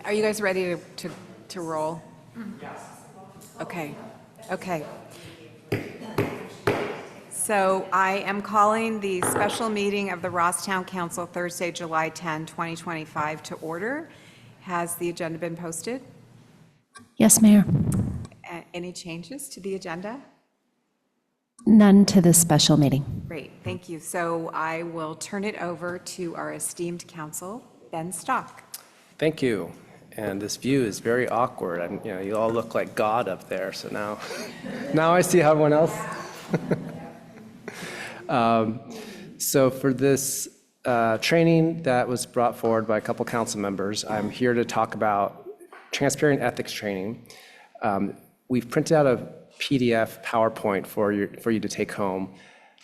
Are you guys ready to roll? Yes. Okay, okay. So I am calling the special meeting of the Ross-Town Council Thursday, July 10, 2025 to order. Has the agenda been posted? Yes, Mayor. Any changes to the agenda? None to this special meeting. Great, thank you. So I will turn it over to our esteemed council, Ben Stock. Thank you. And this view is very awkward. You all look like God up there. So now I see everyone else. So for this training that was brought forward by a couple council members, I'm here to talk about transparent ethics training. We've printed out a PDF PowerPoint for you to take home.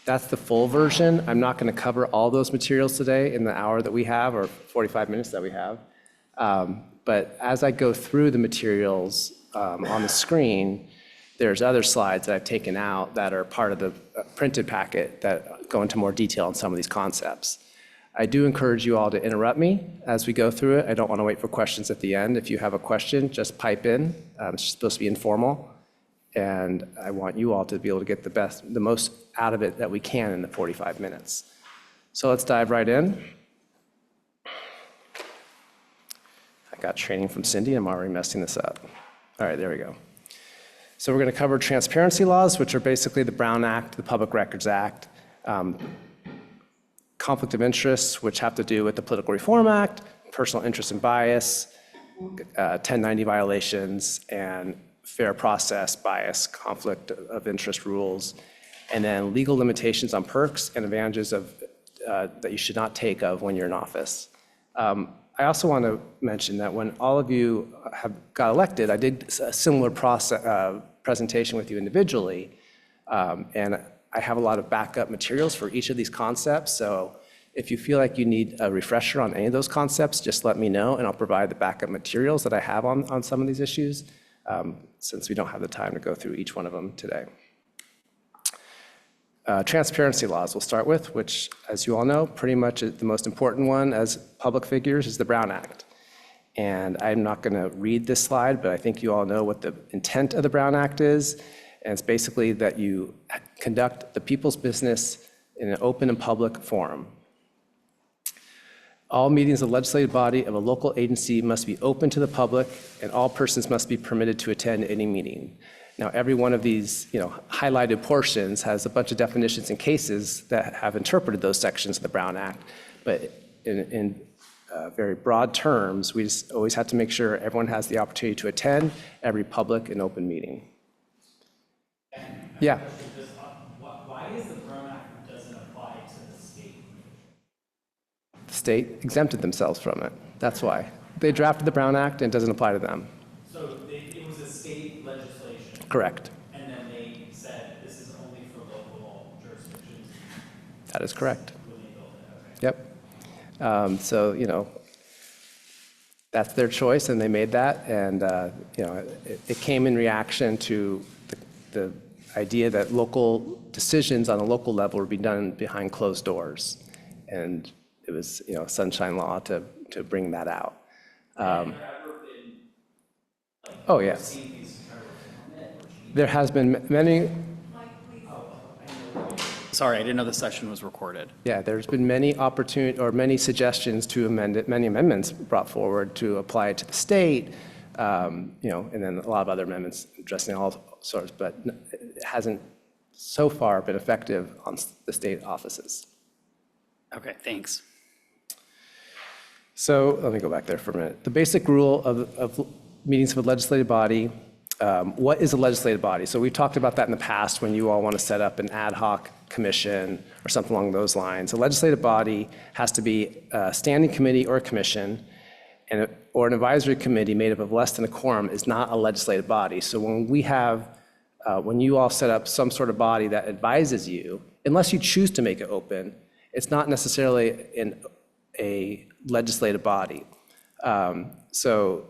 That's the full version. I'm not going to cover all those materials today in the hour that we have, or 45 minutes that we have. But as I go through the materials on the screen, there's other slides that I've taken out that are part of the printed packet that go into more detail on some of these concepts. I do encourage you all to interrupt me as we go through it. I don't want to wait for questions at the end. If you have a question, just pipe in. It's supposed to be informal. And I want you all to be able to get the most out of it that we can in the 45 minutes. So let's dive right in. I got training from Cindy. I'm already messing this up. All right, there we go. So we're going to cover transparency laws, which are basically the Brown Act, the Public Records Act, conflict of interests, which have to do with the Political Reform Act, personal interest and bias, 1090 violations, and fair process bias, conflict of interest rules, and then legal limitations on perks and advantages that you should not take of when you're in office. I also want to mention that when all of you got elected, I did a similar presentation with you individually, and I have a lot of backup materials for each of these concepts. So if you feel like you need a refresher on any of those concepts, just let me know, and I'll provide the backup materials that I have on some of these issues, since we don't have the time to go through each one of them today. Transparency laws we'll start with, which, as you all know, pretty much is the most important one as public figures is the Brown Act. And I'm not going to read this slide, but I think you all know what the intent of the Brown Act is. And it's basically that you conduct the people's business in an open and public forum. All meetings of the legislative body of a local agency must be open to the public, and all persons must be permitted to attend any meeting. Now, every one of these highlighted portions has a bunch of definitions and cases that have interpreted those sections of the Brown Act. But in very broad terms, we just always have to make sure everyone has the opportunity to attend every public and open meeting. Yeah. Why is the Brown Act doesn't apply to the state? The state exempted themselves from it. That's why. They drafted the Brown Act and it doesn't apply to them. So it was a state legislation? Correct. And then they said this is only for local jurisdictions? That is correct. When they built it, okay. Yep. So, that's their choice, and they made that. And, it came in reaction to the idea that local decisions on a local level would be done behind closed doors. And it was, sunshine law to bring that out. Oh, yes. There has been many. Sorry, I didn't know the session was recorded. Yeah, there's been many many suggestions to amend it, many amendments brought forward to apply it to the state, and then a lot of other amendments addressing all sorts, but it hasn't so far been effective on the state offices. Okay, thanks. So let me go back there for a minute. The basic rule of meetings of a legislative body. What is a legislative body? So we've talked about that in the past when you all want to set up an ad hoc commission or something along those lines. A legislative body has to be a standing committee or a commission, or an advisory committee made up of less than a quorum is not a legislative body. So when you all set up some sort of body that advises you, unless you choose to make it open, it's not necessarily a legislative body. So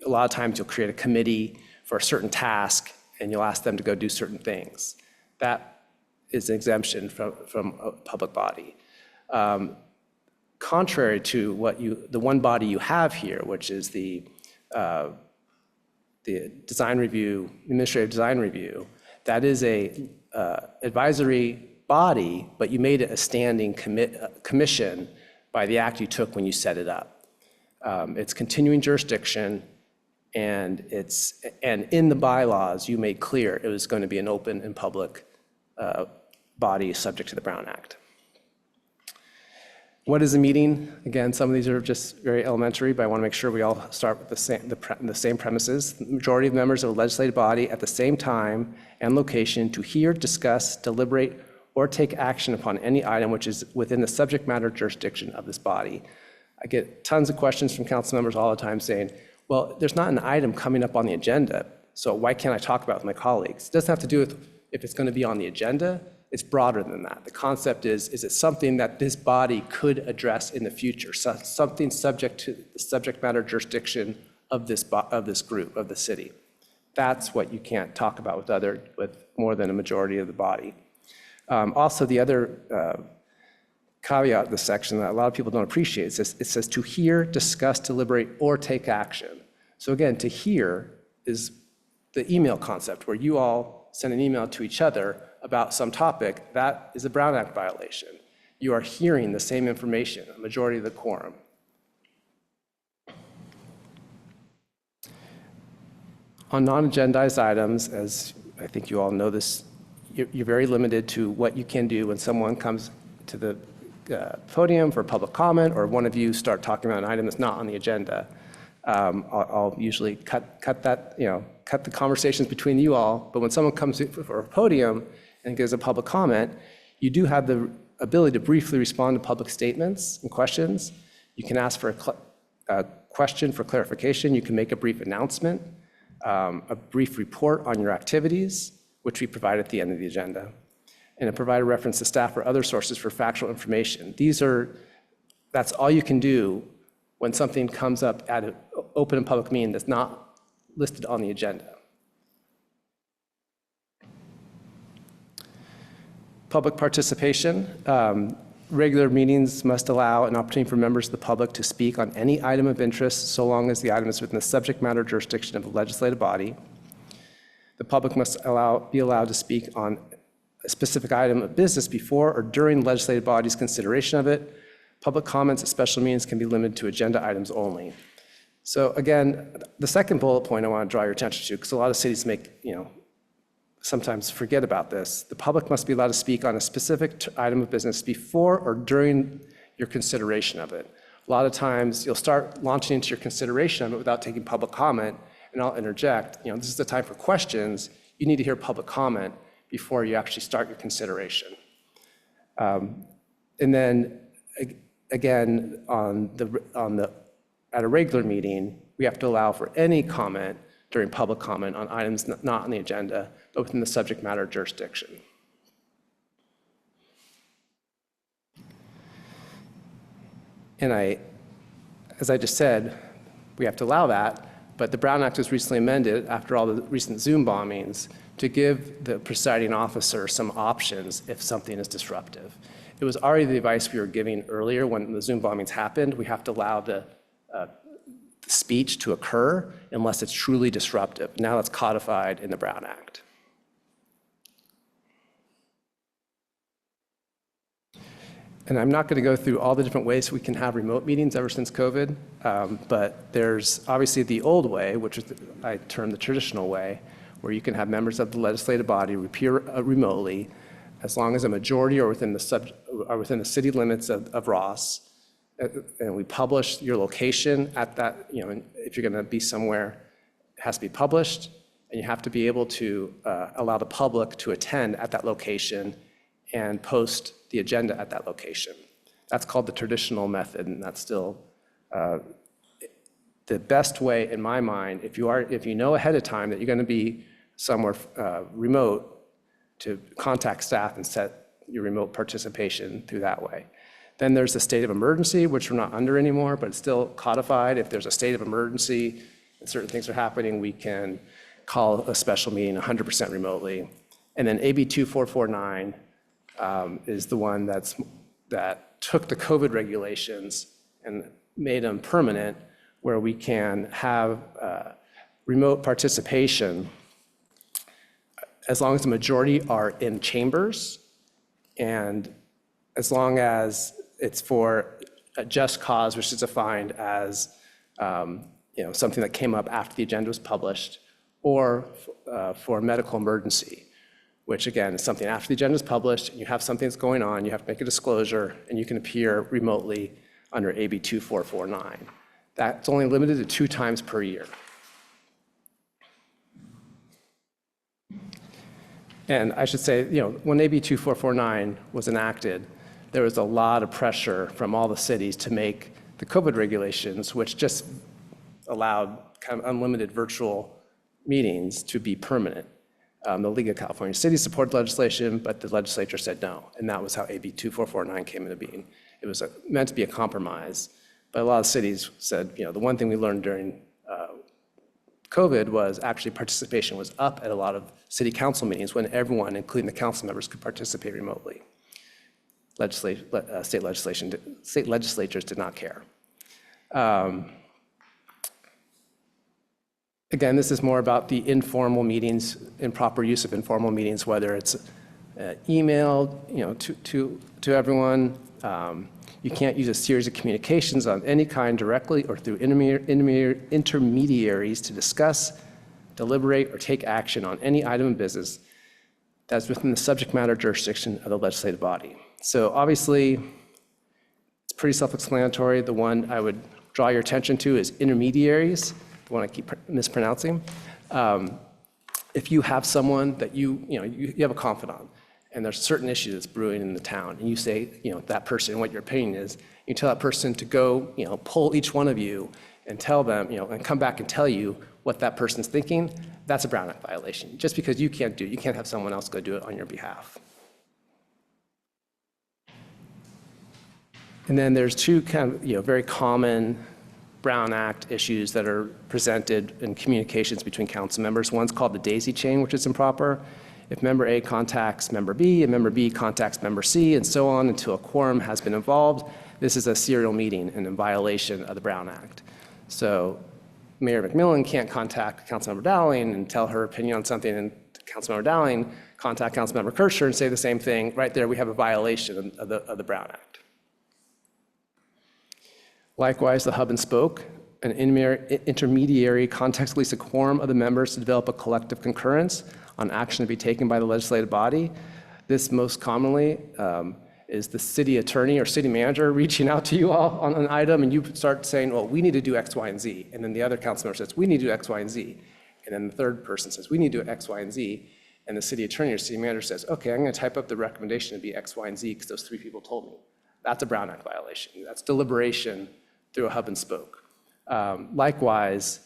a lot of times you'll create a committee for a certain task, and you'll ask them to go do certain things. That is an exemption from a public body. Contrary to the one body you have here, which is the the design review, administrative design review, that is a advisory body, but you made it a standing commission by the act you took when you set it up. It's continuing jurisdiction, and in the bylaws, you made clear it was going to be an open and public body subject to the Brown Act. What is a meeting? Again, some of these are just very elementary, but I want to make sure we all start with the same premises. The majority of members of a legislative body at the same time and location to hear, discuss, deliberate, or take action upon any item which is within the subject matter jurisdiction of this body. I get tons of questions from council members all the time saying, well, there's not an item coming up on the agenda, so why can't I talk about it with my colleagues? It doesn't have to do with if it's going to be on the agenda. It's broader than that. The concept is it something that this body could address in the future, something subject to the subject matter jurisdiction of this group, of the city. That's what you can't talk about with more than a majority of the body. Also, the other caveat of this section that a lot of people don't appreciate is it says to hear, discuss, deliberate, or take action. So again, to hear is the email concept where you all send an email to each other about some topic. That is a Brown Act violation. You are hearing the same information, a majority of the quorum. On non-agendized items, as I think you all know this, you're very limited to what you can do when someone comes to the podium for public comment, or one of you start talking about an item that's not on the agenda. I'll usually cut that, cut the conversations between you all. But when someone comes for a podium and gives a public comment, you do have the ability to briefly respond to public statements and questions. You can ask for a question for clarification. You can make a brief announcement, a brief report on your activities, which we provide at the end of the agenda, and provide a reference to staff or other sources for factual information. That's all you can do when something comes up at an open and public meeting that's not listed on the agenda. Public participation. Regular meetings must allow an opportunity for members of the public to speak on any item of interest so long as the item is within the subject matter jurisdiction of the legislative body. The public must be allowed to speak on a specific item of business before or during the legislative body's consideration of it. Public comments at special meetings can be limited to agenda items only. So again, the second bullet point I want to draw your attention to, because a lot of cities sometimes forget about this. The public must be allowed to speak on a specific item of business before or during your consideration of it. A lot of times you'll start launching into your consideration of it without taking public comment, and I'll interject, this is the time for questions. You need to hear public comment before you actually start your consideration. And then again, at a regular meeting, we have to allow for any comment during public comment on items not on the agenda, but within the subject matter jurisdiction. And as I just said, we have to allow that, but the Brown Act was recently amended after all the recent Zoom bombings to give the presiding officer some options if something is disruptive. It was already the advice we were giving earlier when the Zoom bombings happened. We have to allow the speech to occur unless it's truly disruptive. Now that's codified in the Brown Act. And I'm not going to go through all the different ways we can have remote meetings ever since COVID, but there's obviously the old way, which is I term the traditional way, where you can have members of the legislative body appear remotely as long as a majority are within the city limits of Ross. And we publish your location at that, if you're going to be somewhere, it has to be published, and you have to be able to allow the public to attend at that location and post the agenda at that location. That's called the traditional method, and that's still the best way in my mind. If you know ahead of time that you're going to be somewhere remote, to contact staff and set your remote participation through that way. Then there's the state of emergency, which we're not under anymore, but it's still codified. If there's a state of emergency and certain things are happening, we can call a special meeting 100% remotely. And then AB 2449 is the one that took the COVID regulations and made them permanent, where we can have remote participation as long as the majority are in chambers and as long as it's for a just cause, which is defined as something that came up after the agenda was published, or for a medical emergency, which again is something after the agenda is published, and you have something that's going on, you have to make a disclosure, and you can appear remotely under AB 2449. That's only limited to 2 times per year. And I should say, when AB 2449 was enacted, there was a lot of pressure from all the cities to make the COVID regulations, which just allowed kind of unlimited virtual meetings, to be permanent. The League of California Cities supported legislation, but the legislature said no, and that was how AB 2449 came into being. It was meant to be a compromise, but a lot of cities said, the one thing we learned during COVID was actually participation was up at a lot of city council meetings when everyone, including the council members, could participate remotely. State legislatures did not care. Again, this is more about the informal meetings, improper use of informal meetings, whether it's emailed, to everyone. You can't use a series of communications on any kind directly or through intermediaries to discuss, deliberate, or take action on any item of business that's within the subject matter jurisdiction of the legislative body. So obviously, it's pretty self-explanatory. The one I would draw your attention to is intermediaries, the one I keep mispronouncing. If you have someone that you have a confidant, and there's certain issues that's brewing in the town, and you say, that person, what your opinion is, you tell that person to go, poll each one of you and tell them, and come back and tell you what that person's thinking, that's a Brown Act violation. Just because you can't do it, you can't have someone else go do it on your behalf. And then there's 2 kind of, very common Brown Act issues that are presented in communications between council members. One's called the daisy chain, which is improper. If member A contacts member B, and member B contacts member C, and so on until a quorum has been involved, this is a serial meeting and in violation of the Brown Act. So Mayor McMillan can't contact Councilmember Dowling and tell her opinion on something, and Councilmember Dowling contact Councilmember Kircher and say the same thing. Right there, we have a violation of the Brown Act. Likewise, the hub and spoke, an intermediary contacts at least a quorum of the members to develop a collective concurrence on action to be taken by the legislative body. This most commonly is the city attorney or city manager reaching out to you all on an item, and you start saying, well, we need to do X, Y, and Z. And then the other council member says, we need to do X, Y, and Z. And then the third person says, we need to do X, Y, and Z. And the city attorney or city manager says, okay, I'm going to type up the recommendation to be X, Y, and Z because those 3 people told me. That's a Brown Act violation. That's deliberation through a hub and spoke. Likewise,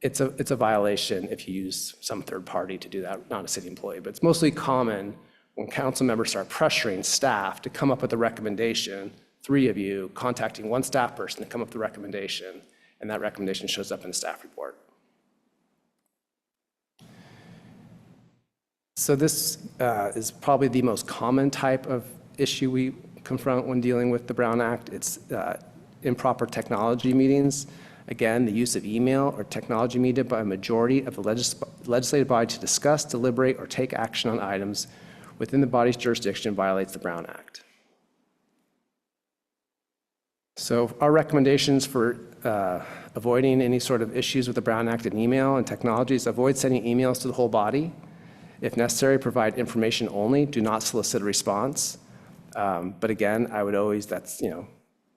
it's a violation if you use some third party to do that, not a city employee. But it's mostly common when council members start pressuring staff to come up with a recommendation, 3 of you contacting one staff person to come up with a recommendation, and that recommendation shows up in the staff report. So this is probably the most common type of issue we confront when dealing with the Brown Act. It's improper technology meetings. Again, the use of email or technology media by a majority of the legislative body to discuss, deliberate, or take action on items within the body's jurisdiction violates the Brown Act. So our recommendations for avoiding any sort of issues with the Brown Act in email and technology is avoid sending emails to the whole body. If necessary, provide information only. Do not solicit a response. But again, I would always,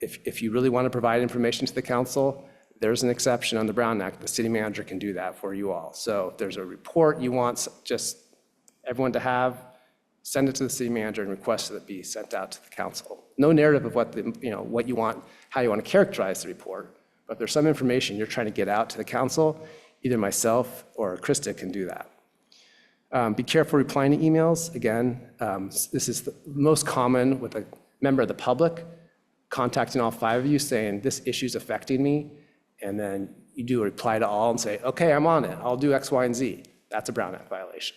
if you really want to provide information to the council, there's an exception on the Brown Act. The city manager can do that for you all. So if there's a report you want just everyone to have, send it to the city manager and request that it be sent out to the council. No narrative of what you want, how you want to characterize the report. But if there's some information you're trying to get out to the council, either myself or Krista can do that. Be careful replying to emails. Again, this is the most common with a member of the public contacting all 5 of you saying, this issue is affecting me. And then you do a reply to all and say, okay, I'm on it. I'll do X, Y, and Z. That's a Brown Act violation.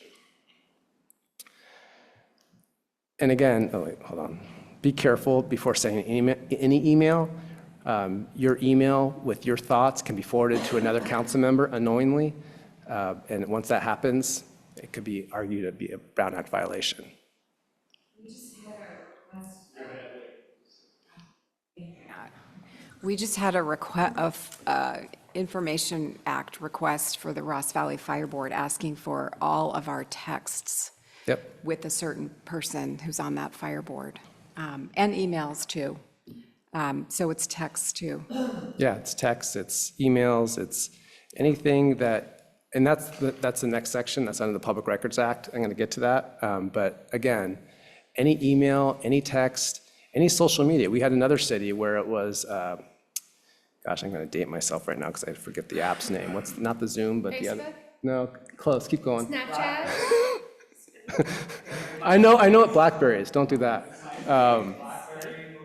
And again, oh wait, hold on. Be careful before sending any email. Your email with your thoughts can be forwarded to another council member unknowingly. And once that happens, it could be argued to be a Brown Act violation. We just had a Information Act request for the Ross Valley Fire Board asking for all of our texts Yep. with a certain person who's on that fire board, and emails too. So it's text too. Yeah, it's text, it's emails, it's anything that, and that's the next section, that's under the Public Records Act. I'm going to get to that. But again, any email, any text, any social media. We had another city where it was, gosh, I'm going to date myself right now because I forget the app's name. What's, not the Zoom, but the other. Facebook? No, close, keep going. Snapchat? I know what BlackBerry is, don't do that.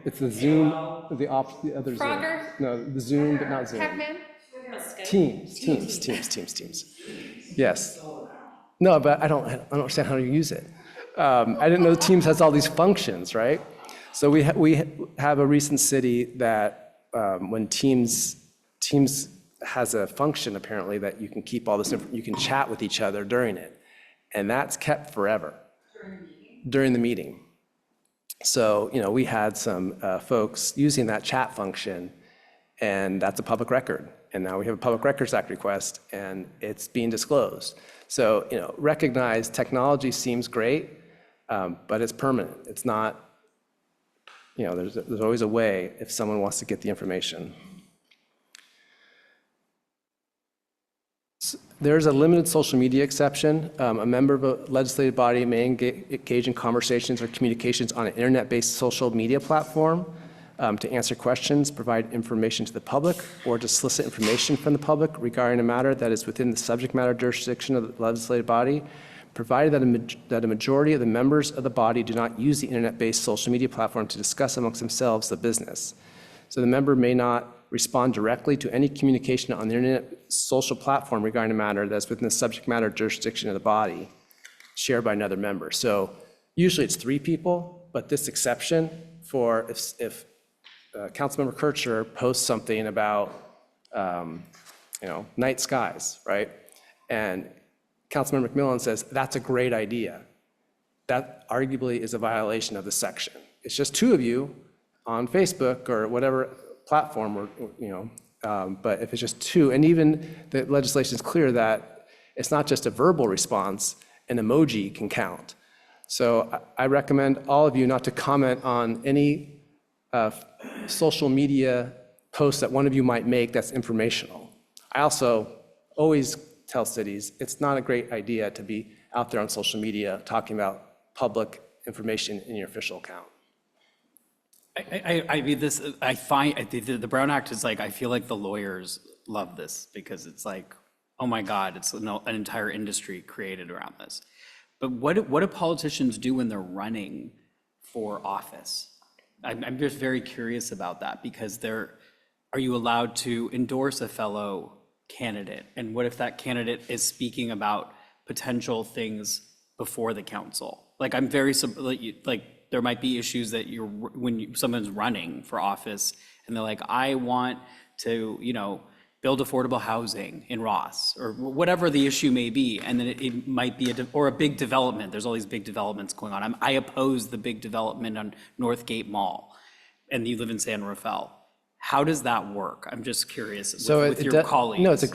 It's the Zoom, the other Zoom. Frogger? No, the Zoom, but not Zoom. Pac-Man? Teams. Yes. No, but I don't understand how to use it. I didn't know Teams has all these functions, right? So we have a recent city that when Teams has a function apparently that you can keep all this, you can chat with each other during it. And that's kept forever. During the meeting. So, we had some folks using that chat function, and that's a public record. And now we have a Public Records Act request, and it's being disclosed. So, recognize technology seems great, but it's permanent. It's not, there's always a way if someone wants to get the information. There's a limited social media exception. A member of a legislative body may engage in conversations or communications on an internet-based social media platform to answer questions, provide information to the public, or to solicit information from the public regarding a matter that is within the subject matter jurisdiction of the legislative body, provided that a majority of the members of the body do not use the internet-based social media platform to discuss amongst themselves the business. So the member may not respond directly to any communication on the internet social platform regarding a matter that's within the subject matter jurisdiction of the body shared by another member. So usually it's 3 people, but this exception for if Councilmember Kircher posts something about, night skies, right? And Councilmember McMillan says, that's a great idea. That arguably is a violation of the section. It's just 2 of you on Facebook or whatever platform, or but if it's just 2, and even the legislation is clear that it's not just a verbal response, an emoji can count. So I recommend all of you not to comment on any social media post that one of you might make that's informational. I also always tell cities it's not a great idea to be out there on social media talking about public information in your official account. I mean, the Brown Act is like, I feel like the lawyers love this because it's like, oh my God, it's an entire industry created around this. But what do politicians do when they're running for office? I'm just very curious about that because are you allowed to endorse a fellow candidate? And what if that candidate is speaking about potential things before the council? Like, I'm very, there might be issues that someone's running for office and they're like, I want to, build affordable housing in Ross or whatever the issue may be. And then it might be a big development. There's all these big developments going on. I oppose the big development on Northgate Mall and you live in San Rafael. How does that work? I'm just curious with your colleagues. No, it's a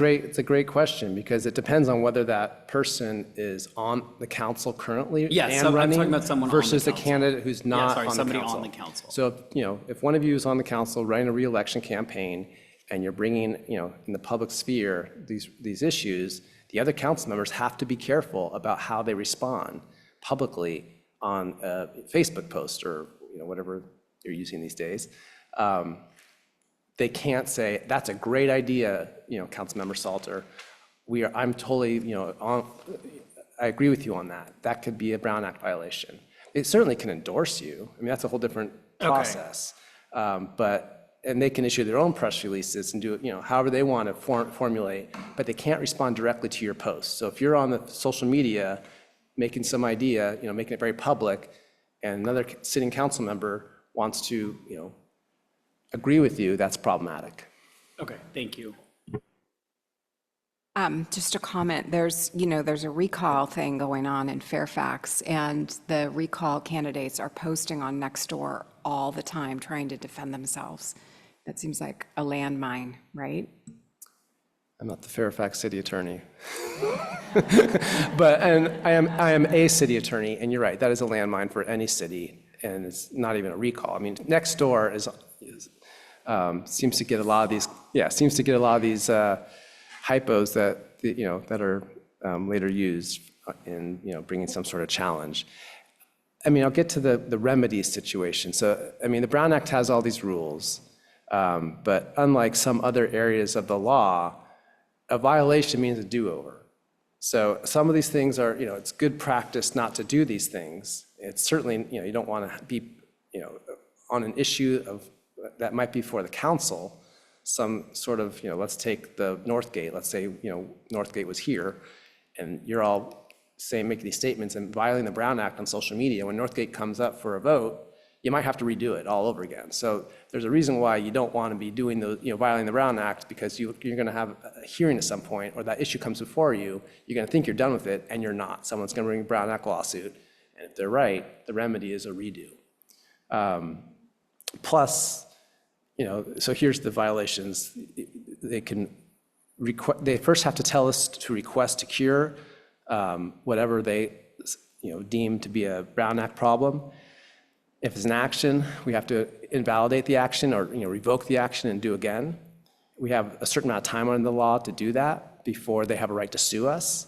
great question because it depends on whether that person is on the council currently Yes, and running I'm talking about someone on the versus the council. candidate who's not on the somebody council. on the council. So, if one of you is on the council running a reelection campaign and you're bringing, in the public sphere these issues, the other council members have to be careful about how they respond publicly on a Facebook post or whatever you're using these days. They can't say, that's a great idea, Councilmember Salter. I'm totally, I agree with you on that. That could be a Brown Act violation. It certainly can endorse you. I mean, that's a whole different process. And they can issue their own press releases and do it, however they want to formulate, but they can't respond directly to your post. So if you're on the social media making some idea, making it very public, and another sitting council member wants to, agree with you, that's problematic. Okay, thank you. Just a comment, there's a recall thing going on in Fairfax, and the recall candidates are posting on Nextdoor all the time, trying to defend themselves. That seems like a landmine, right? I'm not the Fairfax city attorney. And I am a city attorney, and you're right, that is a landmine for any city, and it's not even a recall. I mean, Nextdoor seems to get a lot of these, hypos that are later used in, bringing some sort of challenge. I mean, I'll get to the remedies situation. So, I mean, the Brown Act has all these rules, but unlike some other areas of the law, a violation means a do-over. So some of these things are, it's good practice not to do these things. It's certainly, you don't want to be, on an issue that might be for the council, some sort of, let's take the Northgate, let's say, Northgate was here, and you're all making these statements and violating the Brown Act on social media. When Northgate comes up for a vote, you might have to redo it all over again. So there's a reason why you don't want to be doing violating the Brown Act, because you're going to have a hearing at some point, or that issue comes before you, you're going to think you're done with it, and you're not. Someone's going to bring a Brown Act lawsuit, and if they're right, the remedy is a redo. Plus, so here's the violations. They first have to tell us to request to cure whatever they deem to be a Brown Act problem. If it's an action, we have to invalidate the action or revoke the action and do again. We have a certain amount of time under the law to do that before they have a right to sue us.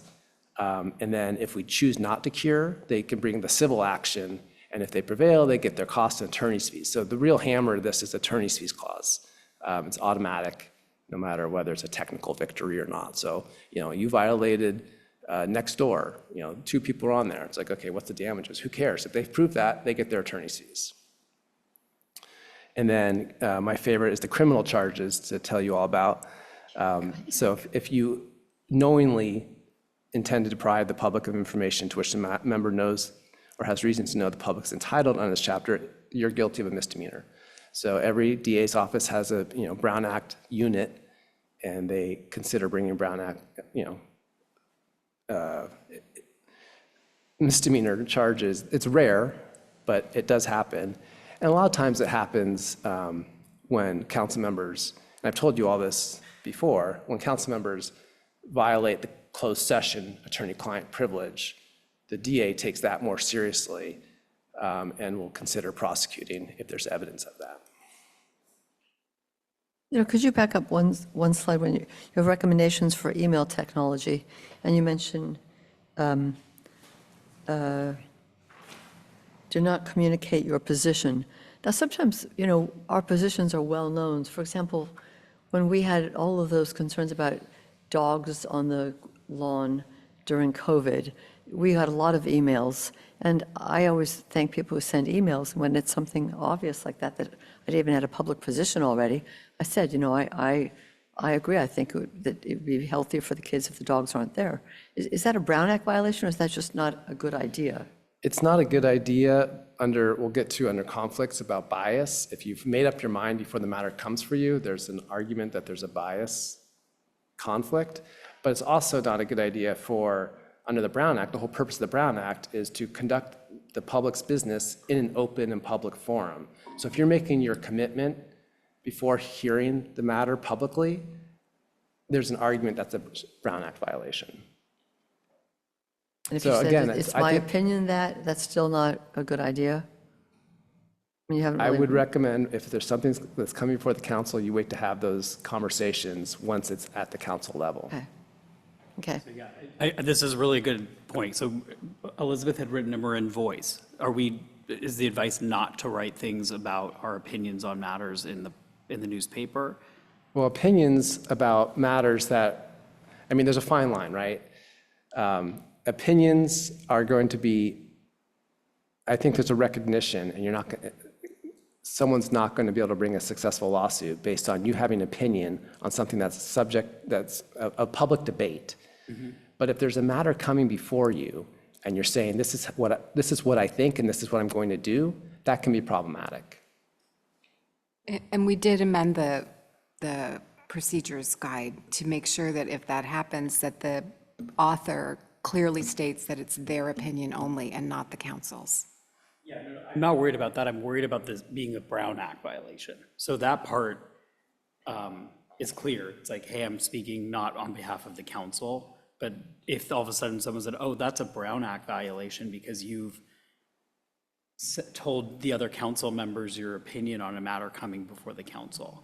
And then if we choose not to cure, they can bring the civil action, and if they prevail, they get their costs and attorney's fees. So the real hammer of this is attorney's fees clause. It's automatic, no matter whether it's a technical victory or not. So, you violated Nextdoor, 2 people are on there. It's like, okay, what's the damages? Who cares? If they've proved that, they get their attorney's fees. And then my favorite is the criminal charges to tell you all about. So if you knowingly intend to deprive the public of information to which the member knows or has reason to know the public's entitled under this chapter, you're guilty of a misdemeanor. So every DA's office has a Brown Act unit, and they consider bringing Brown Act misdemeanor charges. It's rare, but it does happen. And a lot of times it happens when council members, and I've told you all this before, when council members violate the closed session attorney-client privilege, the DA takes that more seriously and will consider prosecuting if there's evidence of that. Could you back up one slide when you have recommendations for email technology, and you mentioned do not communicate your position. Now, sometimes, our positions are well known. For example, when we had all of those concerns about dogs on the lawn during COVID, we had a lot of emails, and I always thank people who send emails when it's something obvious like that I'd even had a public position already. I said, I agree. I think that it would be healthier for the kids if the dogs aren't there. Is that a Brown Act violation, or is that just not a good idea? It's not a good idea we'll get to under conflicts about bias. If you've made up your mind before the matter comes for you, there's an argument that there's a bias conflict, but it's also not a good idea under the Brown Act. The whole purpose of the Brown Act is to conduct the public's business in an open and public forum. So if you're making your commitment before hearing the matter publicly, there's an argument that's a Brown Act violation. And if So you said again, it's I my think- opinion that that's still not a good idea? I mean, you haven't I really- would recommend if there's something that's coming before the council, you wait to have those conversations once it's at the council level. Okay. This is a really good point. So Elizabeth had written a Marin voice. Is the advice not to write things about our opinions on matters in the newspaper? Well, opinions about matters there's a fine line, right? Opinions are going to be, I think there's a recognition, and someone's not going to be able to bring a successful lawsuit based on you having an opinion on something that's a public debate. Mm-hmm. But if there's a matter coming before you and you're saying, this is what I think and this is what I'm going to do, that can be problematic. And we did amend the procedures guide to make sure that if that happens, that the author clearly states that it's their opinion only and not the council's. I'm not worried about that. I'm worried about this being a Brown Act violation. So that part is clear. It's like, hey, I'm speaking not on behalf of the council. But if all of a sudden someone said, oh, that's a Brown Act violation because you've told the other council members your opinion on a matter coming before the council.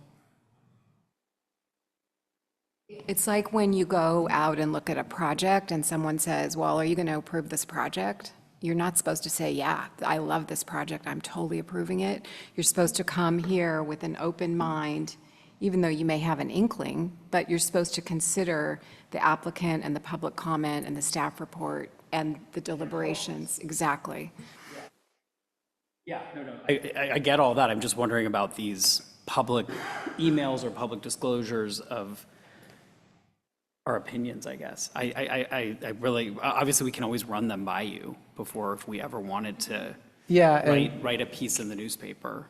It's like when you go out and look at a project and someone says, well, are you going to approve this project? You're not supposed to say, yeah, I love this project, I'm totally approving it. You're supposed to come here with an open mind, even though you may have an inkling, but you're supposed to consider the applicant and the public comment and the staff report and the deliberations. Exactly. Yeah, no. I get all that. I'm just wondering about these public emails or public disclosures of our opinions, I guess. I really, obviously, we can always run them by you before if we ever wanted to Yeah, and write a piece in the newspaper.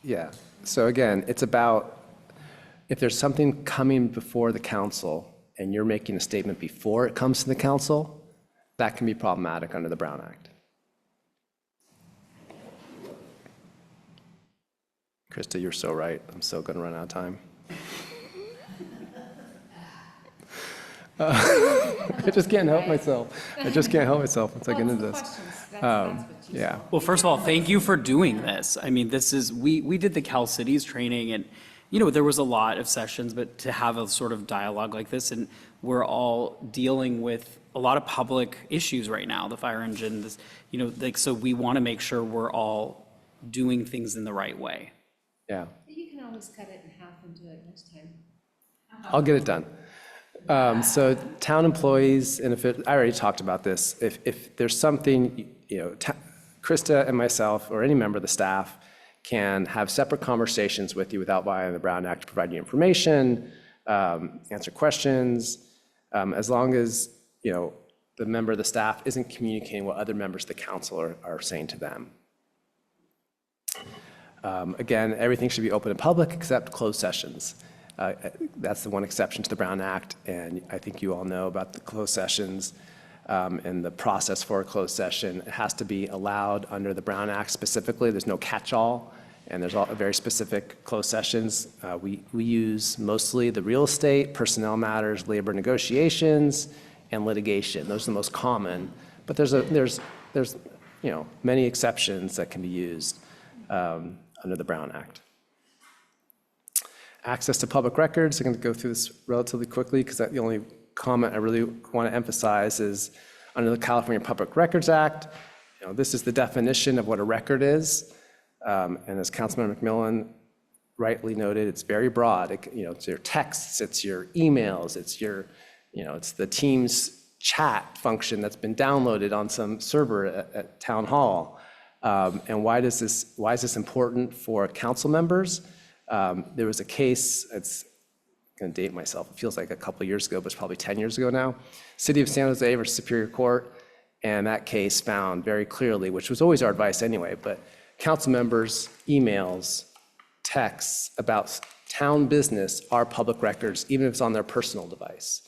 yeah. So again, it's about if there's something coming before the council and you're making a statement before it comes to the council, that can be problematic under the Brown Act. Krista, you're so right. I'm so going to run out of time. I just can't help myself. Once I get into this. Yeah. Well, first of all, thank you for doing this. I mean, this is, we did the Cal Cities training and, you know, there was a lot of sessions, but to have a sort of dialogue like this, and we're all dealing with a lot of public issues right now, the fire engine, this, you know, like, so we want to make sure we're all doing things in the right way. Yeah. You can always cut it in half and do it next time. I'll get it done. So town employees, and I already talked about this, if there's something, you know, Krista and myself or any member of the staff can have separate conversations with you without violating the Brown Act to provide you information, answer questions, as long as, you know, the member of the staff isn't communicating what other members of the council are saying to them. Again, everything should be open and public except closed sessions. That's the one exception to the Brown Act, and I think you all know about the closed sessions and the process for a closed session. It has to be allowed under the Brown Act specifically. There's no catch-all, and there's all very specific closed sessions. We use mostly the real estate, personnel matters, labor negotiations, and litigation. Those are the most common, but there's you know, many exceptions that can be used under the Brown Act. Access to public records, I'm going to go through this relatively quickly because the only comment I really want to emphasize is under the California Public Records Act, you know, this is the definition of what a record is. And as Councilmember McMillan rightly noted, it's very broad. You know, it's your texts, it's your emails, it's your, you know, it's the Teams chat function that's been downloaded on some server at Town Hall. And why is this important for council members? There was a case, it's going to date myself, it feels like a couple of years ago, but it's probably 10 years ago now. City of San Jose versus Superior Court, and that case found very clearly, which was always our advice anyway, but council members' emails, texts about town business are public records, even if it's on their personal device.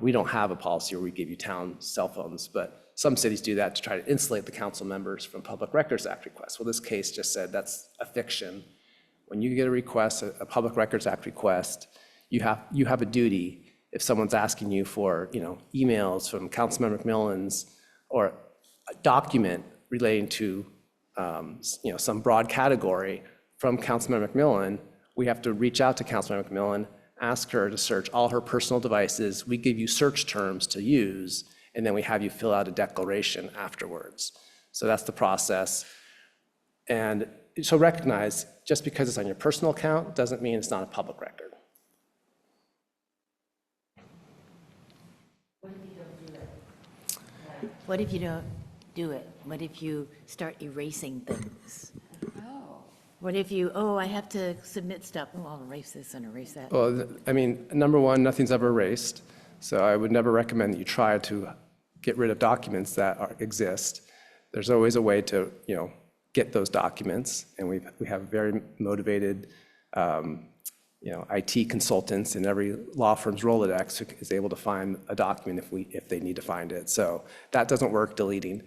We don't have a policy where we give you town cell phones, but some cities do that to try to insulate the council members from Public Records Act requests. Well, this case just said that's a fiction. When you get a request, a Public Records Act request, you have a duty if someone's asking you for, you know, emails from Councilmember McMillan's or a document relating to, you know, some broad category from Councilmember McMillan, we have to reach out to Councilmember McMillan, ask her to search all her personal devices. We give you search terms to use, and then we have you fill out a declaration afterwards. So that's the process. And so recognize, just because it's on your personal account doesn't mean it's not a public record. What if you don't do it? What if you start erasing things? What if you, I have to submit stuff, I'll erase this and erase that. Well, I mean, number one, nothing's ever erased. So I would never recommend that you try to get rid of documents that exist. There's always a way to, you know, get those documents, and we have very motivated IT consultants in every law firm's Rolodex who is able to find a document if they need to find it. So that doesn't work, deleting.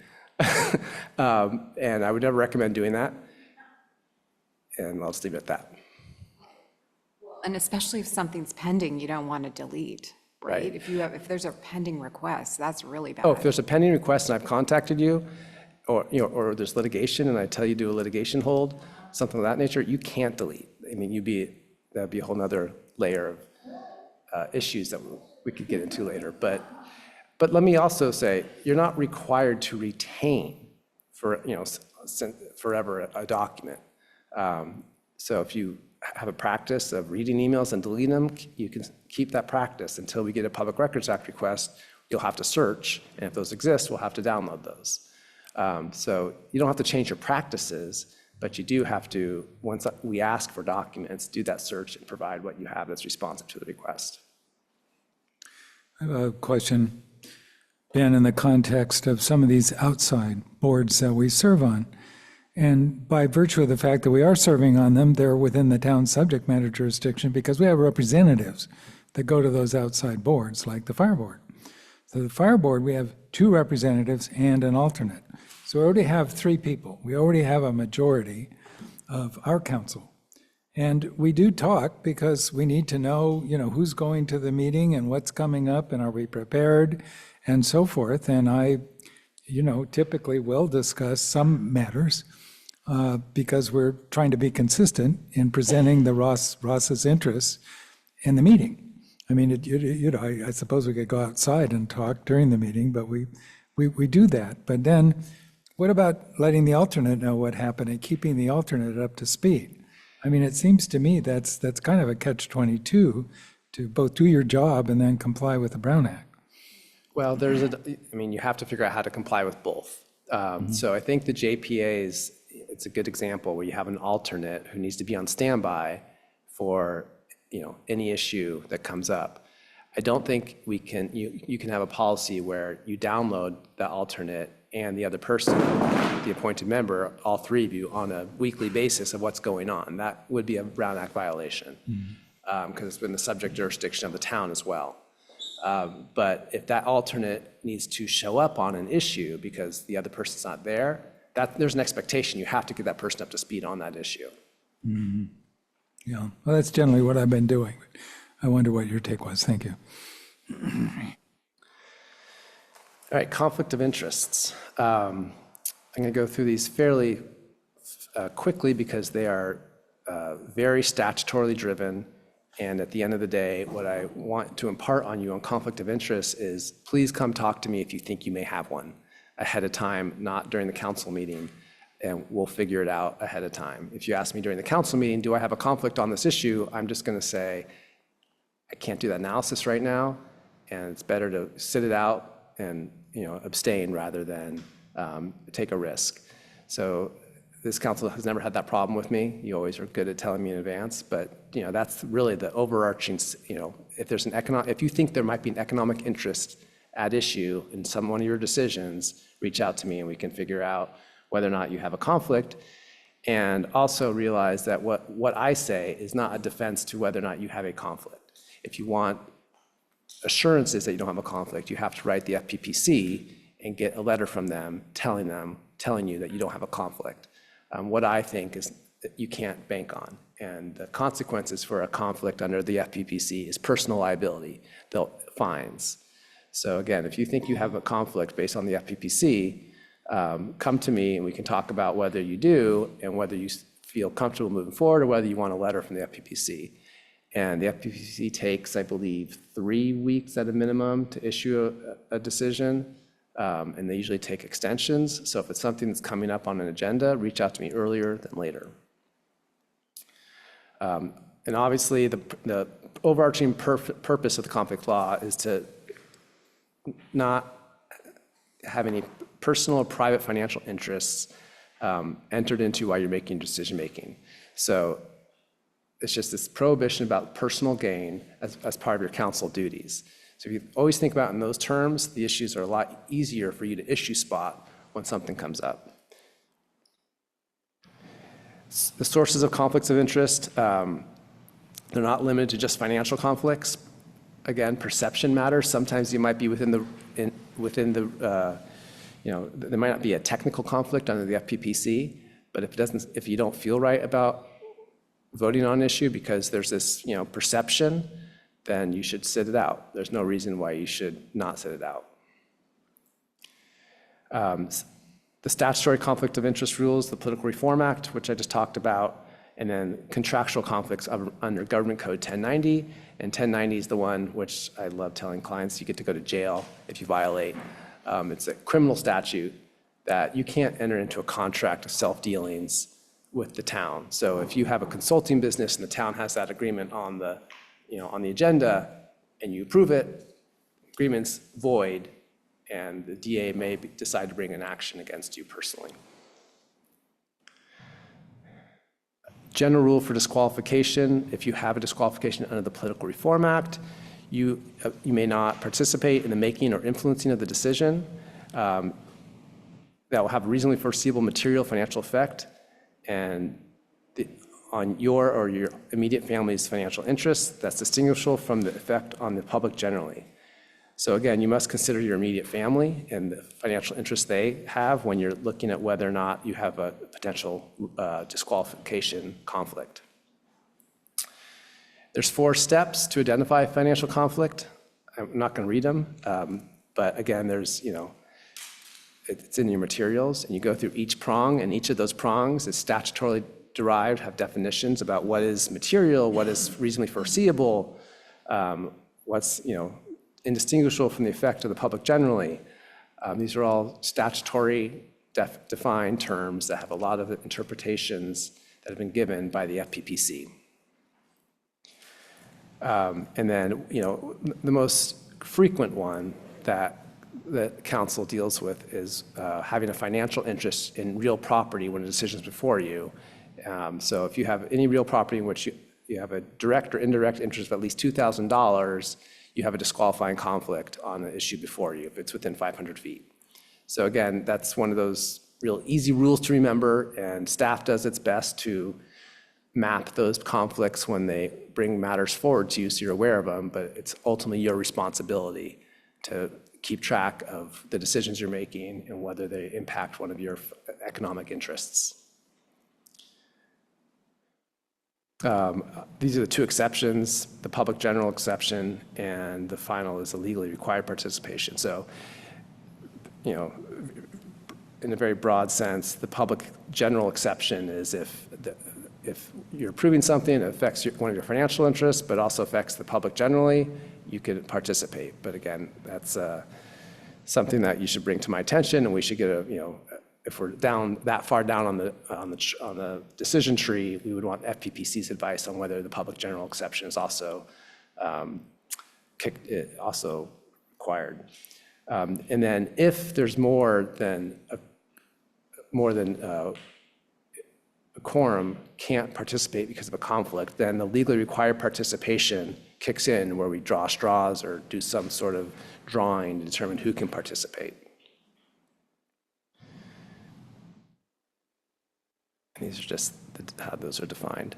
And I would never recommend doing that. And I'll just leave it at that. And especially if something's pending, you don't want to delete, right? Right. If there's a pending request, that's really bad. Oh, if there's a pending request and I've contacted you, or there's litigation and I tell you to do a litigation hold, something of that nature, you can't delete. I mean, that'd be a whole nother layer of issues that we could get into later. But let me also say, you're not required to retain forever a document. So if you have a practice of reading emails and deleting them, you can keep that practice until we get a Public Records Act request. You'll have to search, and if those exist, we'll have to download those. So you don't have to change your practices, but you do have to, once we ask for documents, do that search and provide what you have that's responsive to the request. I have a question, Ben, in the context of some of these outside boards that we serve on. And by virtue of the fact that we are serving on them, they're within the town's subject matter jurisdiction because we have representatives that go to those outside boards, like the fire board. So the fire board, we have 2 representatives and an alternate. So we already have 3 people. We already have a majority of our council. And we do talk because we need to know, who's going to the meeting and what's coming up and are we prepared and so forth. And I, typically will discuss some matters because we're trying to be consistent in presenting the Ross's interests in the meeting. I mean, I suppose we could go outside and talk during the meeting, but we do that. But then what about letting the alternate know what happened and keeping the alternate up to speed? I mean, it seems to me that's kind of a catch-22 to both do your job and then comply with the Brown Act. Well, you have to figure out how to comply with both. So I think the JPA it's a good example where you have an alternate who needs to be on standby for, any issue that comes up. I don't think you can have a policy where you download the alternate and the other person, the appointed member, all 3 of you on a weekly basis of what's going on. That would be a Brown Act violation because it's been the subject jurisdiction of the town as well. But if that alternate needs to show up on an issue because the other person's not there, there's an expectation. You have to get that person up to speed on that issue. Mm-hmm. Yeah, well, that's generally what I've been doing. I wonder what your take was. Thank you. All right, conflict of interests. I'm going to go through these fairly quickly because they are very statutorily driven. And at the end of the day, what I want to impart on you on conflict of interest is please come talk to me if you think you may have one ahead of time, not during the council meeting, and we'll figure it out ahead of time. If you ask me during the council meeting, do I have a conflict on this issue? I'm just going to say, I can't do that analysis right now, and it's better to sit it out and abstain rather than take a risk. So this council has never had that problem with me. You always are good at telling me in advance, but that's really the overarching. If you think there might be an economic interest at issue in one of your decisions, reach out to me and we can figure out whether or not you have a conflict. And also realize that what I say is not a defense to whether or not you have a conflict. If you want assurances that you don't have a conflict, you have to write the FPPC and get a letter from them telling you that you don't have a conflict. What I think is that you can't bank on. And the consequences for a conflict under the FPPC is personal liability, fines. So again, if you think you have a conflict based on the FPPC, come to me and we can talk about whether you do and whether you feel comfortable moving forward or whether you want a letter from the FPPC. And the FPPC takes, I believe, 3 weeks at a minimum to issue a decision. And they usually take extensions. So if it's something that's coming up on an agenda, reach out to me earlier than later. And obviously, the overarching purpose of the conflict law is to not have any personal or private financial interests entered into while you're making decision-making. So it's just this prohibition about personal gain as part of your council duties. So if you always think about it in those terms, the issues are a lot easier for you to issue spot when something comes up. The sources of conflicts of interest, they're not limited to just financial conflicts. Again, perception matters. Sometimes you might be within the, there might not be a technical conflict under the FPPC, but if you don't feel right about voting on an issue because there's this, perception, then you should sit it out. There's no reason why you should not sit it out. The statutory conflict of interest rules, the Political Reform Act, which I just talked about, and then contractual conflicts under Government Code 1090. And 1090 is the one which I love telling clients you get to go to jail if you violate. It's a criminal statute that you can't enter into a contract of self-dealings with the town. So if you have a consulting business and the town has that agreement on the, on the agenda and you approve it, agreement's void, and the DA may decide to bring an action against you personally. General rule for disqualification: if you have a disqualification under the Political Reform Act, you may not participate in the making or influencing of the decision that will have a reasonably foreseeable material financial effect and on your or your immediate family's financial interests that's distinguishable from the effect on the public generally. So again, you must consider your immediate family and the financial interests they have when you're looking at whether or not you have a potential disqualification conflict. There's 4 steps to identify a financial conflict. I'm not going to read them, but again, there's, it's in your materials, and you go through each prong, and each of those prongs is statutorily derived, have definitions about what is material, what is reasonably foreseeable, what's, indistinguishable from the effect of the public generally. These are all statutory defined terms that have a lot of interpretations that have been given by the FPPC. And then, the most frequent one that council deals with is having a financial interest in real property when a decision is before you. So if you have any real property in which you have a direct or indirect interest of at least $2,000, you have a disqualifying conflict on the issue before you if it's within 500 feet. So again, that's one of those real easy rules to remember, and staff does its best to map those conflicts when they bring matters forward to you so you're aware of them, but it's ultimately your responsibility to keep track of the decisions you're making and whether they impact one of your economic interests. These are the 2 exceptions, the public general exception, and the final is the legally required participation. So, in a very broad sense, the public general exception is if you're approving something that affects one of your financial interests, but also affects the public generally, you could participate. But again, that's something that you should bring to my attention, and we should get if we're down that far down on the decision tree, we would want FPPC's advice on whether the public general exception is also required. And then if there's more than a quorum can't participate because of a conflict, then the legally required participation kicks in, where we draw straws or do some sort of drawing to determine who can participate. These are just how those are defined.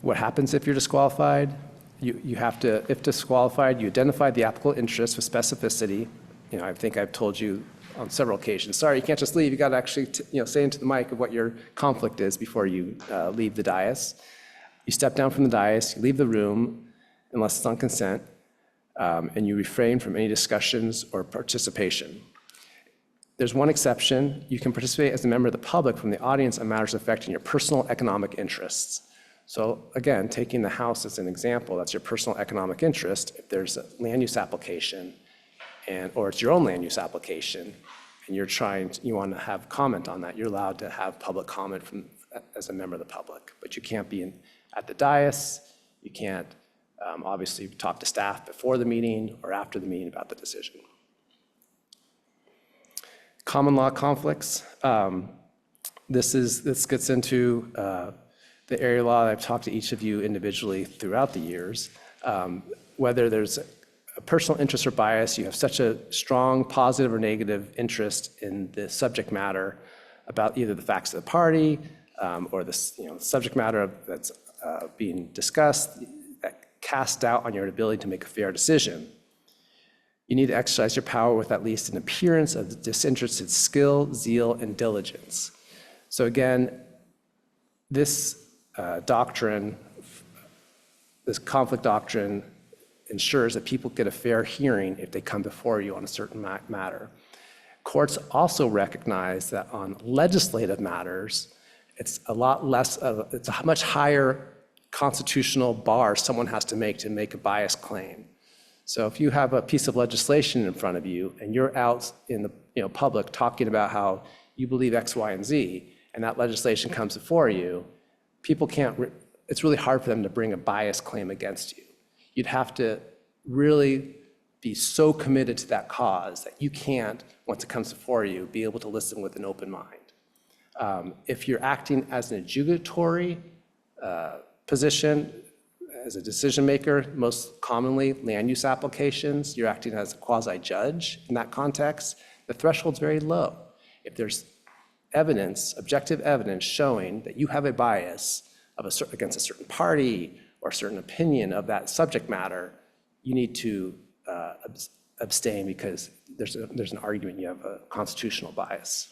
What happens if you're disqualified? You have to, if disqualified, you identify the applicable interest with specificity. I think I've told you on several occasions, sorry, you can't just leave. You got to actually, say into the mic of what your conflict is before you leave the dais. You step down from the dais, you leave the room unless it's on consent, and you refrain from any discussions or participation. There's one exception. You can participate as a member of the public from the audience on matters affecting your personal economic interests. So again, taking the house as an example, that's your personal economic interest. If there's a land use application, or it's your own land use application, and you want to have comment on that, you're allowed to have public comment as a member of the public. But you can't be at the dais. You can't obviously talk to staff before the meeting or after the meeting about the decision. Common law conflicts. This gets into the area law that I've talked to each of you individually throughout the years. Whether there's a personal interest or bias, you have such a strong positive or negative interest in the subject matter about either the facts of the party, or this, subject matter that's being discussed that casts doubt on your ability to make a fair decision, you need to exercise your power with at least an appearance of disinterested skill, zeal, and diligence. So again, this doctrine, this conflict doctrine, ensures that people get a fair hearing if they come before you on a certain matter. Courts also recognize that on legislative matters, it's a much higher constitutional bar someone has to make a bias claim. So if you have a piece of legislation in front of you and you're out in the public talking about how you believe X, Y, and Z, and that legislation comes before you, people it's really hard for them to bring a bias claim against you. You'd have to really be so committed to that cause that you can't, once it comes before you, be able to listen with an open mind. If you're acting as an adjudicatory position, as a decision maker, most commonly land use applications, you're acting as a quasi-judge in that context, the threshold's very low. If there's evidence, objective evidence showing that you have a bias against a certain party or a certain opinion of that subject matter, you need to abstain because there's an argument you have a constitutional bias.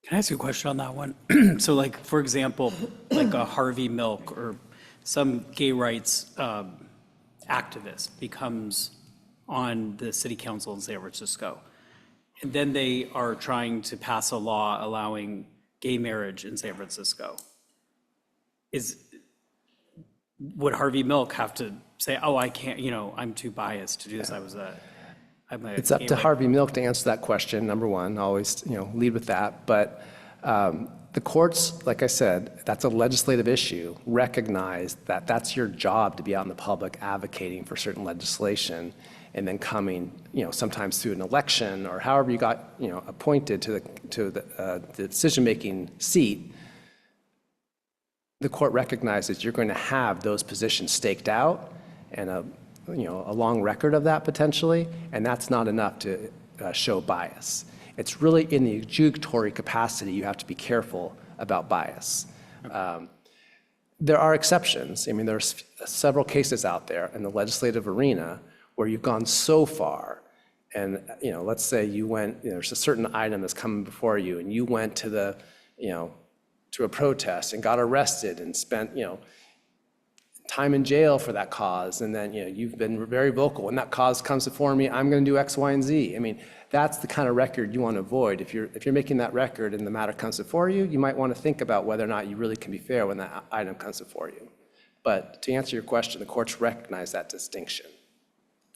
Can I ask you a question on that one? So like, for example, like a Harvey Milk or some gay rights activist becomes on the city council in San Francisco. And then they are trying to pass a law allowing gay marriage in San Francisco. Would Harvey Milk have to say, oh, I can't, I'm too biased to do this. It's up to Harvey Milk to answer that question, number one, always, lead with that. But the courts, like I said, that's a legislative issue, recognize that that's your job to be out in the public advocating for certain legislation and then coming, sometimes through an election or however you got, appointed to the decision-making seat. The court recognizes you're going to have those positions staked out and a long record of that potentially, and that's not enough to show bias. It's really in the adjudicatory capacity you have to be careful about bias. There are exceptions. I mean, there's several cases out there in the legislative arena where you've gone so far, and let's say you went, there's a certain item that's coming before you, and you went to to a protest and got arrested and spent, time in jail for that cause, and then you've been very vocal. When that cause comes before me, I'm going to do X, Y, and Z. I mean, that's the kind of record you want to avoid. If you're making that record and the matter comes before you, you might want to think about whether or not you really can be fair when that item comes before you. But to answer your question, the courts recognize that distinction.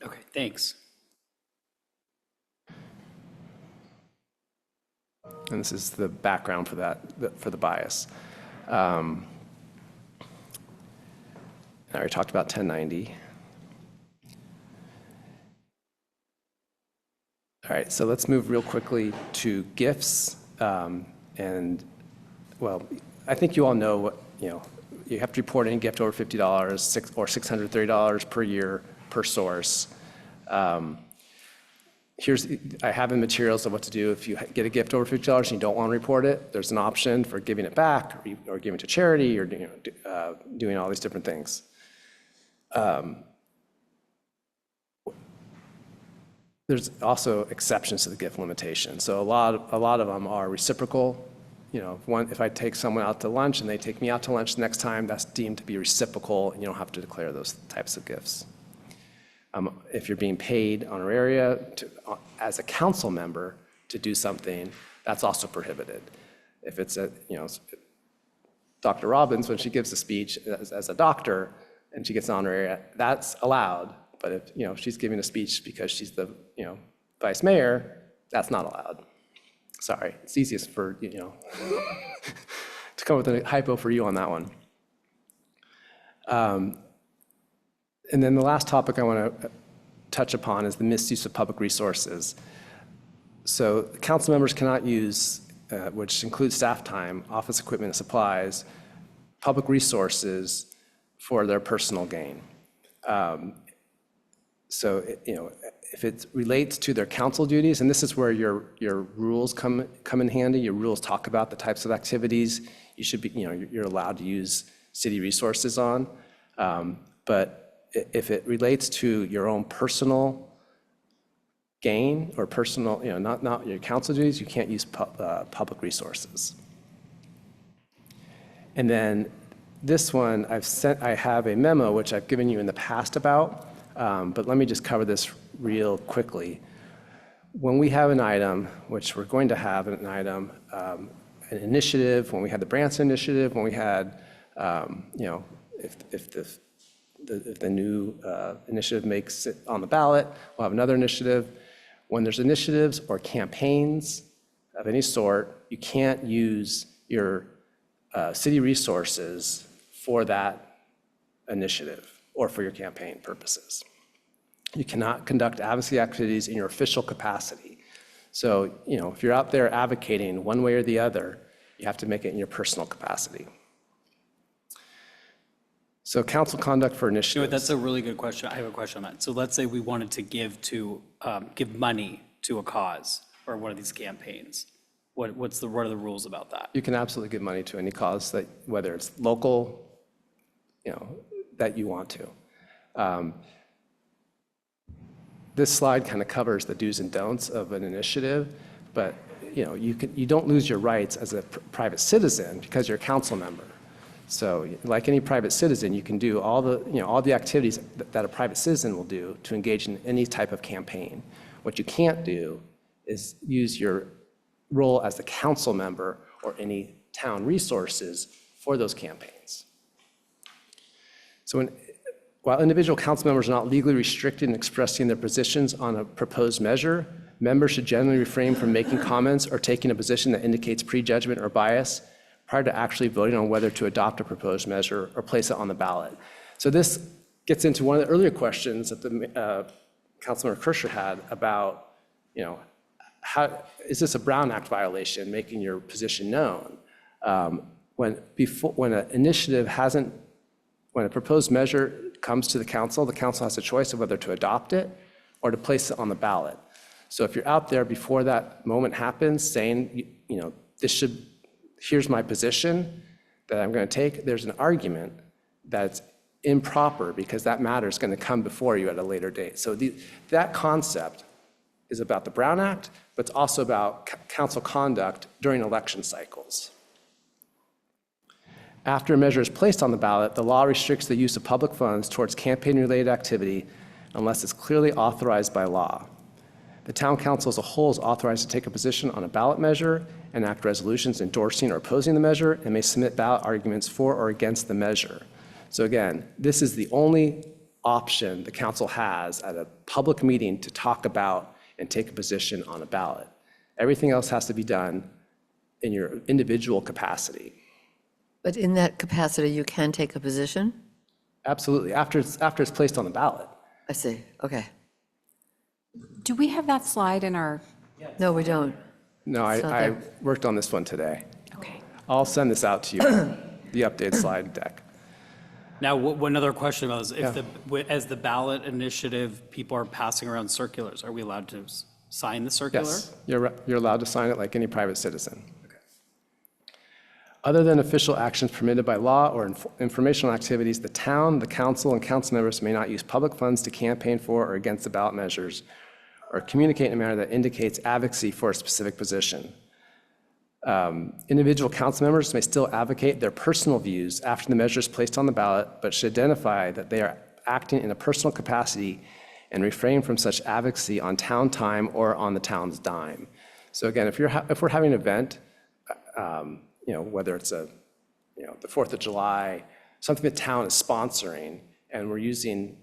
Okay, thanks. And this is the background for that, for the bias. I already talked about 1090. All right, so let's move real quickly to gifts. And well, I think you all know what, you have to report any gift over $50 or $630 per year per source. I have in materials of what to do if you get a gift over $50 and you don't want to report it. There's an option for giving it back or giving it to charity or doing all these different things. There's also exceptions to the gift limitation. So a lot of them are reciprocal. If I take someone out to lunch and they take me out to lunch the next time, that's deemed to be reciprocal, and you don't have to declare those types of gifts. If you're being paid honoraria as a council member to do something, that's also prohibited. If it's Dr. Robbins, when she gives a speech as a doctor and she gets an honoraria, that's allowed. But if she's giving a speech because she's the vice mayor, that's not allowed. Sorry, it's easiest for to come up with a hypo for you on that one. And then the last topic I want to touch upon is the misuse of public resources. So council members cannot use, which includes staff time, office equipment and supplies, public resources for their personal gain. So if it relates to their council duties, and this is where your rules come in handy. Your rules talk about the types of activities you should be, you're allowed to use city resources on. But if it relates to your own personal gain or personal, not your council duties, you can't use public resources. And then this one, I have a memo which I've given you in the past about, but let me just cover this real quickly. When we have an item, which we're going to have an item, an initiative, when we had the Branson initiative, when we had, if the new initiative makes it on the ballot, we'll have another initiative. When there's initiatives or campaigns of any sort, you can't use your city resources for that initiative or for your campaign purposes. You cannot conduct advocacy activities in your official capacity. So, if you're out there advocating one way or the other, you have to make it in your personal capacity. So council conduct for initiatives. That's a really good question. I have a question on that. So let's say we wanted to give money to a cause or one of these campaigns. What are the rules about that? You can absolutely give money to any cause, that whether it's local, that you want to. This slide kind of covers the do's and don'ts of an initiative, but you don't lose your rights as a private citizen because you're a council member. So like any private citizen, you can do all the activities that a private citizen will do to engage in any type of campaign. What you can't do is use your role as the council member or any town resources for those campaigns. So while individual council members are not legally restricted in expressing their positions on a proposed measure, members should generally refrain from making comments or taking a position that indicates prejudgment or bias prior to actually voting on whether to adopt a proposed measure or place it on the ballot. So this gets into one of the earlier questions that the Councilmember Kirscher had about, how is this a Brown Act violation, making your position known? When an initiative when a proposed measure comes to the council has a choice of whether to adopt it or to place it on the ballot. So if you're out there before that moment happens saying, here's my position that I'm going to take, there's an argument that's improper because that matter is going to come before you at a later date. So that concept is about the Brown Act, but it's also about council conduct during election cycles. After a measure is placed on the ballot, the law restricts the use of public funds towards campaign-related activity unless it's clearly authorized by law. The town council as a whole is authorized to take a position on a ballot measure, enact resolutions endorsing or opposing the measure, and may submit ballot arguments for or against the measure. So again, this is the only option the council has at a public meeting to talk about and take a position on a ballot. Everything else has to be done in your individual capacity. But in that capacity, you can take a position? Absolutely, after it's placed on the ballot. I see, okay. Do we have that slide in our, No, we don't. No, It's not I there. worked on this one today. okay. I'll send this out to you, the updated slide deck. Now, one other question about this, as the ballot initiative, people are passing around circulars, are we allowed to sign the circular? Yes, you're allowed to sign it like any private citizen. Other than official actions permitted by law or informational activities, the town, the council, and council members may not use public funds to campaign for or against the ballot measures or communicate in a manner that indicates advocacy for a specific position. Individual council members may still advocate their personal views after the measure is placed on the ballot, but should identify that they are acting in a personal capacity and refrain from such advocacy on town time or on the town's dime. So again, if we're having an event, whether it's the 4th of July, something the town is sponsoring, and we're using,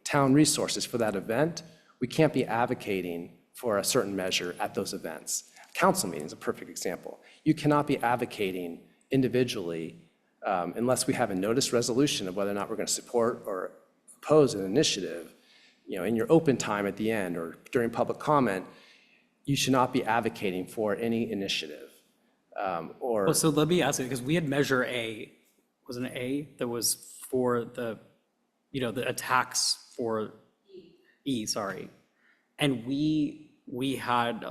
town resources for that event, we can't be advocating for a certain measure at those events. Council meeting is a perfect example. You cannot be advocating individually unless we have a notice resolution of whether or not we're going to support or oppose an initiative. In your open time at the end or during public comment, you should not be advocating for any initiative. Well, so let me ask you, because we had Measure A, was it an A, that was for the attacks for E, sorry. And we had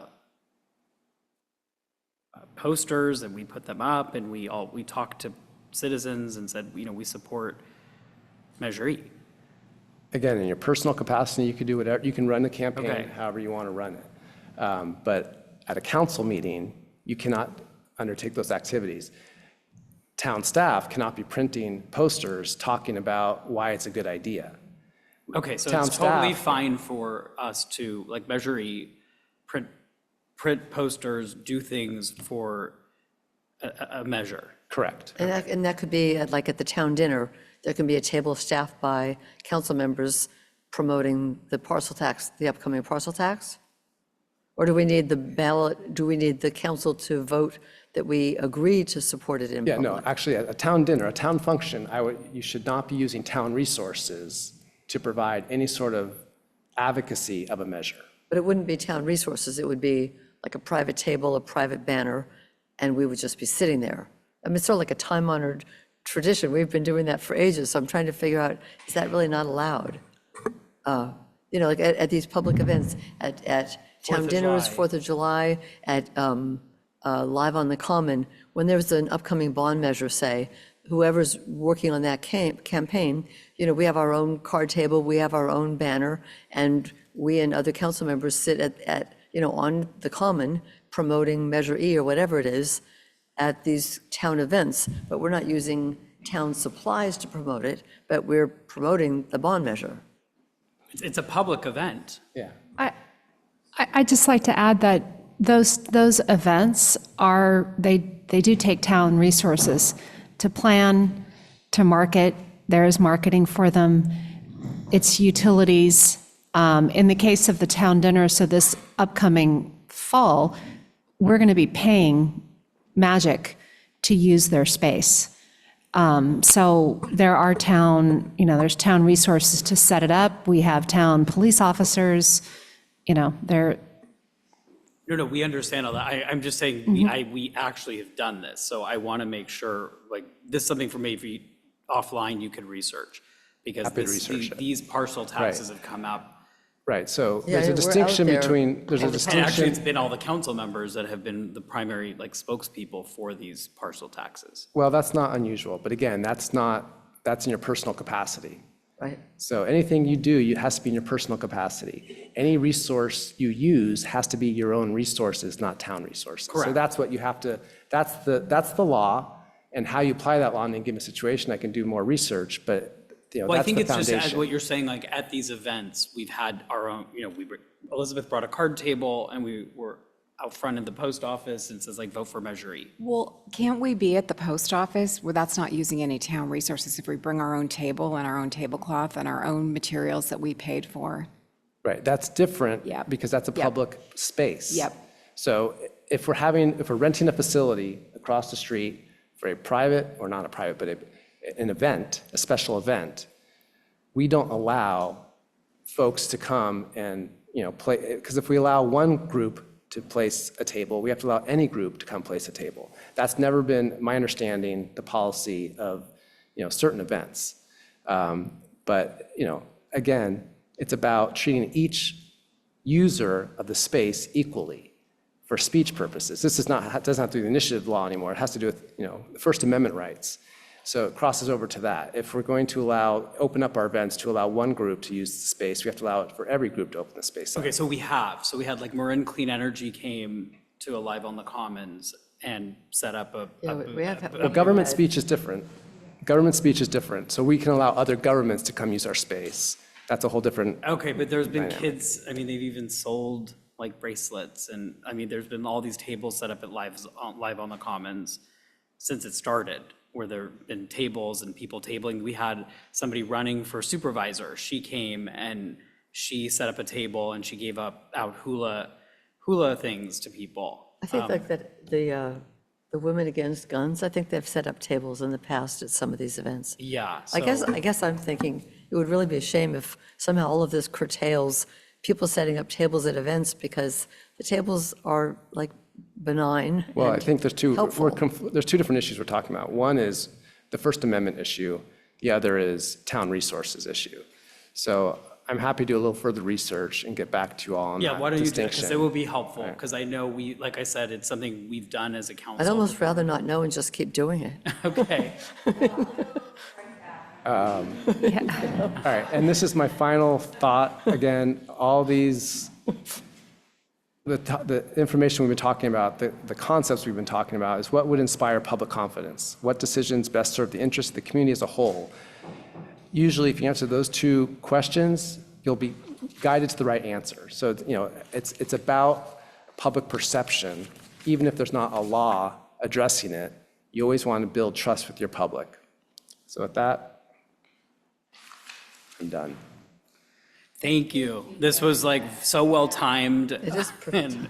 posters and we put them up and we talked to citizens and said, we support Measure E. Again, in your personal capacity, you could do whatever, you can run the campaign Okay. however you want to run it. But at a council meeting, you cannot undertake those activities. Town staff cannot be printing posters talking about why it's a good idea. Okay, so Town it's totally staff- fine for us to, like Measure E, print posters, do things for a measure. Correct. And that could be like at the town dinner, there can be a table staffed by council members promoting the parcel tax, the upcoming parcel tax? Or do we need the ballot, do we need the council to vote that we agree to support it in Yeah, public? no, actually, at a town dinner, a town function, you should not be using town resources to provide any sort of advocacy of a measure. But it wouldn't be town resources, it would be like a private table, a private banner, and we would just be sitting there. I mean, it's sort of like a time-honored tradition, we've been doing that for ages, so I'm trying to figure out, is that really not allowed? Like at these public events, at town of dinners, July. 4th of July, at Live on the Common, when there's an upcoming bond measure, say, whoever's working on that campaign, we have our own card table, we have our own banner, and we and other council members sit on the Common promoting Measure E or whatever it is at these town events, but we're not using town supplies to promote it, but we're promoting the bond measure. It's a public event. Yeah. I'd just like to add that those events they do take town resources to plan, to market. There is marketing for them. It's utilities. In the case of the town dinner, so this upcoming fall, we're going to be paying Magic to use their space. So there are there's town resources to set it up. We have town police officers, they're, No, we understand all that. I'm just saying, we actually have done this, so I want to make sure, like, this is something for me, if you, offline, you could research. Because Happy to research it. these parcel taxes have come up. Right, so Yeah, there's a we're out distinction there between, there's a all the time. And actually, distinction. it's been all the council members that have been the primary, like, spokespeople for these parcel taxes. Well, that's not unusual, but again, that's in your personal capacity. Right. So anything you do, it has to be in your personal capacity. Any resource you use has to be your own resources, not town resources. So Correct. that's what you have to, that's the law, and how you apply that law in a given situation, I can do more research, but, Well, I that's think the it's just as foundation. what you're saying, like, at these events, we've had our own, Elizabeth brought a card table, and we were out front in the post office, and says, like, vote for Measure E. Well, can't we be at the post office where that's not using any town resources if we bring our own table and our own tablecloth and our own materials that we paid for? Right, that's different. Yep. Because that's a Yep. public space. Yep. So if we're renting a facility across the street for a private, or not a private, but an event, a special event, we don't allow folks to come and, play, because if we allow one group to place a table, we have to allow any group to come place a table. That's never been my understanding, the policy of, certain events. But, again, it's about treating each user of the space equally for speech purposes. This doesn't have to do with the initiative law anymore. It has to do with, the First Amendment rights. So it crosses over to that. If we're going to open up our events to allow one group to use the space, we have to allow it for every group to open the space up. Okay, so we had, like, Marin Clean Energy came to a Live on the Commons and set up a Yeah, booth. we have. Well, government speech is different. Government speech is different. So we can allow other governments to come use our space. That's a whole different, Okay, but there's been Dynamic. kids, they've even sold, like, bracelets, and, there's been all these tables set up at Live on the Commons since it started, where there've been tables and people tabling. We had somebody running for supervisor. She came and she set up a table and she gave out hula things to people. I think like that, the Women Against Guns, I think they've set up tables in the past at some of these events. Yeah. I so- guess I'm thinking it would really be a shame if somehow all of this curtails people setting up tables at events, because the tables are like benign. well, I and think there's two helpful. issues we're talking about. One is the First Amendment issue. The other is town resources issue. So I'm happy to do a little further research and get back to you all on Yeah, that why don't you do it? distinction. Because it will be helpful, because I know like I said, it's something we've done as a council. I'd almost rather not know and just keep doing it. Okay. All right, and this is my final thought. Again, all these, the information we've been talking about, the concepts we've been talking about is what would inspire public confidence? What decisions best serve the interests of the community as a whole? Usually, if you answer those two questions, you'll be guided to the right answer. So, it's about public perception. Even if there's not a law addressing it, you always want to build trust with your public. So with that, I'm done. Thank you. This was like so well timed. It is perfect. And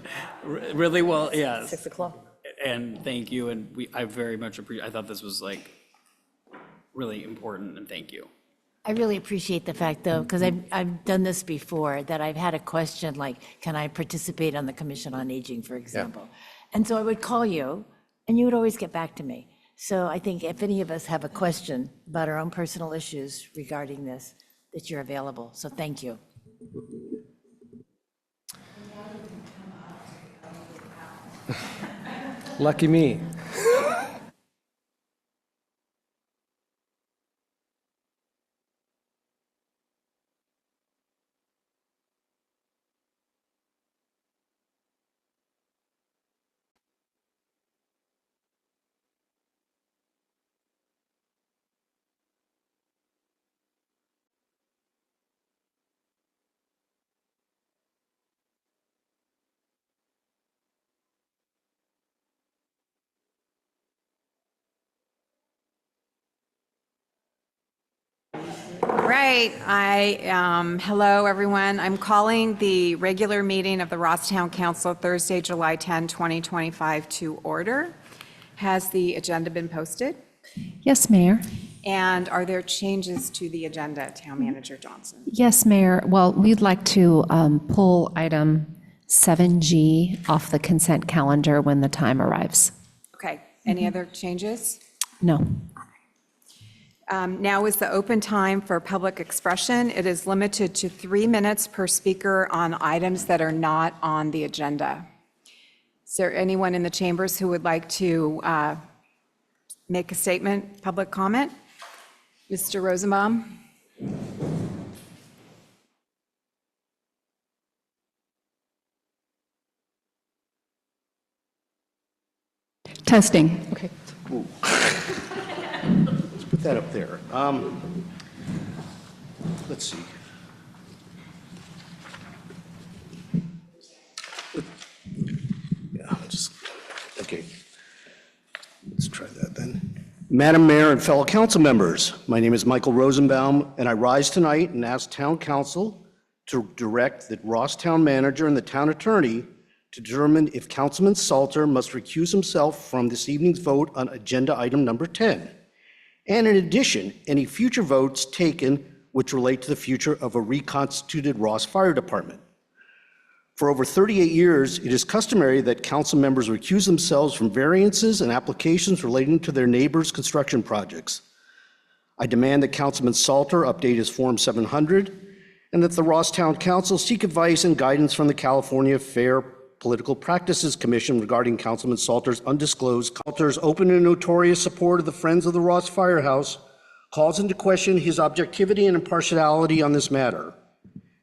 really well, yes. 6 o'clock. And thank you, and I very much appreciate, I thought this was like really important, and thank you. I really appreciate the fact, though, because I've done this before, that I've had a question like, can I participate on the Commission on Aging, for example? And so I would call you, and you would always get back to me. So I think if any of us have a question about our own personal issues regarding this, that you're available. So thank you. Lucky me. Right, hello, everyone. I'm calling the regular meeting of the Rothstown Council Thursday, July 10, 2025 to order. Has the agenda been posted? Yes, Mayor. And are there changes to the agenda, Town Manager Johnson? Yes, Mayor. Well, we'd like to pull item 7G off the consent calendar when the time arrives. Okay, any other changes? No. Now is the open time for public expression. It is limited to 3 minutes per speaker on items that are not on the agenda. Is there anyone in the chambers who would like to make a statement, public comment? Mr. Rosenbaum? Testing. Okay. Let's put that up there. Let's see. Yeah, okay. Let's try that then. Madam Mayor and fellow council members, my name is Michael Rosenbaum, and I rise tonight and ask Town Council to direct the Ross Town Manager and the Town Attorney to determine if Councilman Salter must recuse himself from this evening's vote on agenda item number 10. And in addition, any future votes taken which relate to the future of a reconstituted Ross Fire Department. For over 38 years, it is customary that council members recuse themselves from variances and applications relating to their neighbors' construction projects. I demand that Councilman Salter update his Form 700 and that the Ross Town Council seek advice and guidance from the California Fair Political Practices Commission regarding Councilman Salter's undisclosed. Salter's open and notorious support of the Friends of the Ross Firehouse calls into question his objectivity and impartiality on this matter.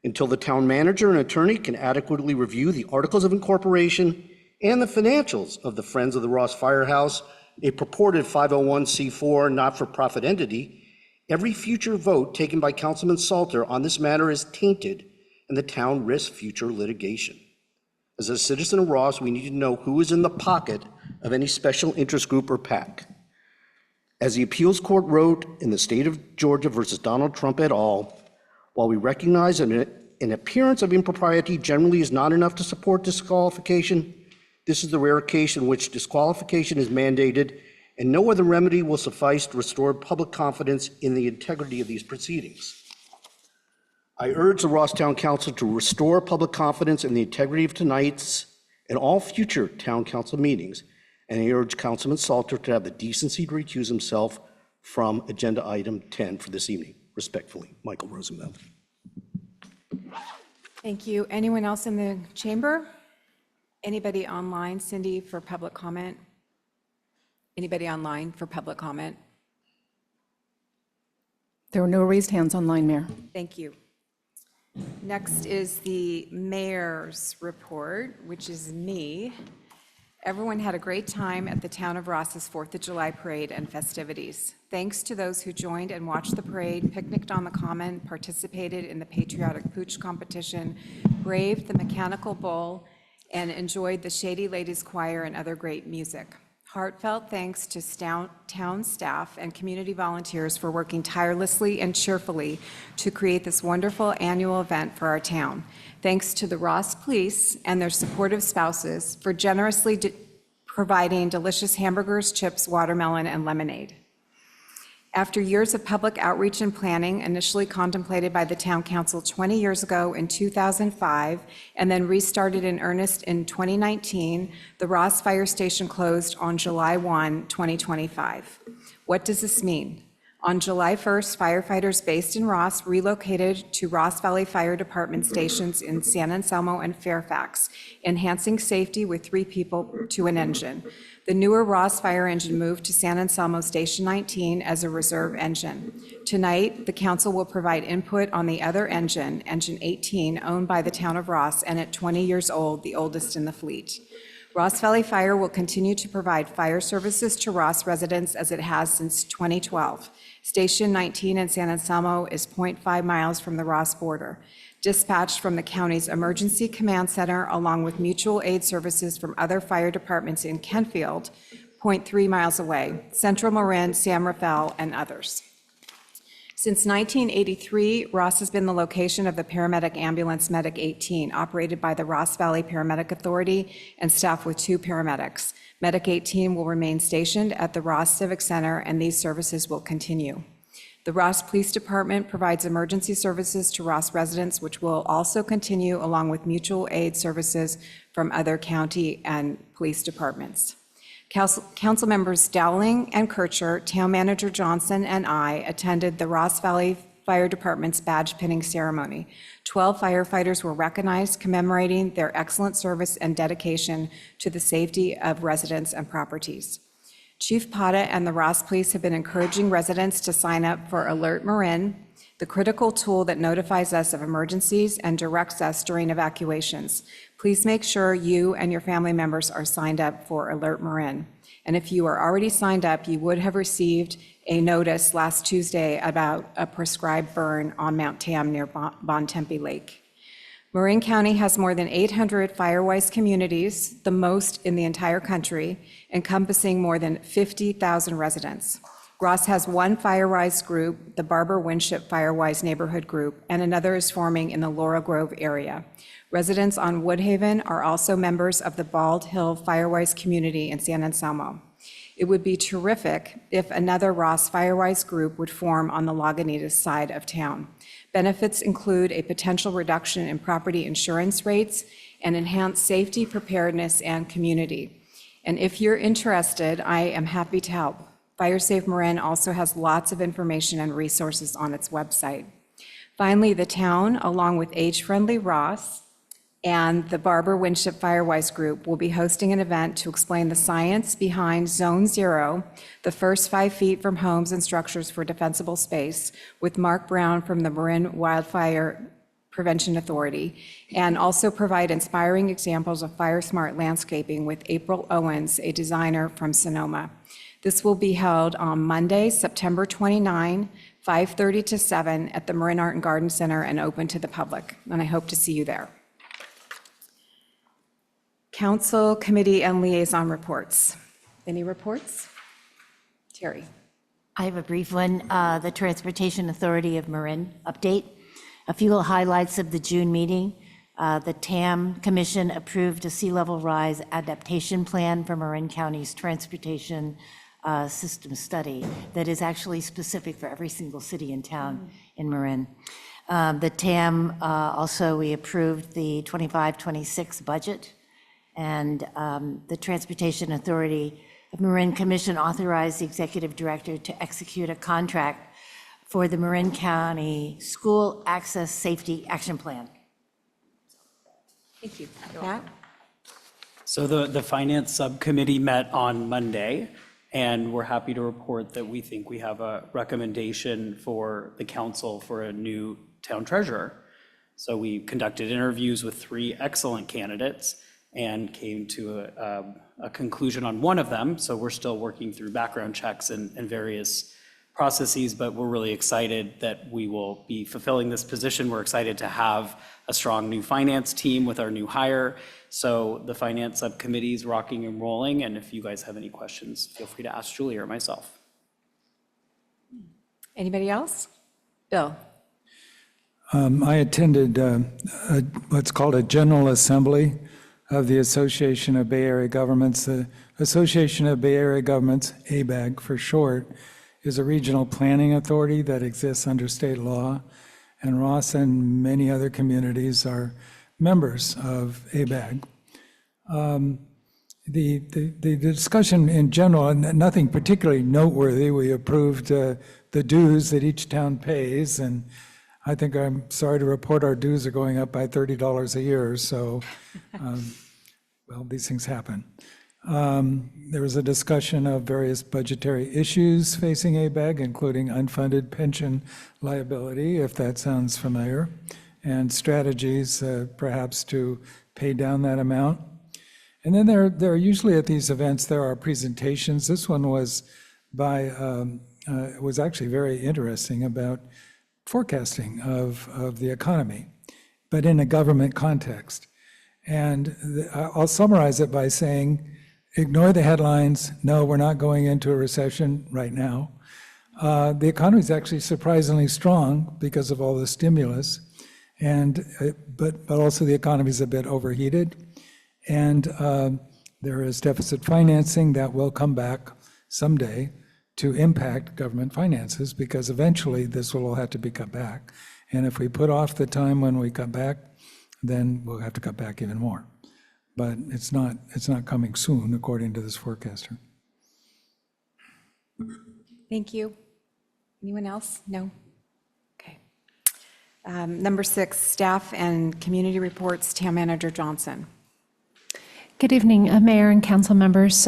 Until the town manager and attorney can adequately review the Articles of Incorporation and the financials of the Friends of the Ross Firehouse, a purported 501c4 not-for-profit entity, every future vote taken by Councilman Salter on this matter is tainted and the town risks future litigation. As a citizen of Ross, we need to know who is in the pocket of any special interest group or PAC. As the appeals court wrote in the state of Georgia versus Donald Trump et al., while we recognize that an appearance of impropriety generally is not enough to support disqualification, this is the rare case in which disqualification is mandated and no other remedy will suffice to restore public confidence in the integrity of these proceedings. I urge the Ross Town Council to restore public confidence in the integrity of tonight's and all future town council meetings, and I urge Councilman Salter to have the decency to recuse himself from agenda item 10 for this evening. Respectfully, Michael Rosenbaum. Thank you. Anyone else in the chamber? Anybody online, Cindy, for public comment? Anybody online for public comment? There were no raised hands online, Mayor. Thank you. Next is the mayor's report, which is me. Everyone had a great time at the Town of Ross's 4th of July parade and festivities. Thanks to those who joined and watched the parade, picnicked on the common, participated in the patriotic pooch competition, braved the mechanical bull, and enjoyed the Shady Ladies Choir and other great music. Heartfelt thanks to town staff and community volunteers for working tirelessly and cheerfully to create this wonderful annual event for our town. Thanks to the Ross Police and their supportive spouses for generously providing delicious hamburgers, chips, watermelon, and lemonade. After years of public outreach and planning, initially contemplated by the town council 20 years ago in 2005, and then restarted in earnest in 2019, the Ross Fire Station closed on July 1, 2025. What does this mean? On July 1st, firefighters based in Ross relocated to Ross Valley Fire Department stations in San Anselmo and Fairfax, enhancing safety with 3 people to an engine. The newer Ross fire engine moved to San Anselmo Station 19 as a reserve engine. Tonight, the council will provide input on the other engine, Engine 18, owned by the town of Ross, and at 20 years old, the oldest in the fleet. Ross Valley Fire will continue to provide fire services to Ross residents as it has since 2012. Station 19 in San Anselmo is 0.5 miles from the Ross border. Dispatched from the county's emergency command center, along with mutual aid services from other fire departments in Kentfield, 0.3 miles away, Central Marin, San Rafael, and others. Since 1983, Ross has been the location of the paramedic ambulance Medic 18, operated by the Ross Valley Paramedic Authority and staffed with 2 paramedics. Medic 18 will remain stationed at the Ross Civic Center, and these services will continue. The Ross Police Department provides emergency services to Ross residents, which will also continue, along with mutual aid services from other county and police departments. Council members Dowling and Kircher, Town Manager Johnson, and I attended the Ross Valley Fire Department's badge pinning ceremony. 12 firefighters were recognized, commemorating their excellent service and dedication to the safety of residents and properties. Chief Pata and the Ross Police have been encouraging residents to sign up for Alert Marin, the critical tool that notifies us of emergencies and directs us during evacuations. Please make sure you and your family members are signed up for Alert Marin. And if you are already signed up, you would have received a notice last Tuesday about a prescribed burn on Mount Tam near Bontempe Lake. Marin County has more than 800 Firewise communities, the most in the entire country, encompassing more than 50,000 residents. Ross has one Firewise group, the Barbara Winship Firewise Neighborhood Group, and another is forming in the Laurel Grove area. Residents on Woodhaven are also members of the Bald Hill Firewise community in San Anselmo. It would be terrific if another Ross Firewise group would form on the Lagunitas side of town. Benefits include a potential reduction in property insurance rates and enhanced safety, preparedness, and community. And if you're interested, I am happy to help. FireSafe Marin also has lots of information and resources on its website. Finally, the town, along with Age Friendly Ross and the Barbara Winship Firewise Group, will be hosting an event to explain the science behind Zone Zero, the first 5 feet from homes and structures for defensible space, with Mark Brown from the Marin Wildfire Prevention Authority, and also provide inspiring examples of fire-smart landscaping with April Owens, a designer from Sonoma. This will be held on Monday, September 29, 5:30 to 7 at the Marin Art and Garden Center and open to the public, and I hope to see you there. Council, committee, and liaison reports. Any reports? Terry. I have a brief one. The Transportation Authority of Marin update. A few highlights of the June meeting. The TAM Commission approved a sea level rise adaptation plan for Marin County's transportation system study that is actually specific for every single city and town in Marin. The TAM, also, we approved the 25-26 budget, and the Transportation Authority of Marin Commission authorized the executive director to execute a contract for the Marin County School Access Safety Action Plan. Thank you. Matt? So the finance subcommittee met on Monday, and we're happy to report that we think we have a recommendation for the council for a new town treasurer. So we conducted interviews with 3 excellent candidates and came to a conclusion on one of them. So we're still working through background checks and various processes, but we're really excited that we will be fulfilling this position. We're excited to have a strong new finance team with our new hire. So the finance subcommittee is rocking and rolling, and if you guys have any questions, feel free to ask Julie or myself. Anybody else? Bill? I attended what's called a General Assembly of the Association of Bay Area Governments. The Association of Bay Area Governments, ABAG for short, is a regional planning authority that exists under state law, and Ross and many other communities are members of ABAG. The discussion in general, and nothing particularly noteworthy, we approved the dues that each town pays, and I think I'm sorry to report our dues are going up by $30 a year, so, well, these things happen. There was a discussion of various budgetary issues facing ABAG, including unfunded pension liability, if that sounds familiar, and strategies perhaps to pay down that amount. And then there are usually at these events, there are presentations. This one was was actually very interesting about forecasting of the economy, but in a government context. And I'll summarize it by saying, ignore the headlines. No, we're not going into a recession right now. The economy is actually surprisingly strong because of all the stimulus, but also the economy is a bit overheated. And there is deficit financing that will come back someday to impact government finances, because eventually this will all have to be cut back. And if we put off the time when we cut back, then we'll have to cut back even more. But it's not coming soon, according to this forecaster. Thank you. Anyone else? No? Okay. Number 6, staff and community reports, Town Manager Johnson. Good evening, Mayor and council members.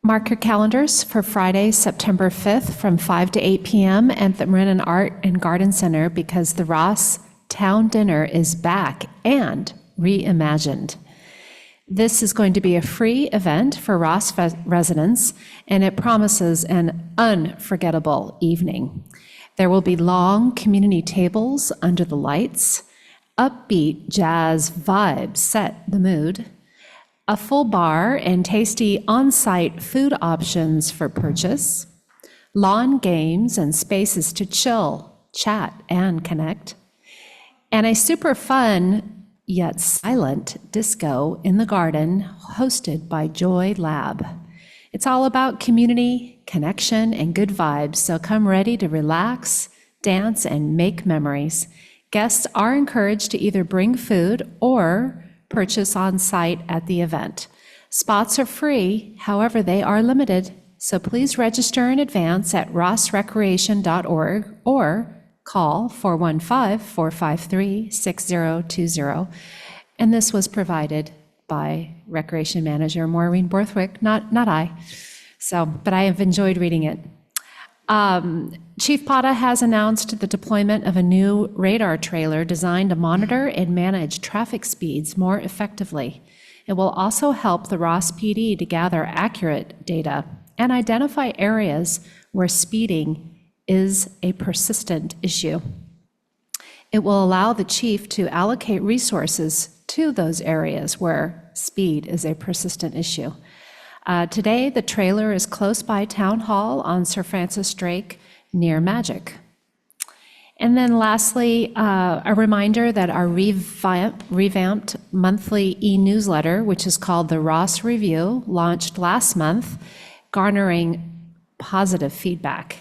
Mark your calendars for Friday, September 5th from 5 to 8 p.m. at the Marin Art and Garden Center, because the Ross Town Dinner is back and reimagined. This is going to be a free event for Ross residents, and it promises an unforgettable evening. There will be long community tables under the lights, upbeat jazz vibes set the mood, a full bar and tasty on-site food options for purchase, lawn games and spaces to chill, chat, and connect, and a super fun yet silent disco in the garden hosted by Joy Lab. It's all about community, connection, and good vibes, so come ready to relax, dance, and make memories. Guests are encouraged to either bring food or purchase on site at the event. Spots are free, however, they are limited, so please register in advance at rossrecreation.org or call 415-453-6020. And this was provided by Recreation Manager Maureen Borthwick, not I. So, but I have enjoyed reading it. Chief Pata has announced the deployment of a new radar trailer designed to monitor and manage traffic speeds more effectively. It will also help the Ross PD to gather accurate data and identify areas where speeding is a persistent issue. It will allow the chief to allocate resources to those areas where speed is a persistent issue. Today, the trailer is close by Town Hall on Sir Francis Drake near Magic. And then lastly, a reminder that our revamped monthly e-newsletter, which is called the Ross Review, launched last month, garnering positive feedback.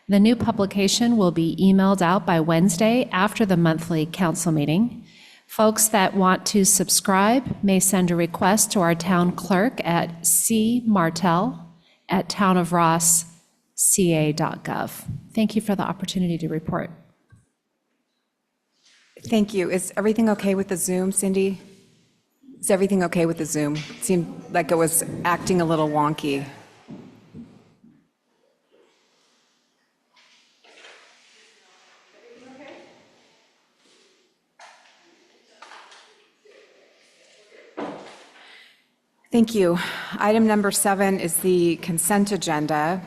The new publication will be emailed out by Wednesday after the monthly council meeting. Folks that want to subscribe may send a request to our town clerk at cmartell@townofrossca.gov. Thank you for the opportunity to report. Thank you. Is everything okay with the Zoom, Cindy? Is everything okay with the Zoom? It seemed like it was acting a little wonky. Thank you. Item number 7 is the consent agenda.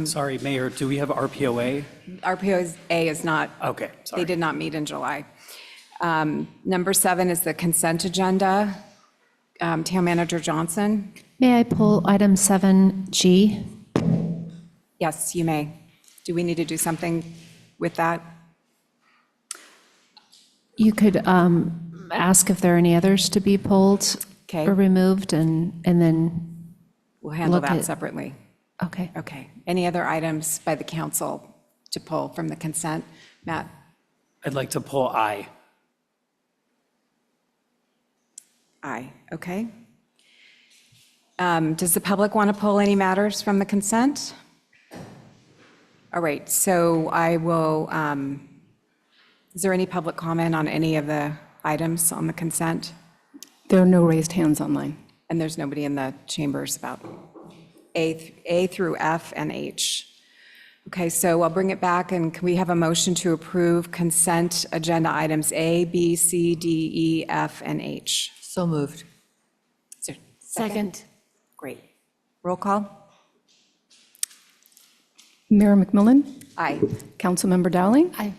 Sorry, Mayor, do we have RPOA? RPOA is not. Okay, sorry. They did not meet in July. Number 7 is the consent agenda. Town Manager Johnson? May I pull item 7G? Yes, you may. Do we need to do something with that? You could ask if there are any others to be pulled Okay. or removed, and then, We'll handle Look that at- separately. okay. Okay. Any other items by the council to pull from the consent? Matt? I'd like to pull I. Aye. Okay. Does the public want to pull any matters from the consent? All right, so I will, is there any public comment on any of the items on the consent? There are no raised hands online. And there's nobody in the chambers about A through F and H. Okay, so I'll bring it back, and can we have a motion to approve consent agenda items A, B, C, D, E, F, and H? So moved. Is there a Second. Great. Roll call? Mayor McMillan? Aye. Councilmember Dowling? Aye.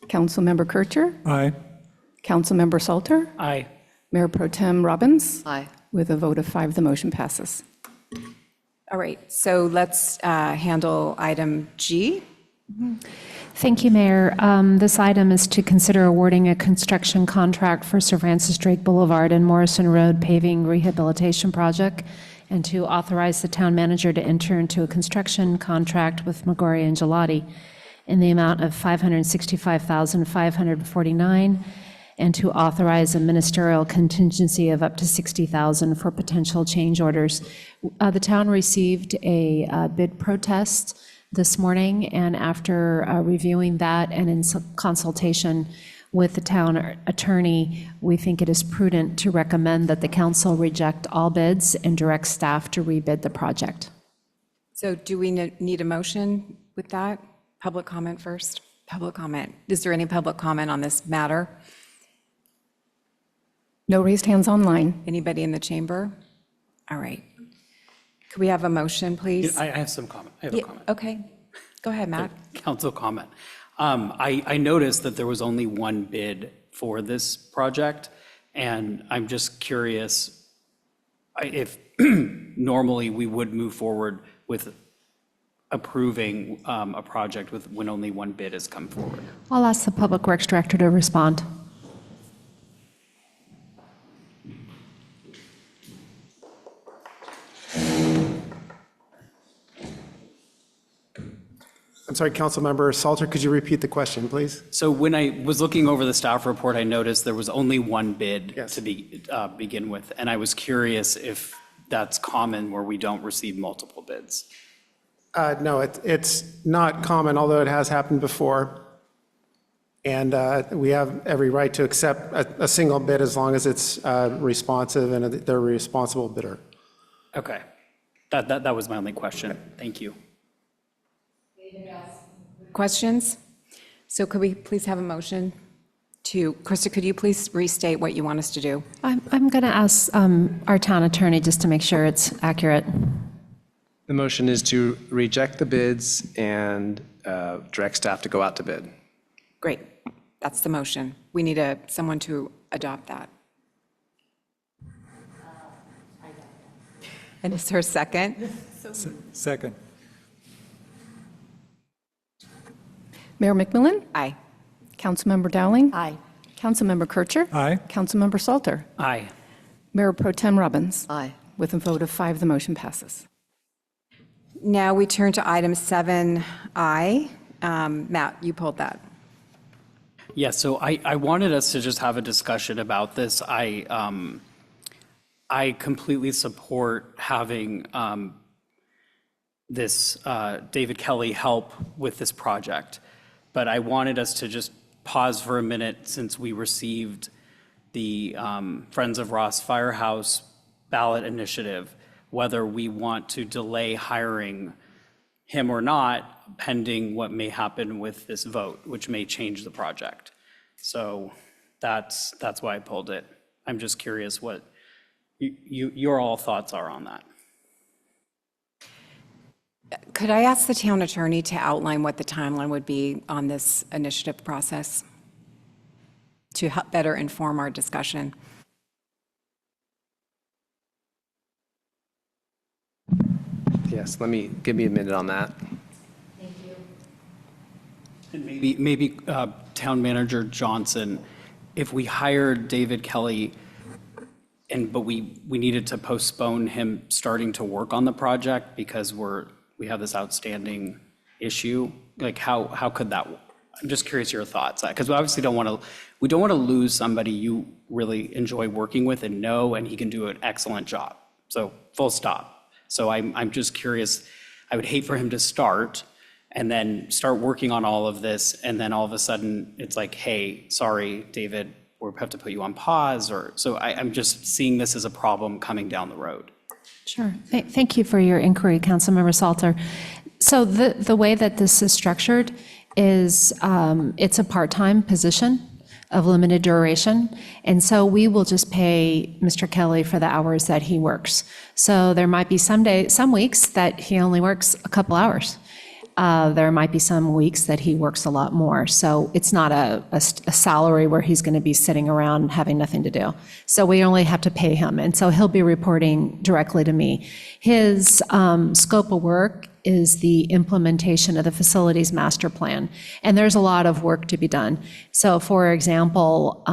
Councilmember Kircher? Aye. Councilmember Salter? Aye. Mayor Pro Tem Robbins? Aye. With a vote of 5, the motion passes. All right, so let's handle item G. Thank you, Mayor. This item is to consider awarding a construction contract for Sir Francis Drake Boulevard and Morrison Road paving rehabilitation project, and to authorize the town manager to enter into a construction contract with Magori and Gelati in the amount of $565,549, and to authorize a ministerial contingency of up to $60,000 for potential change orders. The town received a bid protest this morning, and after reviewing that and in consultation with the town attorney, we think it is prudent to recommend that the council reject all bids and direct staff to rebid the project. So do we need a motion with that? Public comment first? Public comment. Is there any public comment on this matter? No raised hands online. Anybody in the chamber? All right. Could we have a motion, please? I have some comment. I have a Yeah, comment. okay. Go ahead, Matt. Council comment. I noticed that there was only one bid for this project, and I'm just curious if normally we would move forward with approving a project when only one bid has come forward. I'll ask the Public Works Director to respond. I'm sorry, Councilmember Salter, could you repeat the question, please? So when I was looking over the staff report, I noticed there was only one bid Yes. to begin with, and I was curious if that's common where we don't receive multiple bids. No, it's not common, although it has happened before. And we have every right to accept a single bid as long as it's responsive and they're a responsible bidder. Okay. That was my only question. Thank you. Questions? So could we please have a motion to, Krista, could you please restate what you want us to do? I'm going to ask our town attorney just to make sure it's accurate. The motion is to reject the bids and direct staff to go out to bid. Great. That's the motion. We need someone to adopt that. And is there a second? Second. Mayor McMillan? Aye. Councilmember Dowling? Aye. Councilmember Kircher? Aye. Councilmember Salter? Aye. Mayor Pro Tem Robbins? Aye. With a vote of 5, the motion passes. Now we turn to item 7I. Matt, you pulled that. Yeah, so I wanted us to just have a discussion about this. I completely support having this David Kelly help with this project, but I wanted us to just pause for a minute since we received the Friends of Ross Firehouse ballot initiative, whether we want to delay hiring him or not, pending what may happen with this vote, which may change the project. So that's why I pulled it. I'm just curious what your all thoughts are on that. Could I ask the town attorney to outline what the timeline would be on this initiative process to help better inform our discussion? Yes, give me a minute on that. And maybe Town Manager Johnson, if we hired David Kelly, but we needed to postpone him starting to work on the project because we have this outstanding issue, like how could that, I'm just curious your thoughts, because we obviously don't want to lose somebody you really enjoy working with and know, and he can do an excellent job. So full stop. So I'm just curious, I would hate for him to start and then start working on all of this, and then all of a sudden it's like, hey, sorry, David, we have to put you on pause, so I'm just seeing this as a problem coming down the road. Sure. Thank you for your inquiry, Councilmember Salter. So the way that this is structured is it's a part-time position of limited duration. And so we will just pay Mr. Kelly for the hours that he works. So there might be some weeks that he only works a couple hours. There might be some weeks that he works a lot more. So it's not a salary where he's going to be sitting around having nothing to do. So we only have to pay him. And so he'll be reporting directly to me. His scope of work is the implementation of the facilities master plan. And there's a lot of work to be done. So for example,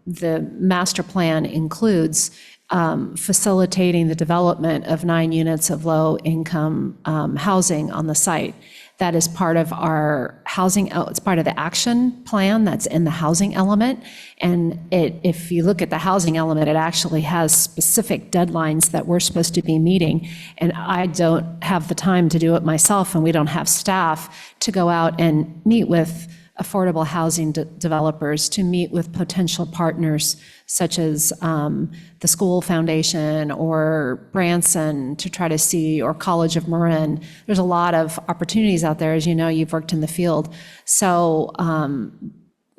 the master plan includes facilitating the development of 9 units of low-income housing on the site. That is part of our housing, it's part of the action plan that's in the housing element. And if you look at the housing element, it actually has specific deadlines that we're supposed to be meeting. And I don't have the time to do it myself, and we don't have staff to go out and meet with affordable housing developers, to meet with potential partners such as the School Foundation or Branson to try to see, or College of Marin. There's a lot of opportunities out there. As you know, you've worked in the field. So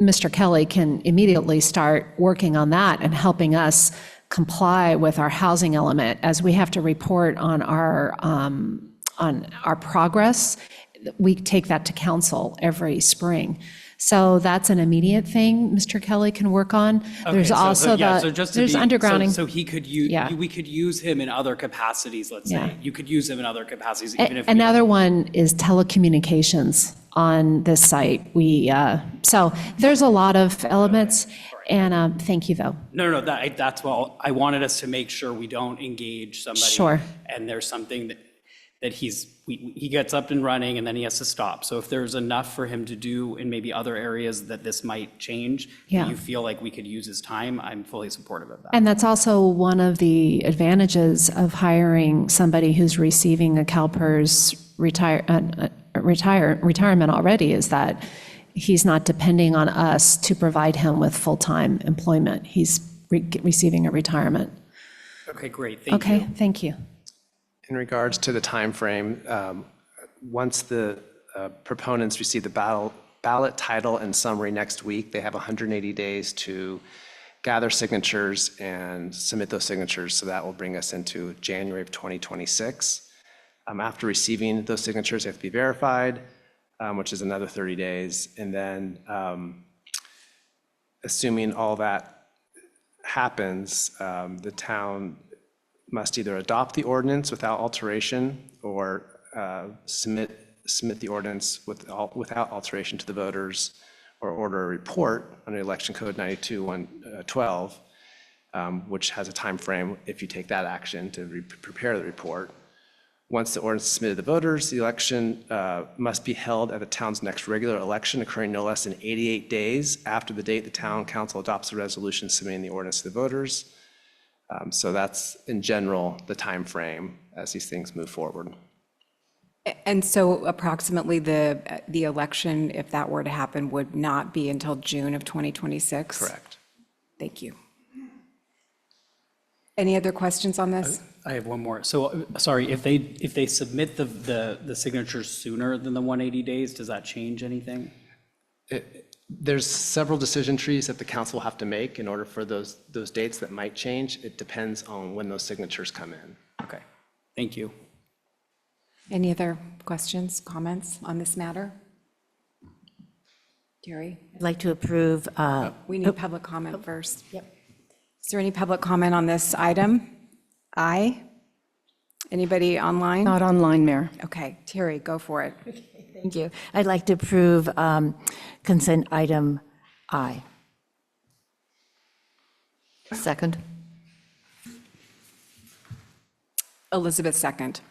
Mr. Kelly can immediately start working on that and helping us comply with our housing element, as we have to report on our progress. We take that to council every spring. So that's an immediate thing Mr. Kelly can work on. There's also there's undergrounding. So he could use, Yeah. we could use him in other capacities, let's say. Yeah. You could use him in other capacities, even if. Another one is telecommunications on this site. So there's a lot of elements, and thank you, though. No, that's what, I wanted us to make sure we don't engage somebody. Sure. And there's something that he gets up and running and then he has to stop. So if there's enough for him to do in maybe other areas that this might change, Yeah. that you feel like we could use his time, I'm fully supportive of that. And that's also one of the advantages of hiring somebody who's receiving a CalPERS retirement already, is that he's not depending on us to provide him with full-time employment. He's receiving a retirement. Okay, great, thank you. Okay, thank you. In regards to the timeframe, once the proponents receive the ballot title and summary next week, they have 180 days to gather signatures and submit those signatures. So that will bring us into January of 2026. After receiving those signatures, they have to be verified, which is another 30 days. And then assuming all that happens, the town must either adopt the ordinance without alteration or submit the ordinance without alteration to the voters, or order a report under Election Code 92-112, which has a time frame if you take that action to prepare the report. Once the ordinance is submitted to the voters, the election must be held at the town's next regular election, occurring no less than 88 days after the date the town council adopts the resolution submitting the ordinance to the voters. So that's, in general, the time frame as these things move forward. And so approximately the election, if that were to happen, would not be until June of 2026? Correct. Thank you. Any other questions on this? I have one more. So, sorry, if they submit the signatures sooner than the 180 days, does that change anything? There's several decision trees that the council will have to make in order for those dates that might change. It depends on when those signatures come in. Okay, thank you. Any other questions, comments on this matter? Jerry? I'd like to approve, We need public comment first. Yep. Is there any public comment on this item? Aye? Anybody online? Not online, Mayor. Okay, Terry, go for it. Thank you. I'd like to approve consent item I. Second? Elizabeth, second.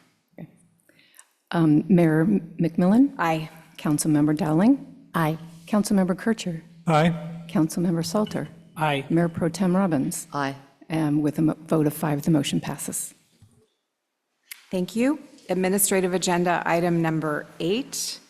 Mayor McMillan? Aye. Councilmember Dowling? Aye. Councilmember Kircher? Aye. Councilmember Salter? Aye. Mayor Pro Tem Robbins? Aye. With a vote of 5, the motion passes. Thank you. Administrative agenda item number 8.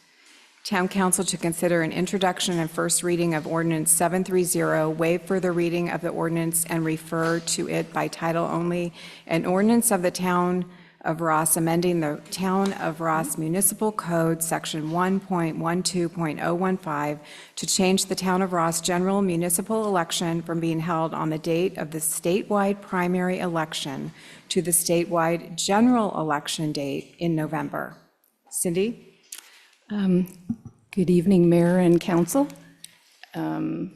Town Council to consider an introduction and first reading of ordinance 730, waive further reading of the ordinance and refer to it by title only. An ordinance of the Town of Ross amending the Town of Ross Municipal Code, Section 1.12.015, to change the Town of Ross general municipal election from being held on the date of the statewide primary election to the statewide general election date in November. Cindy? Good evening, Mayor and Council. Honestly,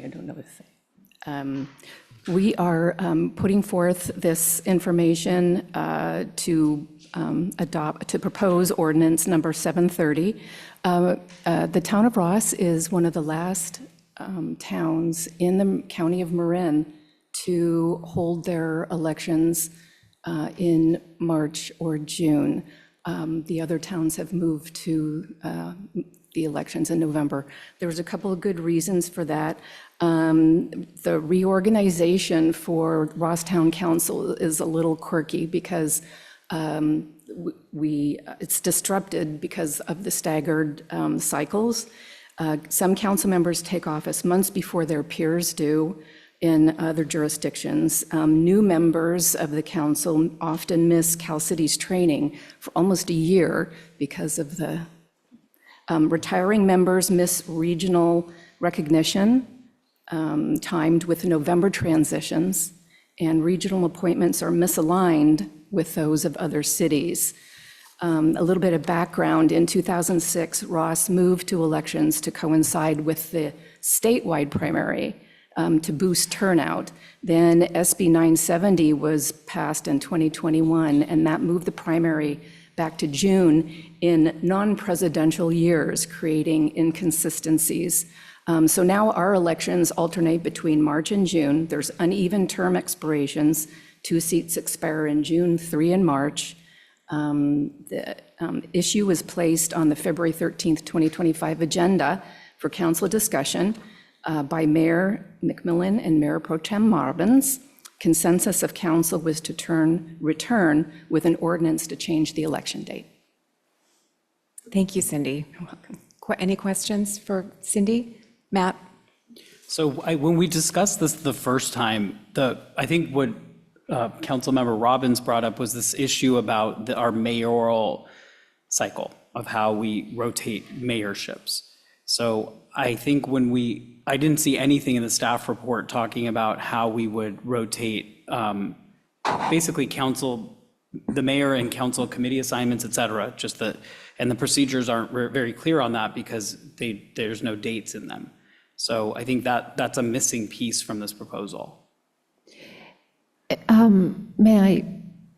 I don't know what to say. We are putting forth this information to propose ordinance number 730. The town of Ross is one of the last towns in the county of Marin to hold their elections in March or June. The other towns have moved to the elections in November. There was a couple of good reasons for that. The reorganization for Ross Town Council is a little quirky because it's disrupted because of the staggered cycles. Some council members take office months before their peers do in other jurisdictions. New members of the council often miss Cal City's training for almost a year because of the retiring members miss regional recognition, timed with November transitions, and regional appointments are misaligned with those of other cities. A little bit of background, in 2006, Ross moved to elections to coincide with the statewide primary to boost turnout. Then SB 970 was passed in 2021, and that moved the primary back to June in non-presidential years, creating inconsistencies. So now our elections alternate between March and June. There's uneven term expirations. 2 seats expire in June, 3 in March. The issue was placed on the February 13th, 2025 agenda for council discussion by Mayor McMillan and Mayor Pro Tem Robbins. Consensus of council was to return with an ordinance to change the election date. Thank you, Cindy. You're welcome. Any questions for Cindy? Matt? So when we discussed this the first time, I think what Councilmember Robbins brought up was this issue about our mayoral cycle of how we rotate mayorships. So I think I didn't see anything in the staff report talking about how we would rotate basically the mayor and council committee assignments, et cetera, and the procedures aren't very clear on that because there's no dates in them. So I think that's a missing piece from this proposal.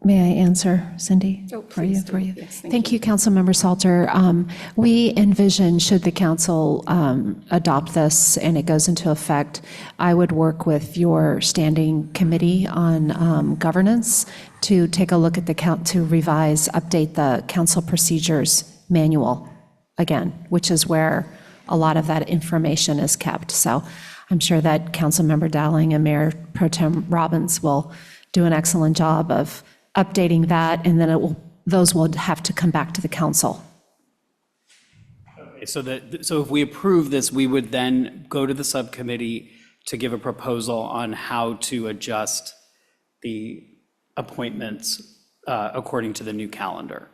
May I answer, Cindy? For you. Thank you, Councilmember Salter. We envision, should the council adopt this and it goes into effect, I would work with your standing committee on governance to take a look at to revise, update the council procedures manual again, which is where a lot of that information is kept. So I'm sure that Councilmember Dowling and Mayor Pro Tem Robbins will do an excellent job of updating that, and then those will have to come back to the council. Okay, so if we approve this, we would then go to the subcommittee to give a proposal on how to adjust the appointments according to the new calendar.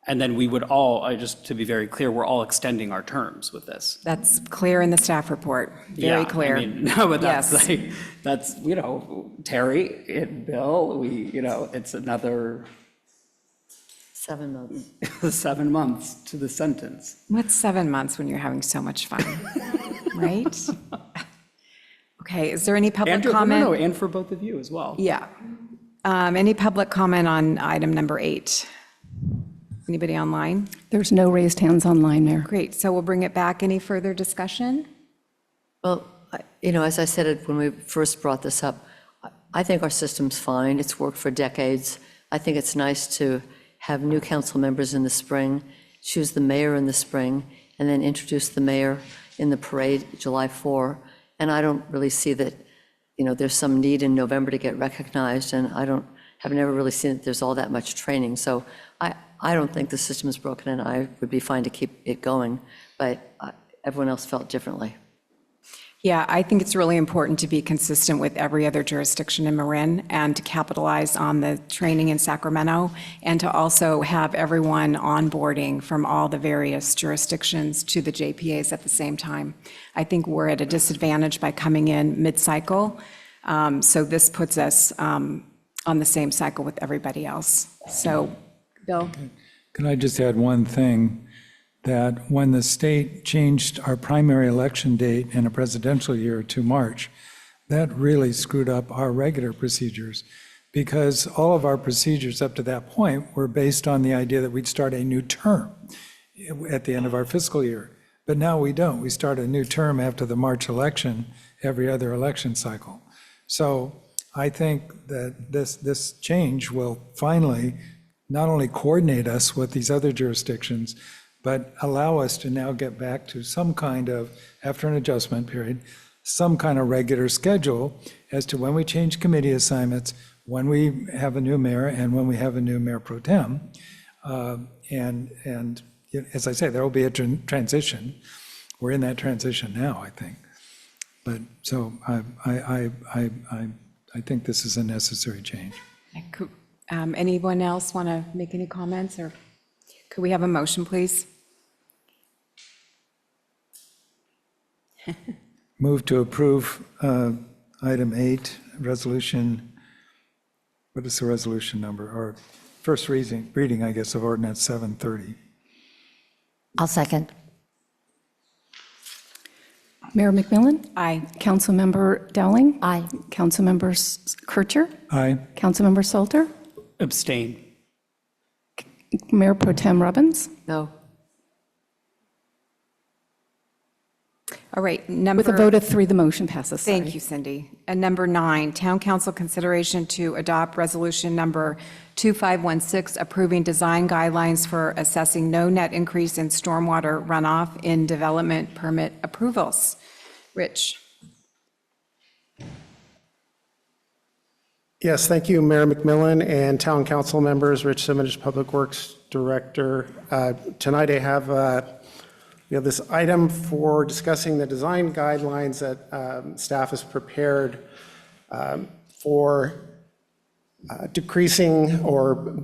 And then we would all, just to be very clear, we're all extending our terms with this. That's clear in the staff report, very Yeah, clear. I mean, no, but that's Yes. like, that's, Terry and Bill, it's another 7 months. 7 months to the sentence. What's 7 months when you're having so much fun, right? Okay, is there any public And, no, comment? and for both of you as well. Yeah. Any public comment on item number 8? Anybody online? There's no raised hands online, Mayor. Great, so we'll bring it back. Any further discussion? Well, as I said it when we first brought this up, I think our system's fine. It's worked for decades. I think it's nice to have new council members in the spring, choose the mayor in the spring, and then introduce the mayor in the parade July 4. And I don't really see that, there's some need in November to get recognized, and have never really seen that there's all that much training. So I don't think the system is broken, and I would be fine to keep it going, but everyone else felt differently. Yeah, I think it's really important to be consistent with every other jurisdiction in Marin and to capitalize on the training in Sacramento and to also have everyone onboarding from all the various jurisdictions to the JPAs at the same time. I think we're at a disadvantage by coming in mid-cycle, so this puts us on the same cycle with everybody else. So, Bill? Can I just add one thing? That when the state changed our primary election date in a presidential year to March, that really screwed up our regular procedures, because all of our procedures up to that point were based on the idea that we'd start a new term at the end of our fiscal year. But now we don't. We start a new term after the March election, every other election cycle. So I think that this change will finally not only coordinate us with these other jurisdictions, but allow us to now get back to some kind of, after an adjustment period, some kind of regular schedule as to when we change committee assignments, when we have a new mayor, and when we have a new mayor pro tem. And as I say, there will be a transition. We're in that transition now, I think. But so I think this is a necessary change. Anyone else want to make any comments, or could we have a motion, please? Move to approve item 8, resolution, what is the resolution number? Or first reading, I guess, of ordinance 730. I'll second. Mayor McMillan? Aye. Councilmember Dowling? Aye. Councilmember Kircher? Aye. Councilmember Salter? Abstain. Mayor Pro Tem Robbins? No, All right, With a vote of 3, the motion passes. Thank you, Cindy. And number 9, Town Council consideration to adopt resolution number 2516, approving design guidelines for assessing no net increase in stormwater runoff in development permit approvals. Rich? Yes, thank you, Mayor McMillan and Town Council members, Rich Simmons, Public Works Director. Tonight I have we have this item for discussing the design guidelines that staff has prepared for decreasing or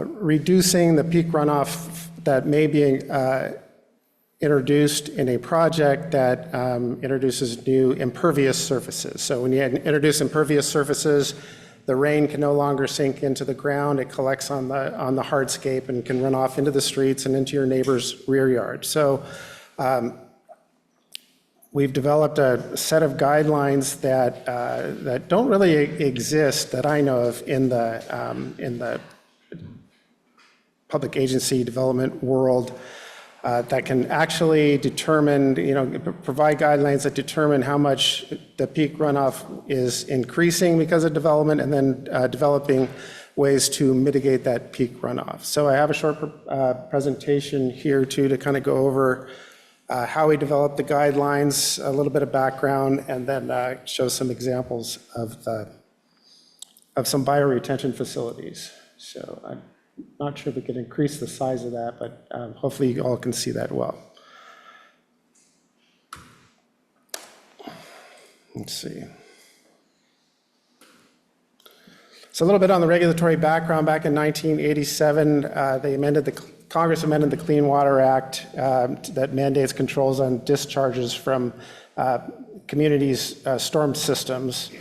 reducing the peak runoff that may be introduced in a project that introduces new impervious surfaces. So when you introduce impervious surfaces, the rain can no longer sink into the ground. It collects on the hardscape and can run off into the streets and into your neighbor's rear yard. So we've developed a set of guidelines that don't really exist that I know of in the public agency development world. That can actually determine, provide guidelines that determine how much the peak runoff is increasing because of development, and then developing ways to mitigate that peak runoff. So I have a short presentation here too to kind of go over how we developed the guidelines, a little bit of background, and then show some examples of of some bioretention facilities. So I'm not sure if we can increase the size of that, but hopefully you all can see that well. Let's see. So a little bit on the regulatory background. Back in 1987, Congress amended the Clean Water Act that mandates controls on discharges from communities' storm systems.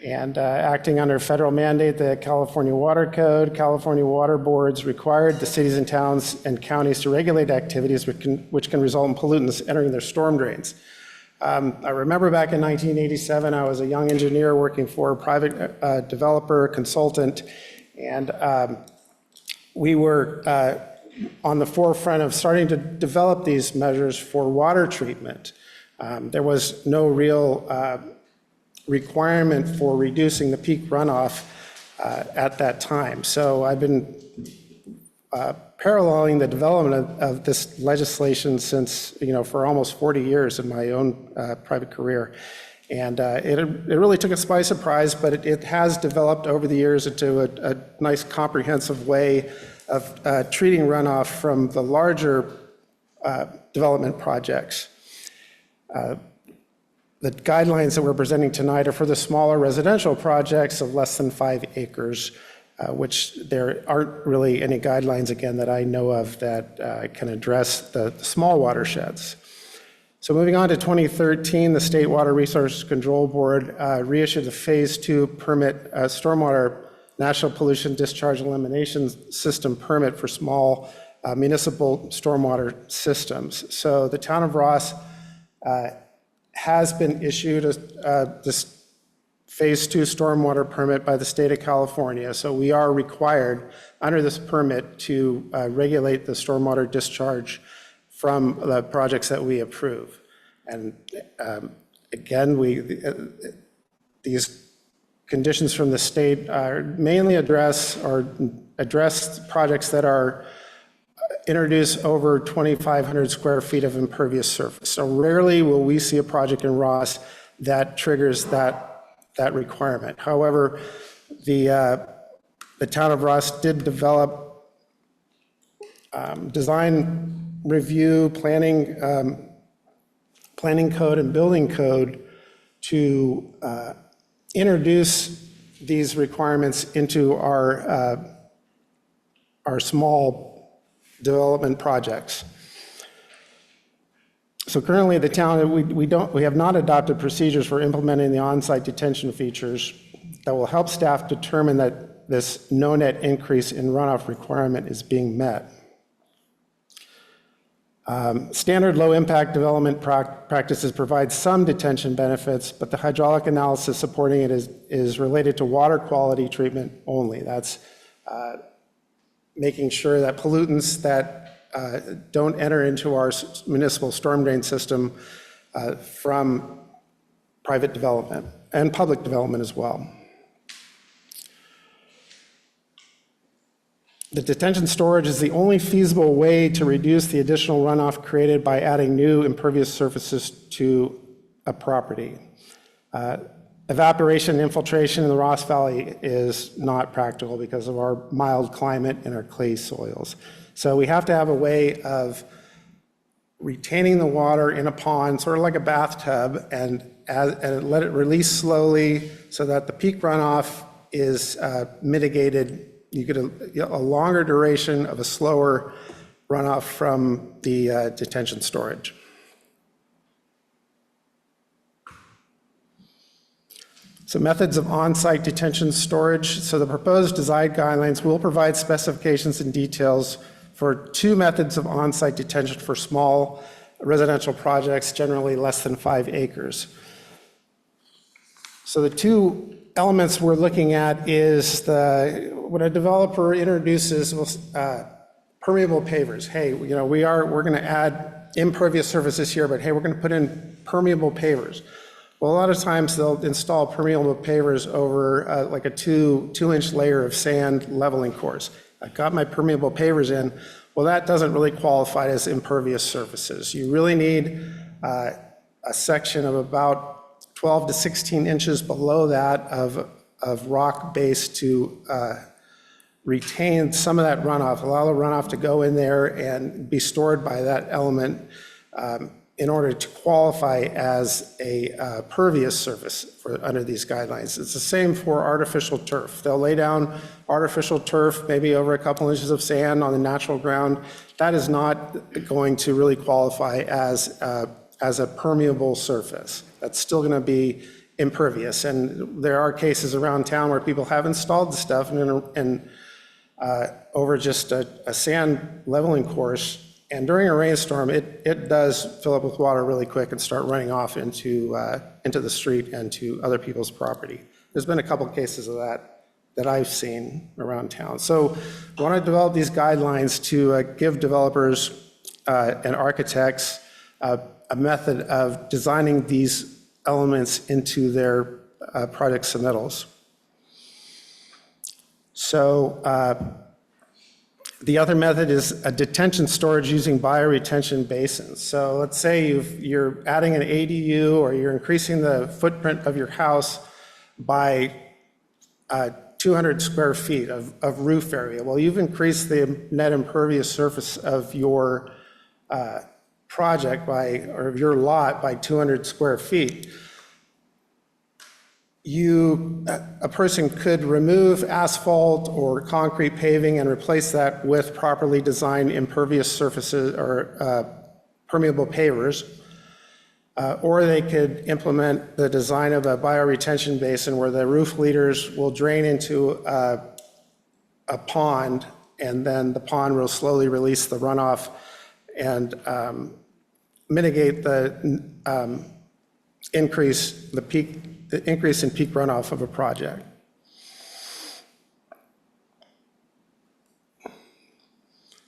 And acting under federal mandate, the California Water Code, California water boards required the cities and towns and counties to regulate activities which can result in pollutants entering their storm drains. I remember back in 1987, I was a young engineer working for a private developer, consultant, and we were on the forefront of starting to develop these measures for water treatment. There was no real requirement for reducing the peak runoff at that time. So I've been paralleling the development of this legislation since, for almost 40 years in my own private career. And it really took us by surprise, but it has developed over the years into a nice comprehensive way of treating runoff from the larger development projects. The guidelines that we're presenting tonight are for the smaller residential projects of less than 5 acres, which there aren't really any guidelines, again, that I know of that can address the small watersheds. So moving on to 2013, the State Water Resources Control Board reissued the Phase 2 permit, Stormwater National Pollution Discharge Elimination System permit for small municipal stormwater systems. So the town of Ross has been issued this Phase 2 stormwater permit by the state of California. So we are required under this permit to regulate the stormwater discharge from the projects that we approve. And again, these conditions from the state are mainly address projects that are introduce over 2,500 square feet of impervious surface. So rarely will we see a project in Ross that triggers that requirement. However, the town of Ross did develop design review, planning code and building code to introduce these requirements into our small development projects. So currently the town, we have not adopted procedures for implementing the on-site detention features that will help staff determine that this no net increase in runoff requirement is being met. Standard low-impact development practices provide some detention benefits, but the hydraulic analysis supporting it is related to water quality treatment only. That's making sure that pollutants that don't enter into our municipal storm drain system from private development and public development as well. The detention storage is the only feasible way to reduce the additional runoff created by adding new impervious surfaces to a property. Evaporation and infiltration in the Ross Valley is not practical because of our mild climate and our clay soils. So we have to have a way of retaining the water in a pond, sort of like a bathtub, and let it release slowly so that the peak runoff is mitigated. You get a longer duration of a slower runoff from the detention storage. So methods of on-site detention storage. So the proposed design guidelines will provide specifications and details for 2 methods of on-site detention for small residential projects, generally less than 5 acres. So the 2 elements we're looking at is when a developer introduces permeable pavers. Hey, we're going to add impervious surfaces here, but hey, we're going to put in permeable pavers. Well, a lot of times they'll install permeable pavers over like a 2-inch layer of sand leveling course. I've got my permeable pavers in. Well, that doesn't really qualify as impervious surfaces. You really need a section of about 12 to 16 inches below that of of rock base to retain some of that runoff, allow the runoff to go in there and be stored by that element in order to qualify as a pervious surface under these guidelines. It's the same for artificial turf. They'll lay down artificial turf, maybe over a couple inches of sand on the natural ground. That is not going to really qualify as a permeable surface. That's still going to be impervious. And there are cases around town where people have installed the stuff and over just a sand leveling course. And during a rainstorm, it does fill up with water really quick and start running off into the street and to other people's property. There's been a couple cases of that I've seen around town. So we want to develop these guidelines to give developers and architects a method of designing these elements into their project submittals. So the other method is a detention storage using bioretention basins. So let's say you're adding an ADU or you're increasing the footprint of your house by 200 square feet of roof area. Well, you've increased the net impervious surface of your project or your lot by 200 square feet. A person could remove asphalt or concrete paving and replace that with properly designed impervious surfaces or permeable pavers. Or they could implement the design of a bioretention basin where the roof leaders will drain into a pond, and then the pond will slowly release the runoff and mitigate the increase in peak runoff of a project.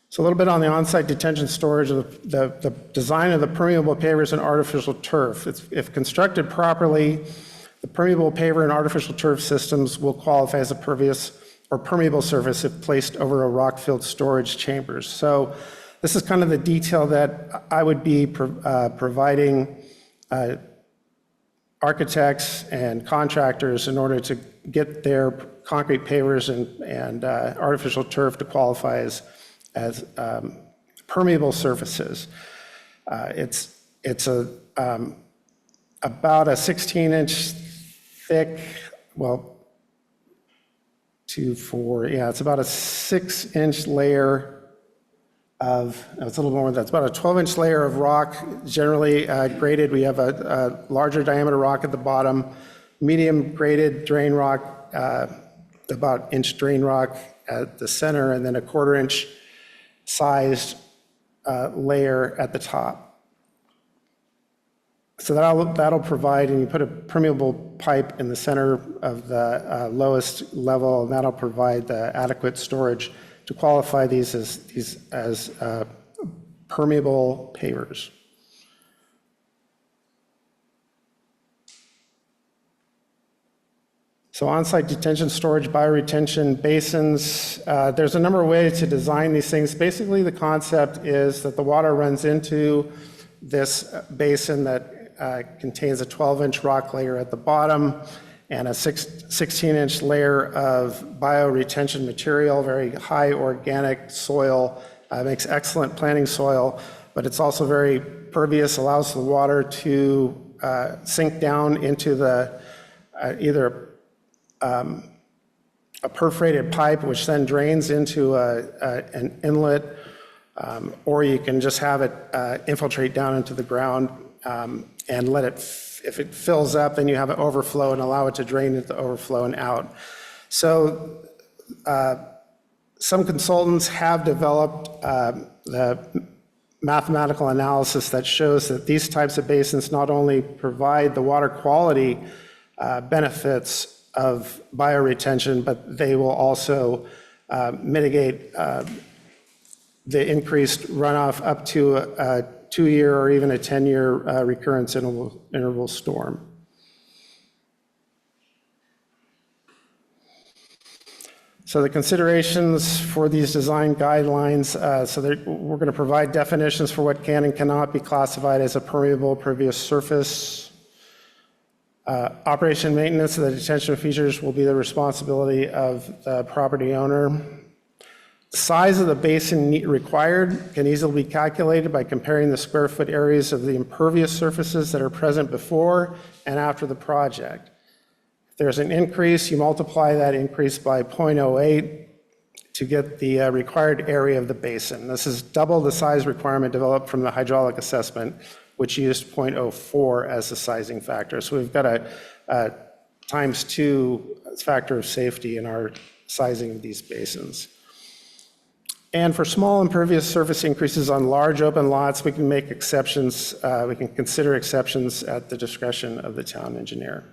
So a little bit on the on-site detention storage of the design of the permeable pavers and artificial turf. If constructed properly, the permeable paver and artificial turf systems will qualify as a pervious or permeable surface if placed over a rock-filled storage chambers. So this is kind of the detail that I would be providing architects and contractors in order to get their concrete pavers and artificial turf to qualify as permeable surfaces. It's about a 16-inch thick, it's about a 6-inch layer it's a little more than that. It's about a 12-inch layer of rock, generally graded. We have a larger diameter rock at the bottom, medium graded drain rock, about inch drain rock at the center, and then a 1/4-inch sized layer at the top. So that'll provide, and you put a permeable pipe in the center of the lowest level, and that'll provide the adequate storage to qualify these as permeable pavers. So on-site detention storage, bioretention basins, there's a number of ways to design these things. Basically, the concept is that the water runs into this basin that contains a 12-inch rock layer at the bottom and a 16-inch layer of bioretention material, very high organic soil, makes excellent planting soil, but it's also very pervious, allows the water to sink down into the either a perforated pipe, which then drains into an inlet, or you can just have it infiltrate down into the ground and let it, if it fills up, then you have it overflow and allow it to drain into the overflow and out. So some consultants have developed the mathematical analysis that shows that these types of basins not only provide the water quality benefits of bioretention, but they will also mitigate the increased runoff up to a 2-year or even a 10-year recurrence interval storm. So the considerations for these design guidelines, we're going to provide definitions for what can and cannot be classified as a permeable pervious surface. Operation and maintenance of the detention features will be the responsibility of the property owner. The size of the basin required can easily be calculated by comparing the square foot areas of the impervious surfaces that are present before and after the project. If there's an increase, you multiply that increase by 0.08 to get the required area of the basin. This is double the size requirement developed from the hydraulic assessment, which used 0.04 as the sizing factor. So we've got a ×2 factor of safety in our sizing of these basins. And for small impervious surface increases on large open lots, we can make exceptions, we can consider exceptions at the discretion of the town engineer.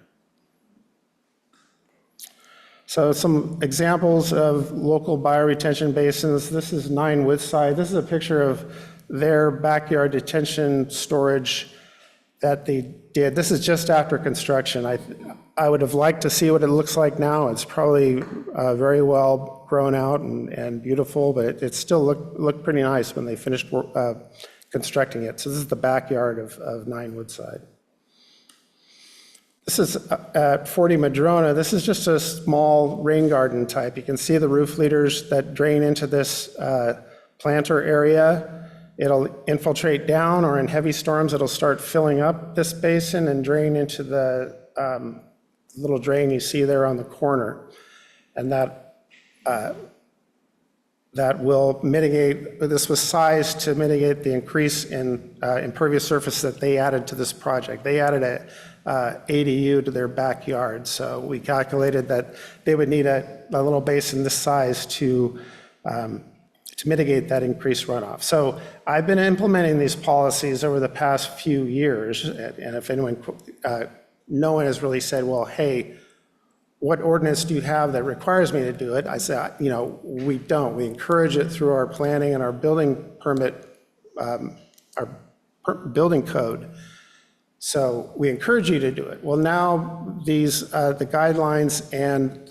So some examples of local bioretention basins. This is 9 Woodside. This is a picture of their backyard detention storage that they did. This is just after construction. I would have liked to see what it looks like now. It's probably very well grown out and beautiful, but it still looked pretty nice when they finished constructing it. So this is the backyard of 9 Woodside. This is at 40 Madrona. This is just a small rain garden type. You can see the roof leaders that drain into this planter area. It'll infiltrate down, or in heavy storms, it'll start filling up this basin and drain into the little drain you see there on the corner. And that will mitigate, this was sized to mitigate the increase in impervious surface that they added to this project. They added a ADU to their backyard. So we calculated that they would need a little basin this size to mitigate that increased runoff. So I've been implementing these policies over the past few years, and if anyone, no one has really said, well, hey, what ordinance do you have that requires me to do it? I say, we don't. We encourage it through our planning and our building permit, building code. So we encourage you to do it. Well, now these, the guidelines and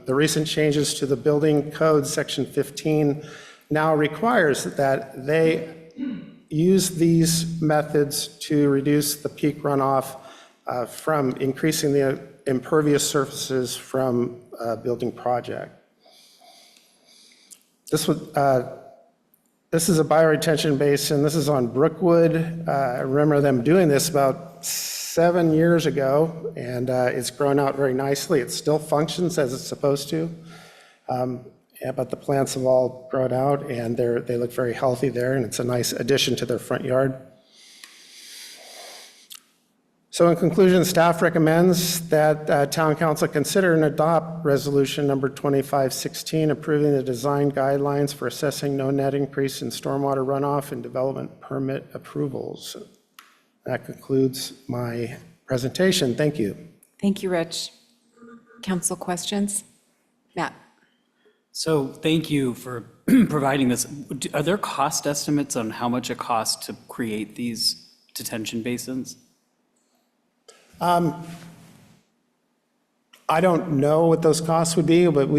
the recent changes to the building code, section 15, now requires that they use these methods to reduce the peak runoff from increasing the impervious surfaces from a building project. This is a bioretention basin. This is on Brookwood. I remember them doing this about 7 years ago, and it's grown out very nicely. It still functions as it's supposed to, but the plants have all grown out, and they look very healthy there, and it's a nice addition to their front yard. So in conclusion, staff recommends that Town Council consider and adopt resolution number 2516, approving the design guidelines for assessing no net increase in stormwater runoff and development permit approvals. That concludes my presentation. Thank you. Thank you, Rich. Council questions? Matt? So thank you for providing this. Are there cost estimates on how much it costs to create these detention basins? I don't know what those costs would be, but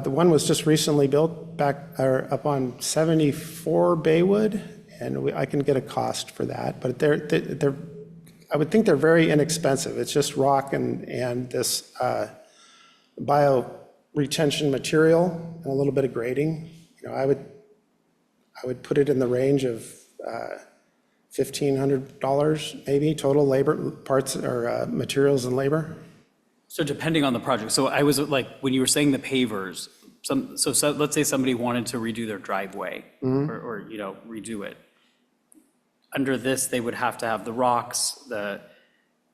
the one was just recently built up on 74 Baywood, and I can get a cost for that. But I would think they're very inexpensive. It's just rock and this bio-retention material and a little bit of grading. I would put it in the range of $1,500 maybe total labor parts or materials and labor. So depending on the project. So I was like, when you were saying the pavers, so let's say somebody wanted to redo their driveway or redo it. Under this, they would have to have the rocks,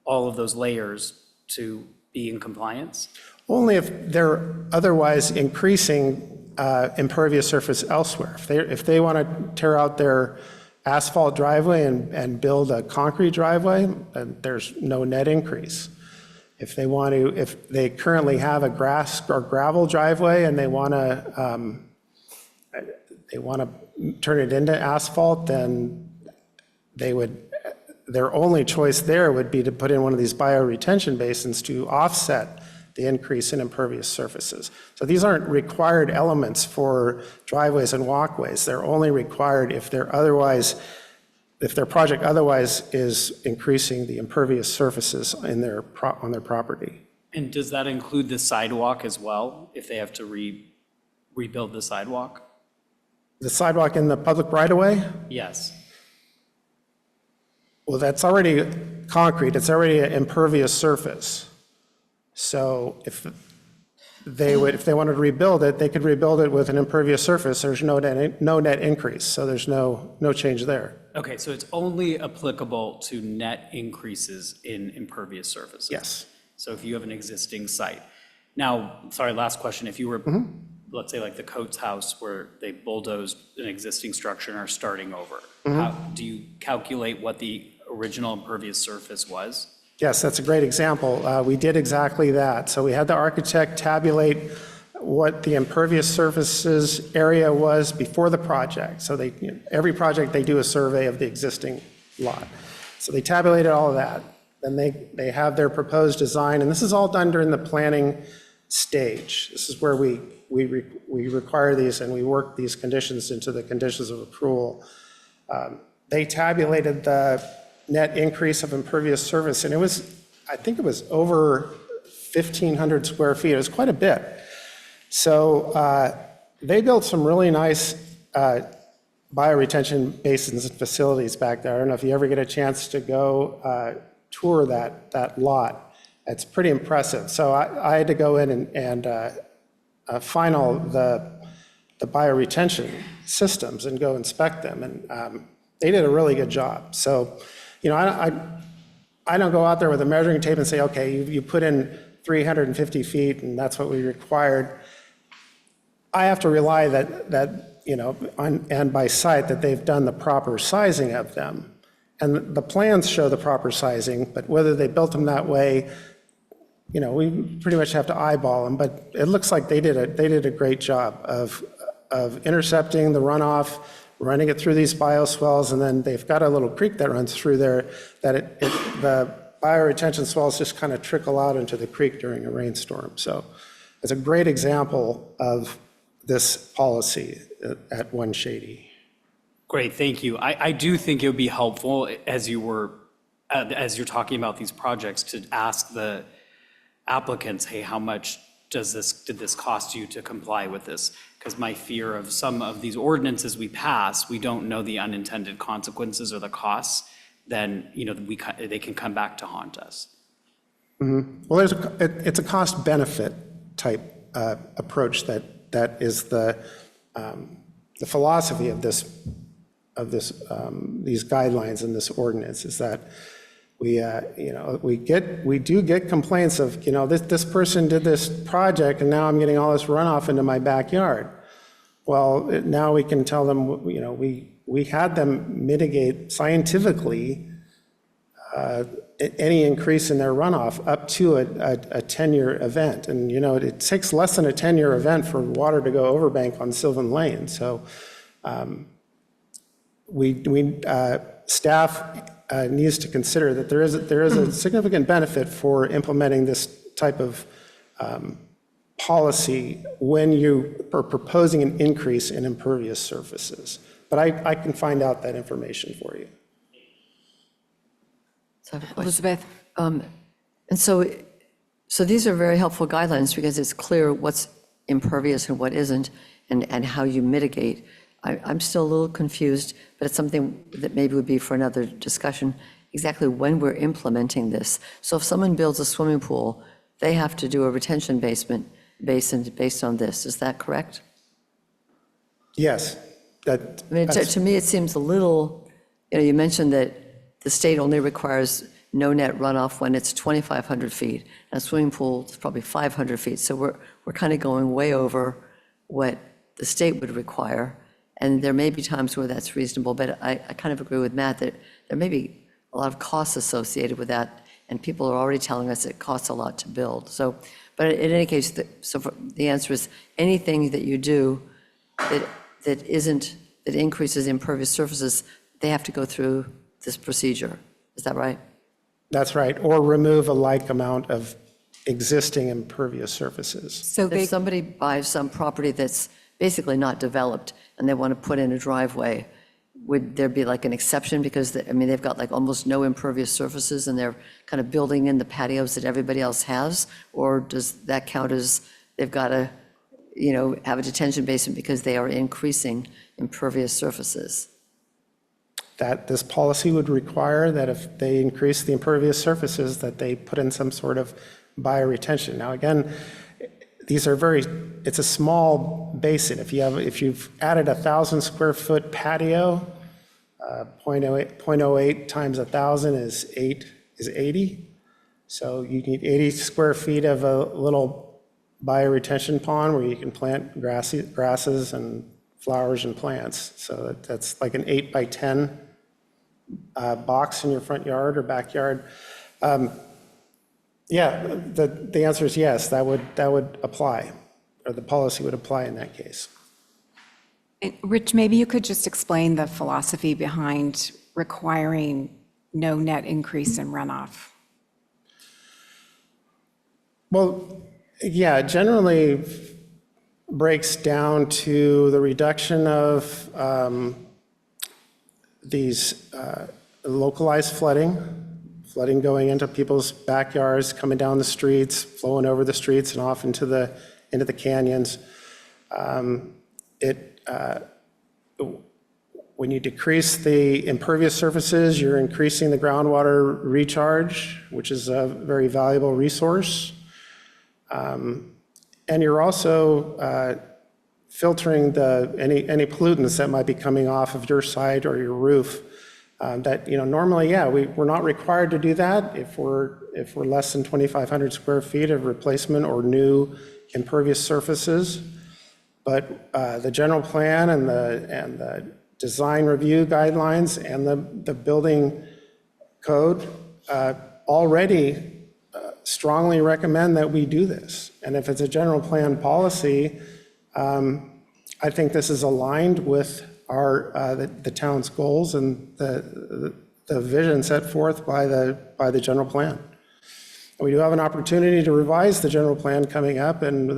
all of those layers to be in compliance? Only if they're otherwise increasing impervious surface elsewhere. If they want to tear out their asphalt driveway and build a concrete driveway, then there's no net increase. If they currently have a grass or gravel driveway and they want to turn it into asphalt, then their only choice there would be to put in one of these bioretention basins to offset the increase in impervious surfaces. So these aren't required elements for driveways and walkways. They're only required if they're otherwise if their project otherwise is increasing the impervious surfaces in on their property. And does that include the sidewalk as well, if they have to rebuild the sidewalk? The sidewalk in the public right-of-way, Yes. well, that's already concrete, it's already an impervious surface. So if they wanted to rebuild it, they could rebuild it with an impervious surface. There's no net increase, so there's no change there. Okay, so it's only applicable to net increases in impervious surfaces? Yes. So if you have an existing site. Now, sorry, last question. If you were, let's say like the Coates House where they bulldozed an existing structure and are starting over, how, do you calculate what the original impervious surface was? Yes, that's a great example. We did exactly that. So we had the architect tabulate what the impervious surfaces area was before the project. So every project, they do a survey of the existing lot. So they tabulated all of that. Then they have their proposed design, and this is all done during the planning stage. This is where we require these and we work these conditions into the conditions of approval. They tabulated the net increase of impervious surface, and I think it was over 1,500 square feet. It was quite a bit. So they built some really nice bioretention basins and facilities back there. I don't know if you ever get a chance to go tour that lot. It's pretty impressive. So I had to go in and find all the bioretention systems and go inspect them, and they did a really good job. So, you know, I don't go out there with a measuring tape and say, okay, you put in 350 feet and that's what we required. I have to rely that you know, and by sight that they've done the proper sizing of them. And the plans show the proper sizing, but whether they built them that way, you know, we pretty much have to eyeball them. But it looks like they did a great job of intercepting the runoff, running it through these bioswales, and then they've got a little creek that runs through there that the bioretention swells just kind of trickle out into the creek during a rainstorm. So it's a great example of this policy at One Shady. Great, thank you. I do think it would be helpful as you're talking about these projects to ask the applicants, hey, how much did this cost you to comply with this? Because my fear of some of these ordinances we pass, we don't know the unintended consequences or the costs, then, you know, they can come back to haunt us. Well, it's a cost benefit type approach that is the philosophy of these guidelines and this ordinance, is that we do get complaints of, you know, this person did this project and now I'm getting all this runoff into my backyard. Well, now we can tell them, you know, we had them mitigate scientifically any increase in their runoff up to a 10-year event. And, you know, it takes less than a 10-year event for water to go overbank on Sylvan Lane. So staff needs to consider that there is a significant benefit for implementing this type of policy when you are proposing an increase in impervious surfaces. But I can find out that information for you. So I have a question. Elizabeth? And so these are very helpful guidelines because it's clear what's impervious and what isn't, and how you mitigate. I'm still a little confused, but it's something that maybe would be for another discussion, exactly when we're implementing this. So if someone builds a swimming pool, they have to do a retention basin based on this. Is that correct? Yes. I mean, to me, it seems a little, you know, you mentioned that the state only requires no net runoff when it's 2,500 feet, and a swimming pool is probably 500 feet. So we're kind of going way over what the state would require. And there may be times where that's reasonable, but I kind of agree with Matt that there may be a lot of costs associated with that, and people are already telling us it costs a lot to build. So, but in any case, the answer is anything that you do that increases impervious surfaces, they have to go through this procedure. Is that right? That's right. Or remove a like amount of existing impervious surfaces. So If somebody buys some property that's basically not developed and they want to put in a driveway, would there be like an exception because, I mean, they've got like almost no impervious surfaces and they're kind of building in the patios that everybody else has? Or does that count as they've got to, have a detention basin because they are increasing impervious surfaces? That this policy would require that if they increase the impervious surfaces, that they put in some sort of bioretention. Now, again, it's a small basin. If you've added 1,000 square foot patio, 0.08 times 1,000 is 80. So you need 80 square feet of a little bioretention pond where you can plant grasses and flowers and plants. So that's like an 8 by 10 box in your front yard or backyard. Yeah, the answer is yes, that would apply, or the policy would apply in that case. Rich, maybe you could just explain the philosophy behind requiring no net increase in runoff. Well, yeah, generally breaks down to the reduction of these localized flooding going into people's backyards, coming down the streets, flowing over the streets and off into the canyons. When you decrease the impervious surfaces, you're increasing the groundwater recharge, which is a very valuable resource. And you're also filtering any pollutants that might be coming off of your site or your roof. That normally, we're not required to do that if we're less than 2,500 square feet of replacement or new impervious surfaces. But the general plan and the design review guidelines and the building code already strongly recommend that we do this. And if it's a general plan policy, I think this is aligned with the town's goals and the vision set forth by the general plan. We do have an opportunity to revise the general plan coming up, and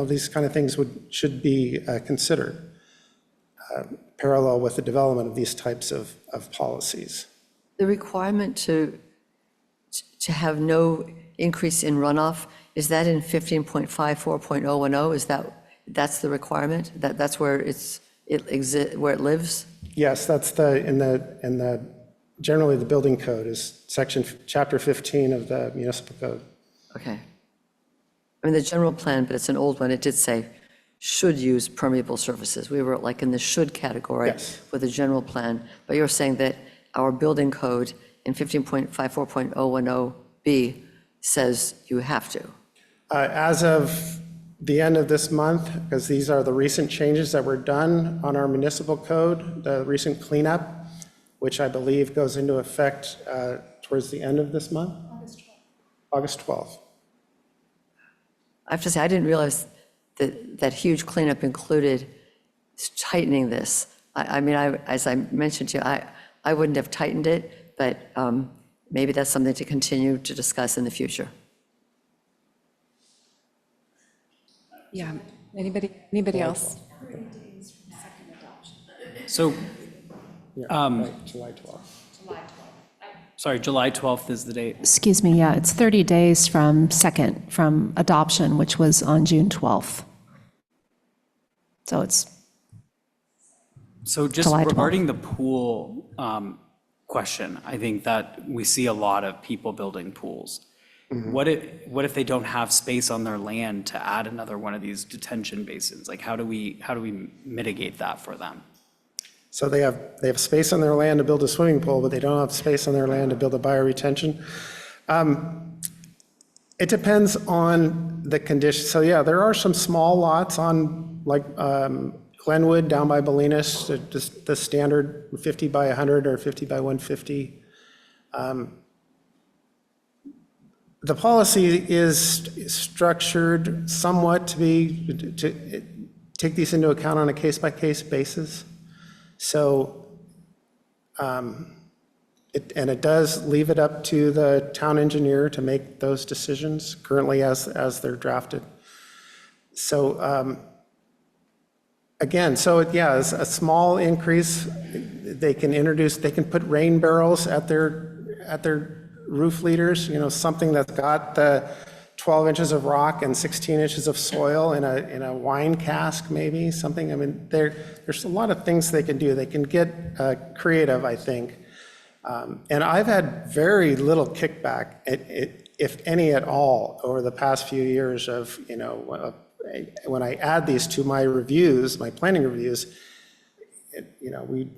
these kind of things should be considered parallel with the development of these types of policies. The requirement to have no increase in runoff, is that in 15.54.010? That's the requirement? That's where where it lives? Yes, that's generally the building code is chapter 15 of the municipal code. Okay. I mean, the general plan, but it's an old one, it did say should use permeable surfaces. We were like in the should category with the general plan, but you're saying that our building code in 15.54.010B says you have to. As of the end of this month, because these are the recent changes that were done on our municipal code, the recent cleanup, which I believe goes into effect towards the end of this month? August 12th. I have to say, I didn't realize that huge cleanup included tightening this. I mean, as I mentioned to you, I wouldn't have tightened it, but maybe that's something to continue to discuss in the future. Yeah, anybody else? So, July 12th. sorry, July 12th is the date. Excuse me, yeah, it's 30 days from adoption, which was on June 12th. So it's So just July 12th. regarding the pool question, I think that we see a lot of people building pools. What if they don't have space on their land to add another one of these detention basins? Like, how do we mitigate that for them? So they have space on their land to build a swimming pool, but they don't have space on their land to build a bioretention. It depends on the condition. So yeah, there are some small lots on like Glenwood down by Bolinas, just the standard 50 by 100 or 50 by 150. The policy is structured somewhat to take these into account on a case-by-case basis. So, it does leave it up to the town engineer to make those decisions currently as they're drafted. So, Again, so yeah, it's a small increase. They can put rain barrels at their roof leaders, something that's got the 12 inches of rock and 16 inches of soil in a wine cask, maybe, something. I mean, there's a lot of things they can do. They can get creative, I think. And I've had very little kickback, if any at all, over the past few years of, when I add these to my reviews, my planning reviews, we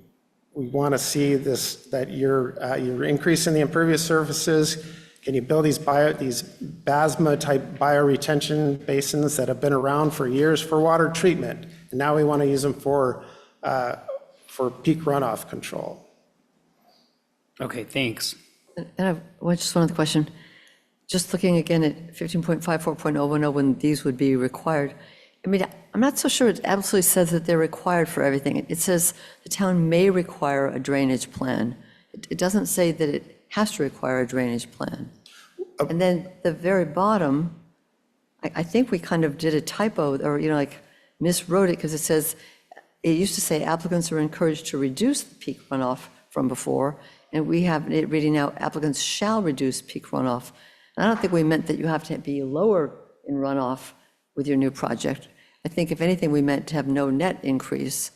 want to see this, that you're increasing the impervious surfaces. Can you build these BASMA-type bioretention basins that have been around for years for water treatment? And now we want to use them for peak runoff control. Okay, thanks. And I have just one other question. Just looking again at 15.54.010, when these would be required, I mean, I'm not so sure it absolutely says that they're required for everything. It says the town may require a drainage plan. It doesn't say that it has to require a drainage plan. And then the very bottom, I think we kind of did a typo, or, miswrote it, because it says, it used to say applicants are encouraged to reduce the peak runoff from before, and we have it reading now, applicants shall reduce peak runoff. And I don't think we meant that you have to be lower in runoff with your new project. I think if anything, we meant to have no net increase.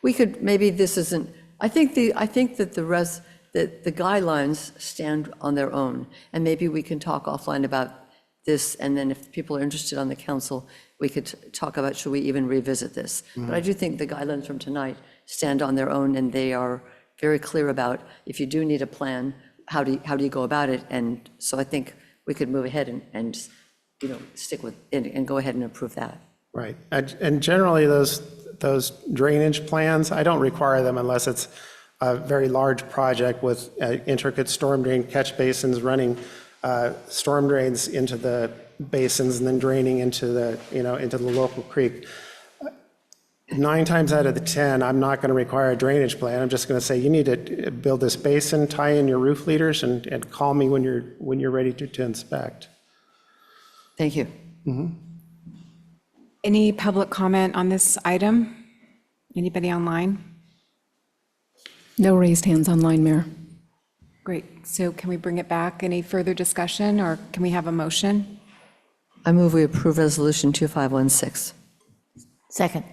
We could, maybe this isn't, I think that the guidelines stand on their own, and maybe we can talk offline about this, and then if people are interested on the council, we could talk about, should we even revisit this? But I do think the guidelines from tonight stand on their own, and they are very clear about, if you do need a plan, how do you go about it? And so I think we could move ahead and stick with it and go ahead and approve that. Right. And generally, those drainage plans, I don't require them unless it's a very large project with intricate storm drain catch basins running storm drains into the basins and then draining into the local creek. 9 times out of the 10, I'm not going to require a drainage plan. I'm just going to say, you need to build this basin, tie in your roof leaders, and call me when you're ready to inspect. Thank you. Any public comment on this item? Anybody online? No raised hands online, Mayor. Great. So can we bring it back? Any further discussion, or can we have a motion? I move we approve Resolution 2516. Second.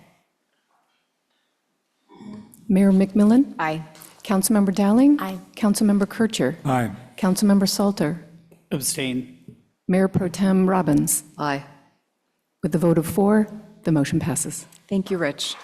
Mayor McMillan? Aye. Councilmember Dowling? Aye. Councilmember Kircher? Aye. Councilmember Salter? Abstain. Mayor Pro Tem Robbins? Aye. With the vote of 4, the motion passes. Thank you, Rich.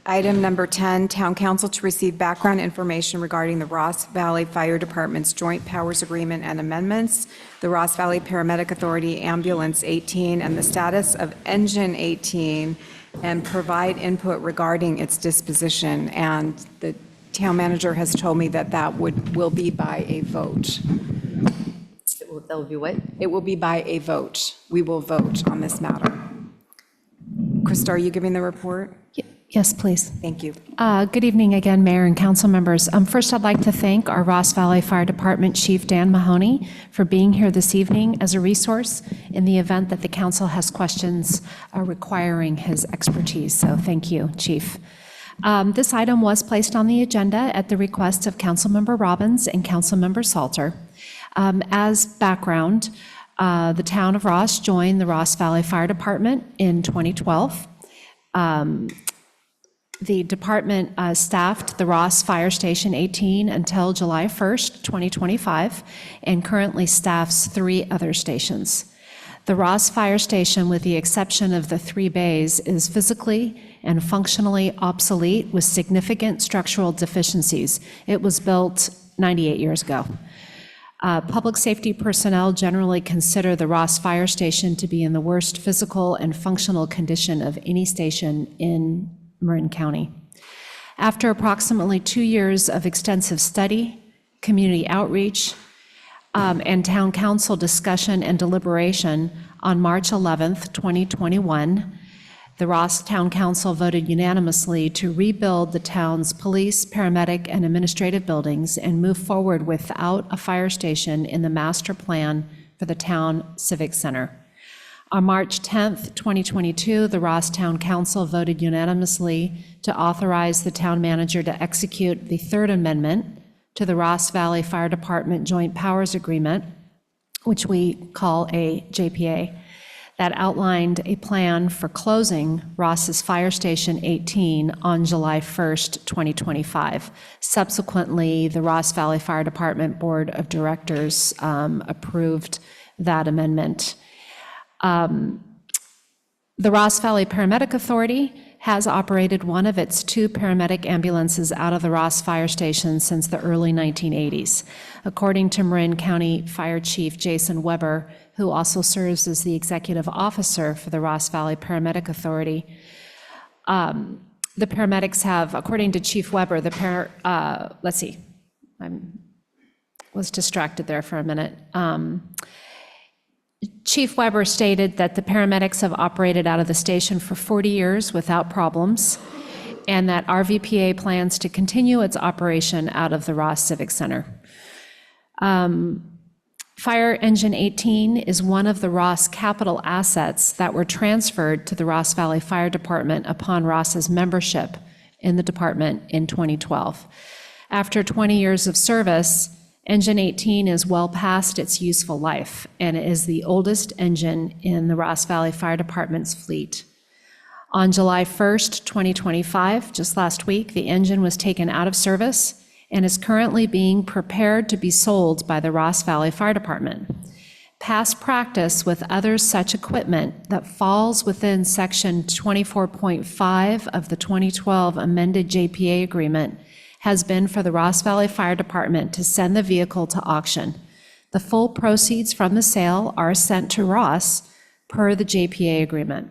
Item number 10, Town Council to receive background information regarding the Ross Valley Fire Department's Joint Powers Agreement and amendments, the Ross Valley Paramedic Authority Ambulance 18, and the status of Engine 18, and provide input regarding its disposition. And the town manager has told me that will be by a vote. That would be what? It will be by a vote. We will vote on this matter. Krista, are you giving the report? Yes, please. Thank you. Good evening again, Mayor and council members. First, I'd like to thank our Ross Valley Fire Department Chief Dan Mahoney for being here this evening as a resource in the event that the council has questions requiring his expertise. So thank you, Chief. This item was placed on the agenda at the request of Councilmember Robbins and Councilmember Salter. As background, the town of Ross joined the Ross Valley Fire Department in 2012. The department staffed the Ross Fire Station 18 until July 1st, 2025, and currently staffs 3 other stations. The Ross Fire Station, with the exception of the 3 bays, is physically and functionally obsolete with significant structural deficiencies. It was built 98 years ago. Public safety personnel generally consider the Ross Fire Station to be in the worst physical and functional condition of any station in Marin County. After approximately 2 years of extensive study, community outreach, and town council discussion and deliberation, on March 11th, 2021, the Ross Town Council voted unanimously to rebuild the town's police, paramedic, and administrative buildings and move forward without a fire station in the master plan for the town civic center. On March 10th, 2022, the Ross Town Council voted unanimously to authorize the town manager to execute the Third Amendment to the Ross Valley Fire Department Joint Powers Agreement, which we call a JPA, that outlined a plan for closing Ross's Fire Station 18 on July 1st, 2025. Subsequently, the Ross Valley Fire Department Board of Directors approved that amendment. The Ross Valley Paramedic Authority has operated one of its 2 paramedic ambulances out of the Ross Fire Station since the early 1980s. According to Marin County Fire Chief Jason Weber, who also serves as the executive officer for the Ross Valley Paramedic Authority, the paramedics have, according to Chief Weber, let's see, I was distracted there for a minute. Chief Weber stated that the paramedics have operated out of the station for 40 years without problems, and that RVPA plans to continue its operation out of the Ross Civic Center. Fire Engine 18 is one of the Ross capital assets that were transferred to the Ross Valley Fire Department upon Ross's membership in the department in 2012. After 20 years of service, Engine 18 is well past its useful life and is the oldest engine in the Ross Valley Fire Department's fleet. On July 1st, 2025, just last week, the engine was taken out of service and is currently being prepared to be sold by the Ross Valley Fire Department. Past practice with other such equipment that falls within Section 24.5 of the 2012 amended JPA agreement has been for the Ross Valley Fire Department to send the vehicle to auction. The full proceeds from the sale are sent to Ross per the JPA agreement.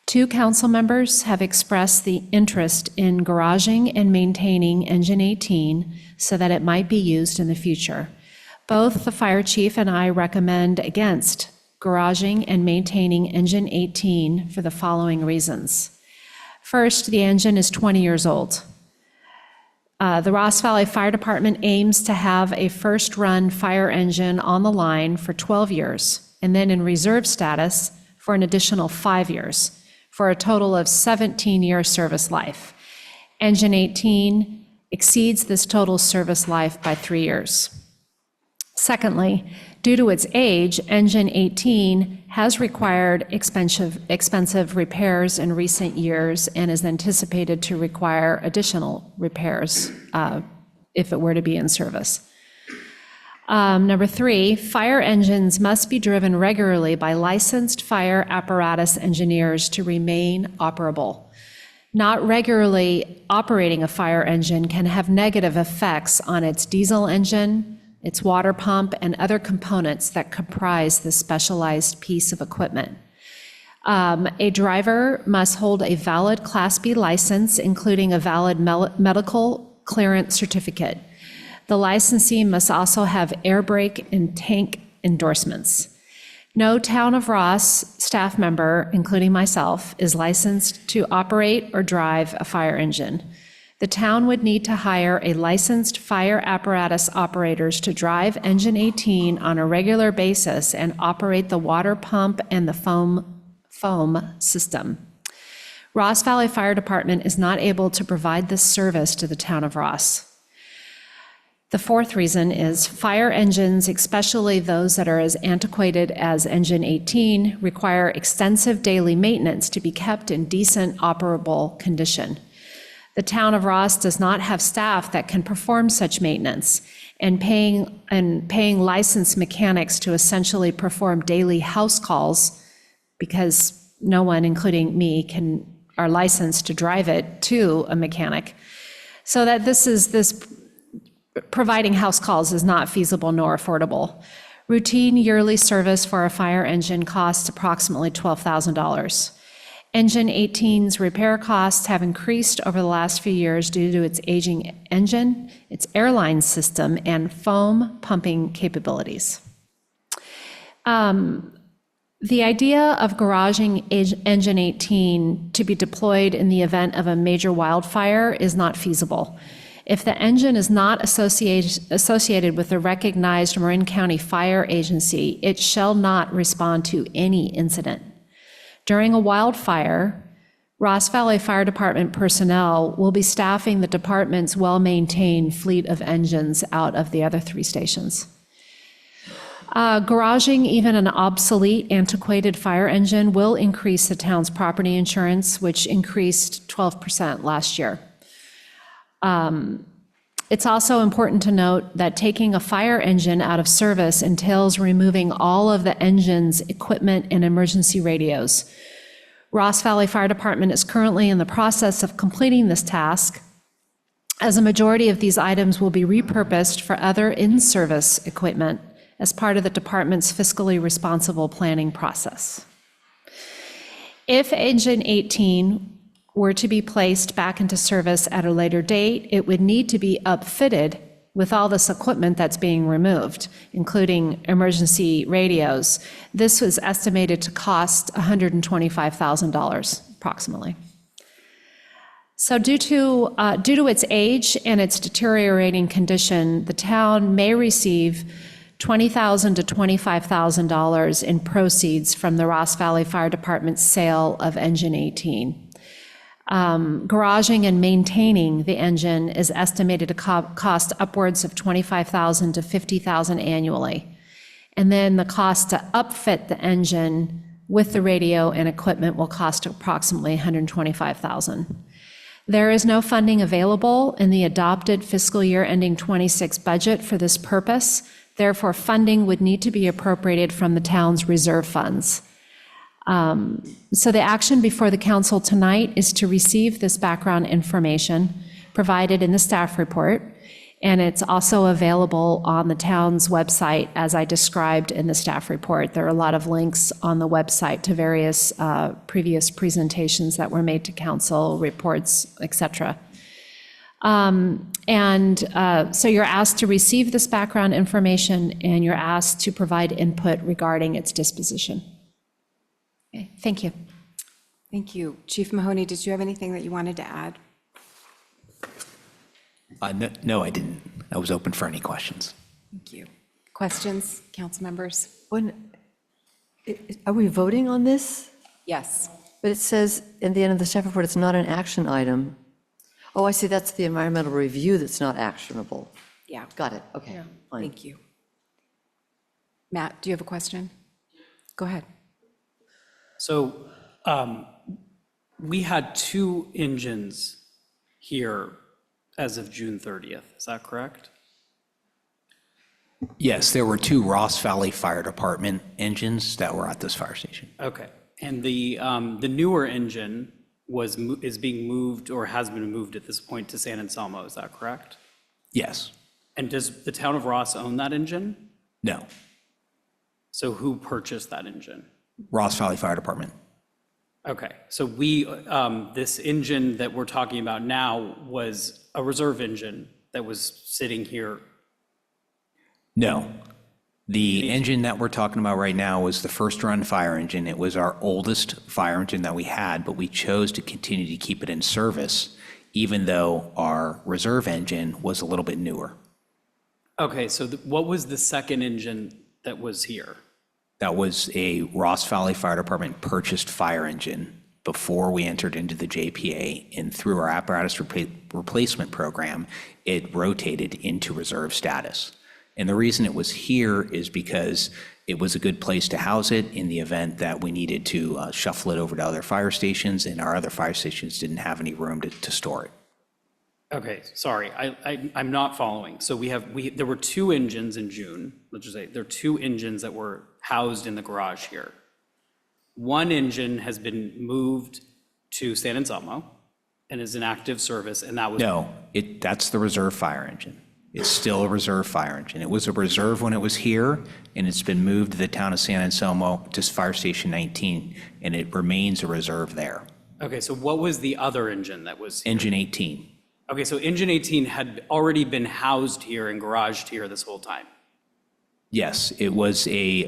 2 council members have expressed the interest in garaging and maintaining Engine 18 so that it might be used in the future. Both the fire chief and I recommend against garaging and maintaining Engine 18 for the following reasons. First, the engine is 20 years old. The Ross Valley Fire Department aims to have a first-run fire engine on the line for 12 years, and then in reserve status for an additional 5 years, for a total of 17-year service life. Engine 18 exceeds this total service life by 3 years. Secondly, due to its age, Engine 18 has required expensive repairs in recent years and is anticipated to require additional repairs if it were to be in service. Number 3, fire engines must be driven regularly by licensed fire apparatus engineers to remain operable. Not regularly operating a fire engine can have negative effects on its diesel engine, its water pump, and other components that comprise this specialized piece of equipment. A driver must hold a valid Class B license, including a valid medical clearance certificate. The licensee must also have air brake and tank endorsements. No Town of Ross staff member, including myself, is licensed to operate or drive a fire engine. The town would need to hire a licensed fire apparatus operators to drive Engine 18 on a regular basis and operate the water pump and the foam system. Ross Valley Fire Department is not able to provide this service to the Town of Ross. The 4th reason is fire engines, especially those that are as antiquated as Engine 18, require extensive daily maintenance to be kept in decent operable condition. The Town of Ross does not have staff that can perform such maintenance, and paying licensed mechanics to essentially perform daily house calls, because no one, including me, are licensed to drive it to a mechanic. So that providing house calls is not feasible nor affordable. Routine yearly service for a fire engine costs approximately $12,000. Engine 18's repair costs have increased over the last few years due to its aging engine, its airline system, and foam pumping capabilities. The idea of garaging Engine 18 to be deployed in the event of a major wildfire is not feasible. If the engine is not associated with a recognized Marin County Fire Agency, it shall not respond to any incident. During a wildfire, Ross Valley Fire Department personnel will be staffing the department's well-maintained fleet of engines out of the other 3 stations. Garaging even an obsolete, antiquated fire engine will increase the town's property insurance, which increased 12% last year. It's also important to note that taking a fire engine out of service entails removing all of the engine's equipment and emergency radios. Ross Valley Fire Department is currently in the process of completing this task, as a majority of these items will be repurposed for other in-service equipment as part of the department's fiscally responsible planning process. If Engine 18 were to be placed back into service at a later date, it would need to be upfitted with all this equipment that's being removed, including emergency radios. This was estimated to cost $125,000 approximately. So due to its age and its deteriorating condition, the town may receive $20,000 to $25,000 in proceeds from the Ross Valley Fire Department's sale of Engine 18. Garaging and maintaining the engine is estimated to cost upwards of $25,000 to $50,000 annually. And then the cost to upfit the engine with the radio and equipment will cost approximately $125,000. There is no funding available in the adopted fiscal year ending 26 budget for this purpose. Therefore, funding would need to be appropriated from the town's reserve funds. So the action before the council tonight is to receive this background information provided in the staff report, and it's also available on the town's website as I described in the staff report. There are a lot of links on the website to various previous presentations that were made to council, reports, et cetera. So you're asked to receive this background information, and you're asked to provide input regarding its disposition. Okay, thank you. Thank you. Chief Mahoney, did you have anything that you wanted to add? No, I didn't. I was open for any questions. Thank you. Questions, council members? Are we voting on this? Yes. But it says in the end of the staff report, it's not an action item. Oh, I see, that's the environmental review that's not actionable. Yeah. Got it, okay. Fine. Thank you. Matt, do you have a question? Go ahead. So we had 2 engines here as of June 30th. Is that correct? Yes, there were 2 Ross Valley Fire Department engines that were at this fire station. Okay. And the newer engine is being moved or has been moved at this point to San Anselmo. Is that correct? Yes. And does the town of Ross own that engine? No. So who purchased that engine? Ross Valley Fire Department. Okay, so this engine that we're talking about now was a reserve engine that was sitting here. No. The engine that we're talking about right now was the first run fire engine. It was our oldest fire engine that we had, but we chose to continue to keep it in service, even though our reserve engine was a little bit newer. Okay, so what was the second engine that was here? That was a Ross Valley Fire Department purchased fire engine before we entered into the JPA, and through our apparatus replacement program, it rotated into reserve status. And the reason it was here is because it was a good place to house it in the event that we needed to shuffle it over to other fire stations, and our other fire stations didn't have any room to store it. Okay, sorry, I'm not following. So there were 2 engines in June, let's just say, there are 2 engines that were housed in the garage here. One engine has been moved to San Anselmo and is in active service, and that was... No, that's the reserve fire engine. It's still a reserve fire engine. It was a reserve when it was here, and it's been moved to the town of San Anselmo to Fire Station 19, and it remains a reserve there. Okay, so what was the other engine that was here? Engine 18. Okay, so engine 18 had already been housed here and garaged here this whole time? Yes, it was a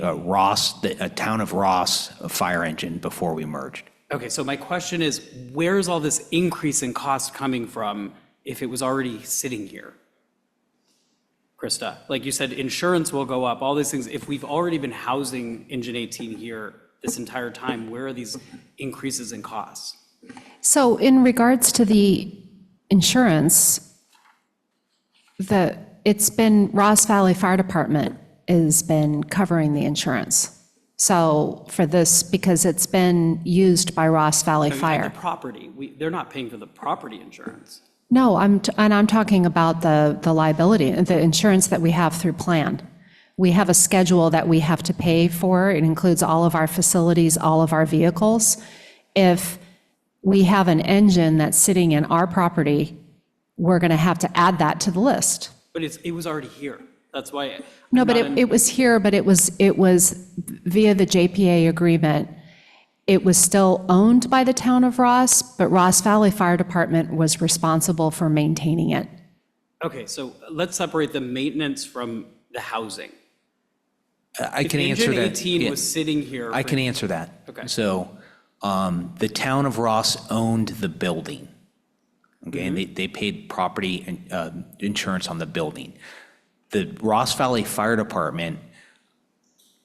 town of Ross fire engine before we merged. Okay, so my question is, where's all this increase in cost coming from if it was already sitting here? Krista, like you said, insurance will go up, all these things. If we've already been housing Engine 18 here this entire time, where are these increases in costs? So in regards to the insurance, it's been, Ross Valley Fire Department has been covering the insurance. So for this, because it's been used by Ross Valley And Fire. the property, they're not paying for the property insurance. No, I'm talking about the liability, the insurance that we have through plan. We have a schedule that we have to pay for. It includes all of our facilities, all of our vehicles. If we have an engine that's sitting in our property, we're going to have to add that to the list. But it was already here. That's why. No, I'm but not in- it was here, but it was via the JPA agreement. It was still owned by the town of Ross, but Ross Valley Fire Department was responsible for maintaining it. Okay, so let's separate the maintenance from the housing. I can answer Engine that. 18 yeah. was sitting here. I for- can answer that. Okay. So the town of Ross owned the building. Okay, and they paid property and insurance on the building. The Ross Valley Fire Department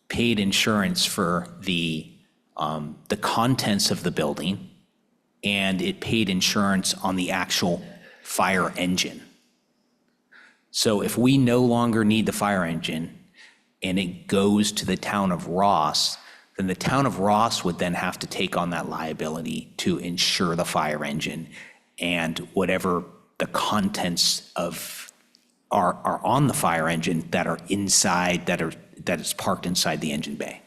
paid insurance for the contents of the building, and it paid insurance on the actual fire engine. So if we no longer need the fire engine and it goes to the town of Ross, then the town of Ross would then have to take on that liability to insure the fire engine and whatever the contents of are on the fire engine that are inside, that is parked inside the engine bay.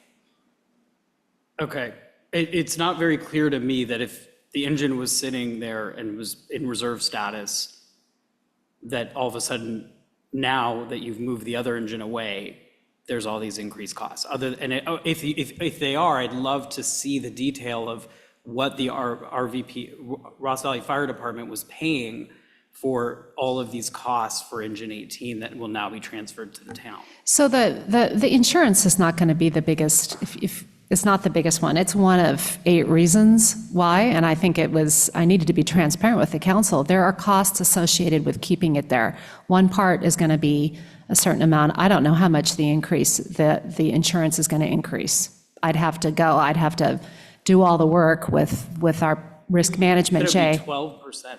Okay, it's not very clear to me that if the engine was sitting there and was in reserve status, that all of a sudden, now that you've moved the other engine away, there's all these increased costs. If they are, I'd love to see the detail of what the RVP, Ross Valley Fire Department, was paying for all of these costs for Engine 18 that will now be transferred to the town. So the insurance is not going to be the biggest, if it's not the biggest one. It's one of 8 reasons why, and I think I needed to be transparent with the council. There are costs associated with keeping it there. One part is going to be a certain amount. I don't know how much the insurance is going to increase. I'd have to do all the work with our risk management, Could it Jay. be 12% or something?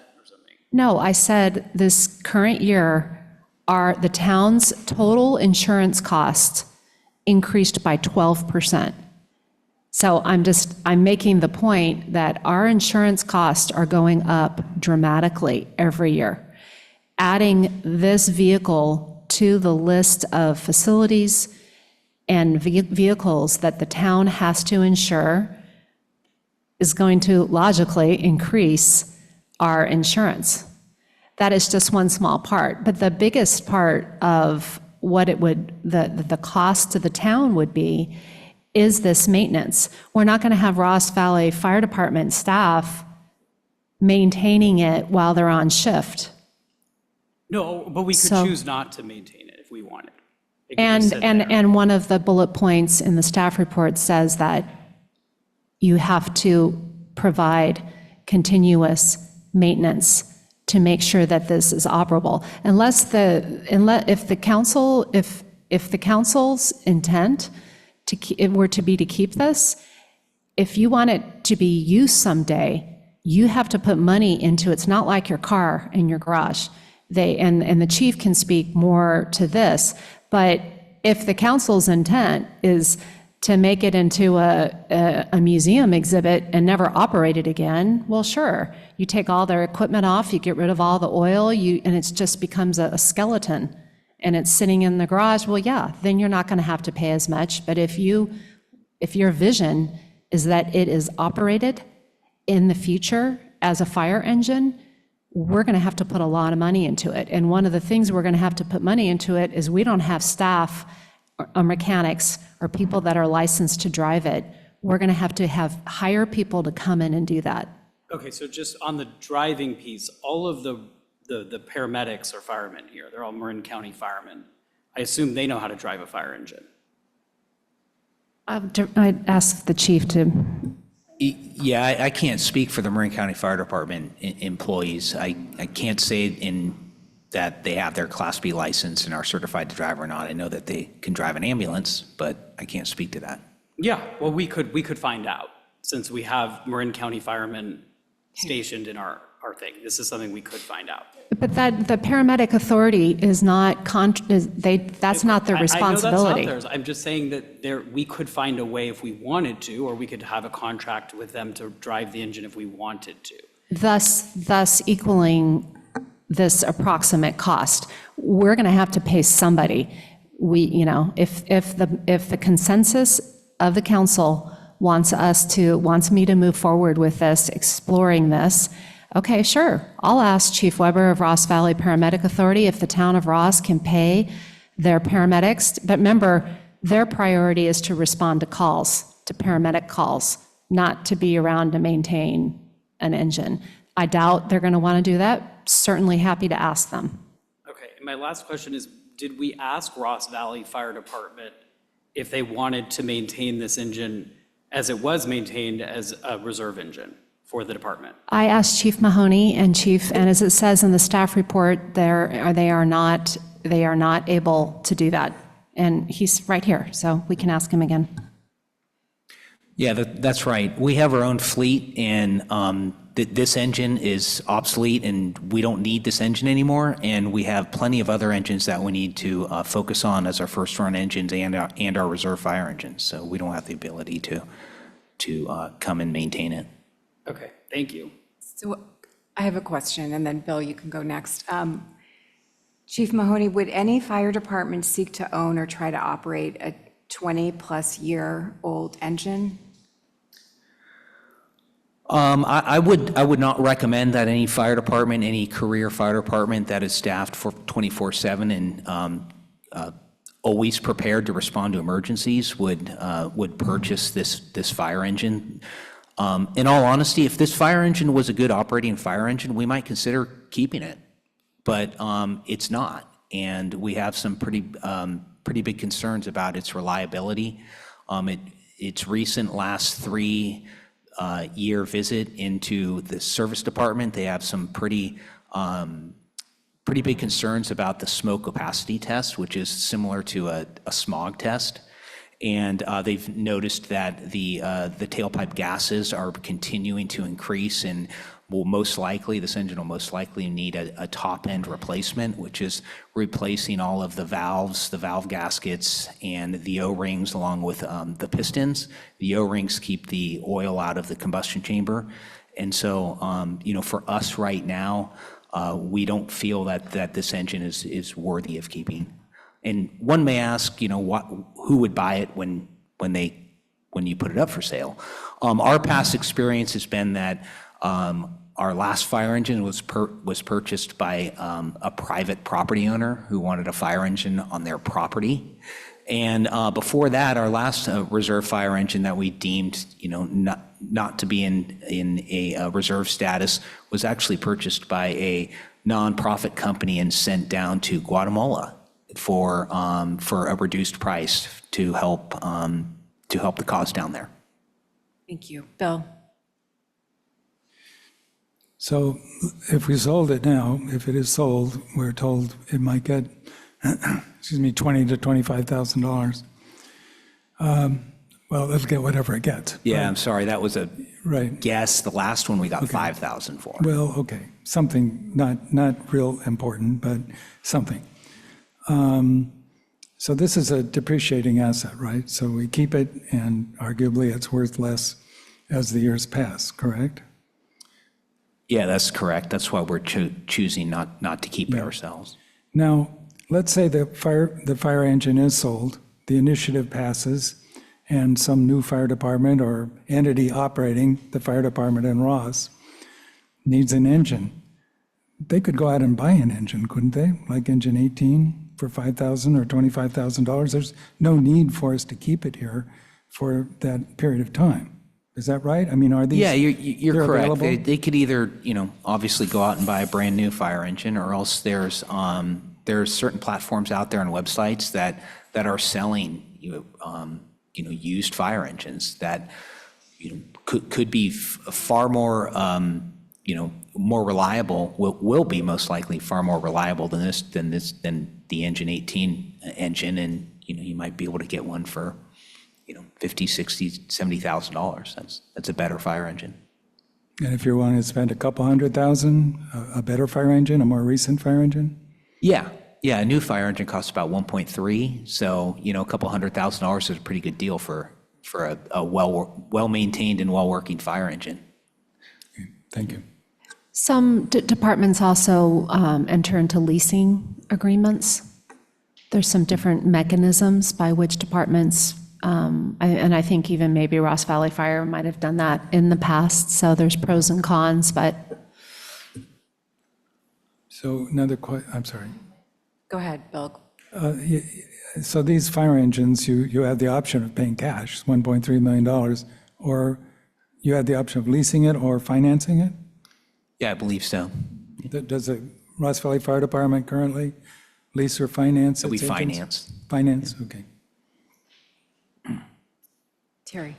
No, I said this current year, the town's total insurance cost increased by 12%. So I'm making the point that our insurance costs are going up dramatically every year. Adding this vehicle to the list of facilities and vehicles that the town has to insure is going to logically increase our insurance. That is just one small part, but the biggest part of what the cost to the town would be is this maintenance. We're not going to have Ross Valley Fire Department staff maintaining it while they're on shift. No, but we could So- choose not to maintain it if we wanted. It could just sit there. And one of the bullet points in the staff report says that you have to provide continuous maintenance to make sure that this is operable. If the council's intent were to be to keep this, if you want it to be used someday, you have to put money into it. It's not like your car in your garage. And the chief can speak more to this, but if the council's intent is to make it into a museum exhibit and never operate it again, well, sure. You take all their equipment off, you get rid of all the oil, and it just becomes a skeleton, and it's sitting in the garage, well, yeah, then you're not going to have to pay as much. But if your vision is that it is operated in the future as a fire engine, we're going to have to put a lot of money into it. And one of the things we're going to have to put money into it is we don't have staff or mechanics or people that are licensed to drive it. We're going to have hire people to come in and do that. Okay, so just on the driving piece, all of the paramedics are firemen here. They're all Marin County firemen. I assume they know how to drive a fire engine. I'd ask the chief to. Yeah, I can't speak for the Marin County Fire Department employees. I can't say that they have their Class B license and are certified to drive or not. I know that they can drive an ambulance, but I can't speak to that. Yeah, well, we could find out, since we have Marin County firemen stationed in our thing. This is something we could find out. But that, the paramedic authority is not, that's not their responsibility. I know that's not theirs. I'm just saying that we could find a way if we wanted to, or we could have a contract with them to drive the engine if we wanted to. Thus equaling this approximate cost. We're going to have to pay somebody. If the consensus of the council wants me to move forward with this, exploring this, okay, sure. I'll ask Chief Weber of Ross Valley Paramedic Authority if the town of Ross can pay their paramedics. But remember, their priority is to respond to calls, to paramedic calls, not to be around to maintain an engine. I doubt they're going to want to do that. Certainly happy to ask them. Okay, and my last question is, did we ask Ross Valley Fire Department if they wanted to maintain this engine as it was maintained as a reserve engine for the department? I asked Chief Mahoney, and as it says in the staff report, they are not able to do that. And he's right here, so we can ask him again. Yeah, that's right. We have our own fleet, and this engine is obsolete, and we don't need this engine anymore. And we have plenty of other engines that we need to focus on as our first run engines and our reserve fire engines. So we don't have the ability to come and maintain it. Okay, thank you. So I have a question, and then Bill, you can go next. Chief Mahoney, would any fire department seek to own or try to operate a 20-plus-year-old engine? I would not recommend that any fire department, any career fire department that is staffed for 24/7 and always prepared to respond to emergencies would purchase this fire engine. In all honesty, if this fire engine was a good operating fire engine, we might consider keeping it, but it's not, and we have some pretty big concerns about its reliability. Its recent last 3-year visit into the service department, they have some pretty big concerns about the smoke opacity test, which is similar to a smog test. And they've noticed that the tailpipe gases are continuing to increase, and this engine will most likely need a top-end replacement, which is replacing all of the valves, the valve gaskets, and the O-rings along with the pistons. The O-rings keep the oil out of the combustion chamber. And so, for us right now, we don't feel that this engine is worthy of keeping. And one may ask, who would buy it when you put it up for sale? Our past experience has been that our last fire engine was purchased by a private property owner who wanted a fire engine on their property. And before that, our last reserve fire engine that we deemed, not to be in a reserve status was actually purchased by a nonprofit company and sent down to Guatemala for a reduced price to help the cause down there. Thank you. Bill? So if we sold it now, if it is sold, we're told it might get, $20,000 to $25,000. Well, it'll get whatever it gets. Yeah, right? I'm sorry, that was a Right. guess. The last one we got 5,000 for. Well, okay, something not real important, but something. So this is a depreciating asset, right? So we keep it, and arguably it's worth less as the years pass, correct? Yeah, that's correct. That's why we're choosing not to keep it ourselves. Now, let's say the fire engine is sold, the initiative passes, and some new fire department or entity operating the fire department in Ross needs an engine. They could go out and buy an engine, couldn't they? Like engine 18 for $5,000 or $25,000. There's no need for us to keep it here for that period of time. Is that right? I mean, are these? Yeah, you're they're correct. available? They could either, obviously go out and buy a brand new fire engine, or else there's certain platforms out there and websites that are selling used fire engines that could be far more, more reliable, will be most likely far more reliable than the Engine 18 engine. And, you might be able to get one for, $50,000, $60,000, $70,000. That's a better fire engine. And if you're willing to spend a couple $100,000, a better fire engine, a more recent fire engine? Yeah, a new fire engine costs about 1.3, so, a couple $100,000 is a pretty good deal for a well-maintained and well-working fire engine. Okay, thank you. Some departments also enter into leasing agreements. There's some different mechanisms by which departments, and I think even maybe Ross Valley Fire might have done that in the past, so there's pros and cons, but. So another I'm sorry. Go ahead, Bill. So these fire engines, you have the option of paying cash, $1.3 million, or you have the option of leasing it or financing it? Yeah, I believe so. Does the Ross Valley Fire Department currently lease or finance its We engines? finance. Finance, okay. Terry.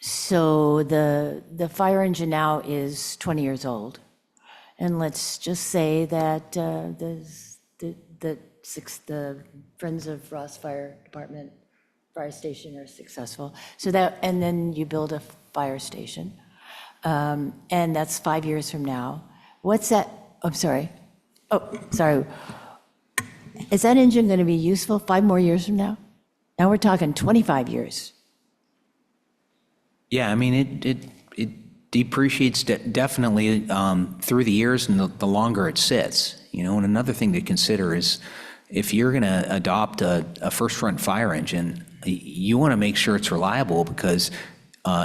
So the fire engine now is 20 years old. And let's just say that the Friends of Ross Fire Department fire station are successful. So that, and then you build a fire station. And that's 5 years from now. What's that? I'm sorry. Oh, sorry. Is that engine going to be useful 5 more years from now? Now we're talking 25 years. Yeah, I mean, it depreciates definitely through the years and the longer it sits. And another thing to consider is if you're going to adopt a first-run fire engine, you want to make sure it's reliable because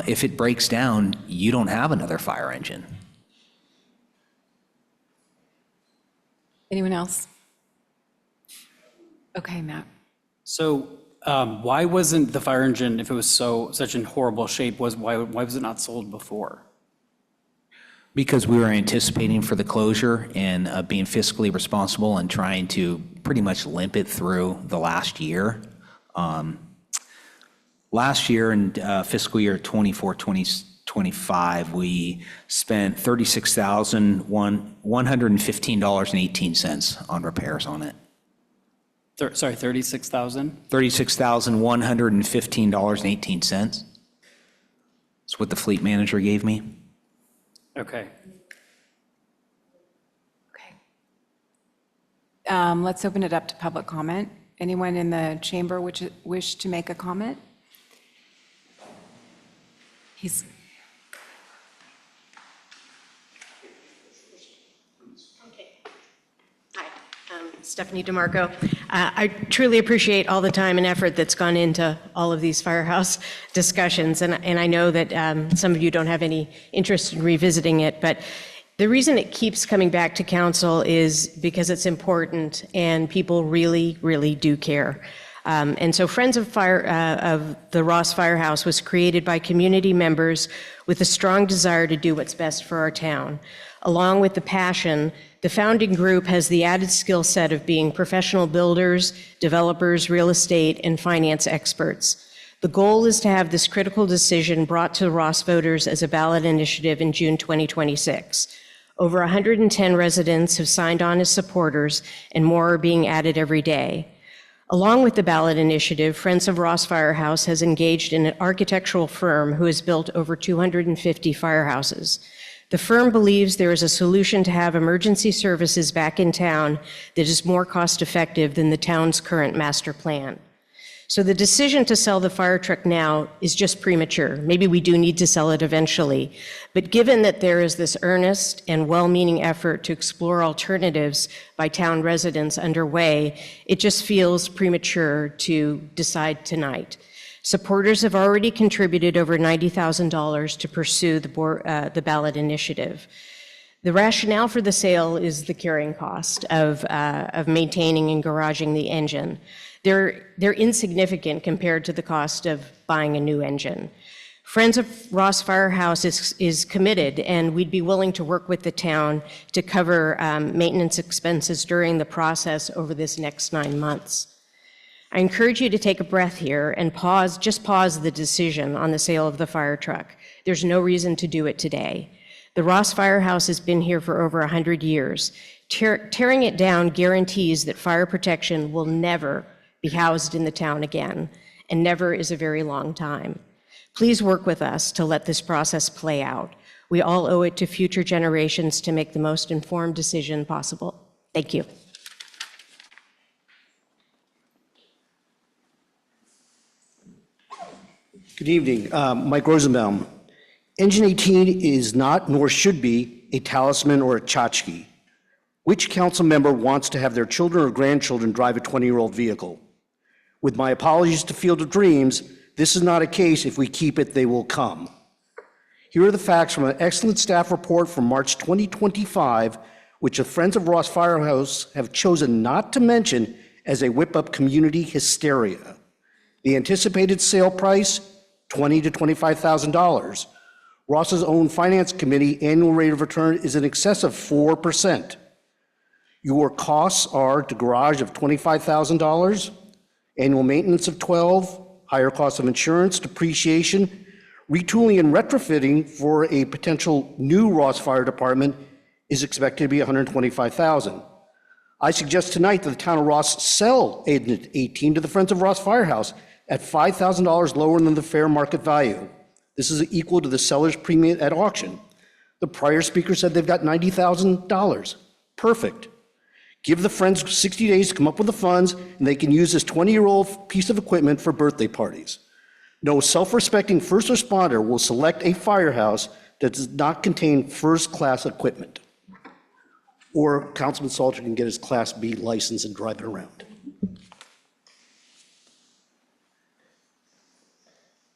if it breaks down, you don't have another fire engine. Anyone else? Okay, Matt. So why wasn't the fire engine, if it was such in horrible shape, why was it not sold before? Because we were anticipating for the closure and being fiscally responsible and trying to pretty much limp it through the last year. Last year in fiscal year 24-25, we spent $36,115.18 on repairs on it. Sorry, 36,000? $36,115.18. That's what the fleet manager gave me. Okay. Let's open it up to public comment. Anyone in the chamber wish to make a comment? Stephanie DeMarco. I truly appreciate all the time and effort that's gone into all of these firehouse discussions, and I know that some of you don't have any interest in revisiting it, but the reason it keeps coming back to council is because it's important and people really, really do care. And so Friends of the Ross Firehouse was created by community members with a strong desire to do what's best for our town. Along with the passion, the founding group has the added skill set of being professional builders, developers, real estate, and finance experts. The goal is to have this critical decision brought to Ross voters as a ballot initiative in June 2026. Over 110 residents have signed on as supporters, and more are being added every day. Along with the ballot initiative, Friends of Ross Firehouse has engaged in an architectural firm who has built over 250 firehouses. The firm believes there is a solution to have emergency services back in town that is more cost-effective than the town's current master plan. So the decision to sell the fire truck now is just premature. Maybe we do need to sell it eventually. But given that there is this earnest and well-meaning effort to explore alternatives by town residents underway, it just feels premature to decide tonight. Supporters have already contributed over $90,000 to pursue the ballot initiative. The rationale for the sale is the carrying cost of maintaining and garaging the engine. They're insignificant compared to the cost of buying a new engine. Friends of Ross Firehouse is committed, and we'd be willing to work with the town to cover maintenance expenses during the process over this next 9 months. I encourage you to take a breath here and just pause the decision on the sale of the fire truck. There's no reason to do it today. The Ross Firehouse has been here for over 100 years. Tearing it down guarantees that fire protection will never be housed in the town again, and never is a very long time. Please work with us to let this process play out. We all owe it to future generations to make the most informed decision possible. Thank you. Good evening. Mike Rosenbaum. Engine 18 is not, nor should be, a talisman or a tchotchke. Which council member wants to have their children or grandchildren drive a 20-year-old vehicle? With my apologies to Field of Dreams, this is not a case if we keep it, they will come. Here are the facts from an excellent staff report from March 2025, which the Friends of Ross Firehouse have chosen not to mention as a whip-up community hysteria. The anticipated sale price, $20,000 to $25,000. Ross's own finance committee annual rate of return is in excess of 4%. Your costs are the garage of $25,000, annual maintenance of $12,000, higher cost of insurance, depreciation, retooling and retrofitting for a potential new Ross Fire Department is expected to be $125,000. I suggest tonight that the town of Ross sell Engine 18 to the Friends of Ross Firehouse at $5,000 lower than the fair market value. This is equal to the seller's premium at auction. The prior speaker said they've got $90,000. Perfect. Give the Friends 60 days to come up with the funds, and they can use this 20-year-old piece of equipment for birthday parties. No self-respecting first responder will select a firehouse that does not contain first-class equipment. Or Councilman Salter can get his Class B license and drive it around.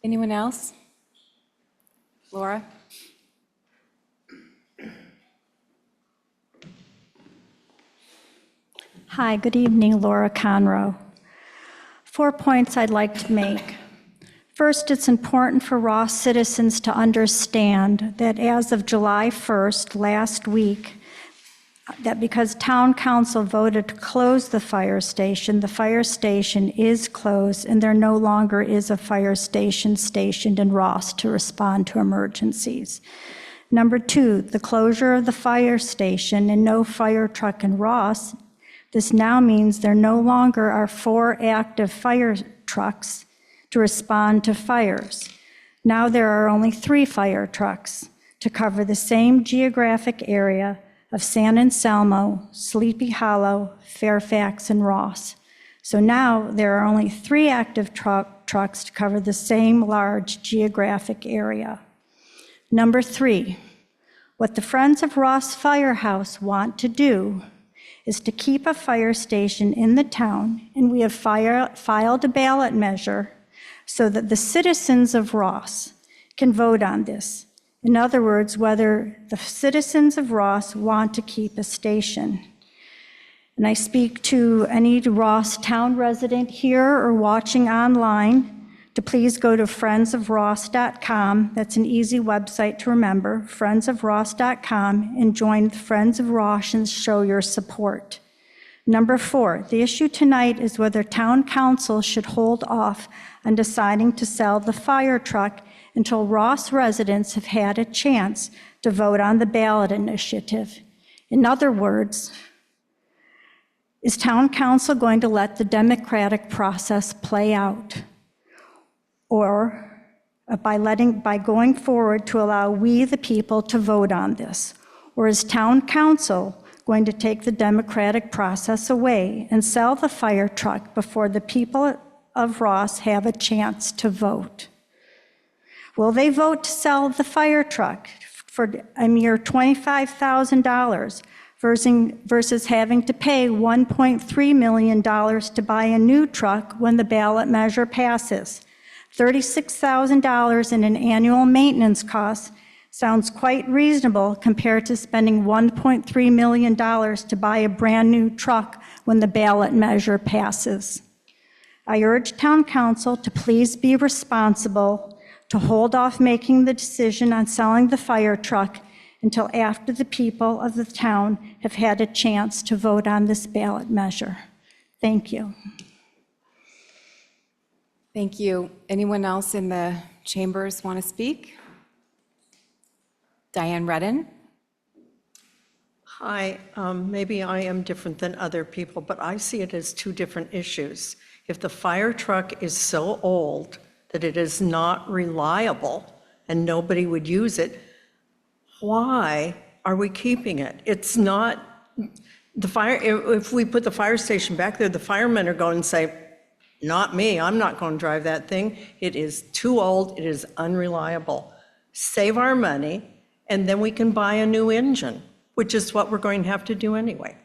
Anyone else? Laura? Hi, good evening, Laura Conroe. 4 points I'd like to make. First, it's important for Ross citizens to understand that as of July 1st, last week, that because town council voted to close the fire station is closed, and there no longer is a fire station stationed in Ross to respond to emergencies. Number two, the closure of the fire station and no fire truck in Ross, this now means there no longer are 4 active fire trucks to respond to fires. Now there are only 3 fire trucks to cover the same geographic area of San Anselmo, Sleepy Hollow, Fairfax, and Ross. So now there are only 3 active trucks to cover the same large geographic area. Number 3, what the Friends of Ross Firehouse want to do is to keep a fire station in the town, and we have filed a ballot measure so that the citizens of Ross can vote on this. In other words, whether the citizens of Ross want to keep a station. And I speak to any Ross town resident here or watching online to please go to friendsofross.com. That's an easy website to remember, friendsofross.com, and join the Friends of Ross and show your support. Number 4, the issue tonight is whether town council should hold off on deciding to sell the fire truck until Ross residents have had a chance to vote on the ballot initiative. In other words, is town council going to let the democratic process play out? Or by going forward to allow we, the people, to vote on this? Or is town council going to take the democratic process away and sell the fire truck before the people of Ross have a chance to vote? Will they vote to sell the fire truck for a mere $25,000 versus having to pay $1.3 million to buy a new truck when the ballot measure passes? $36,000 in an annual maintenance cost sounds quite reasonable compared to spending $1.3 million to buy a brand new truck when the ballot measure passes. I urge town council to please be responsible, to hold off making the decision on selling the fire truck until after the people of the town have had a chance to vote on this ballot measure. Thank you. Thank you. Anyone else in the chambers want to speak? Diane Redden? Hi, maybe I am different than other people, but I see it as two different issues. If the fire truck is so old that it is not reliable and nobody would use it, why are we keeping it? It's not, the fire, if we put the fire station back there, the firemen are going to say, not me, I'm not going to drive that thing. It is too old, it is unreliable. Save our money, and then we can buy a new engine, which is what we're going to have to do anyway.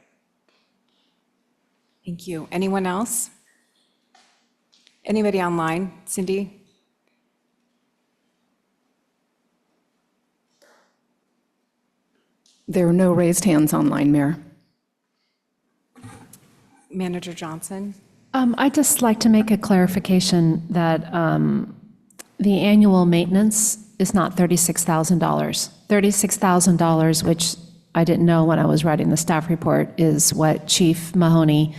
Thank you. Anyone else? Anybody online? Cindy? There are no raised hands online, Mayor. Manager Johnson? I'd just like to make a clarification that the annual maintenance is not $36,000. $36,000, which I didn't know when I was writing the staff report, is what Chief Mahoney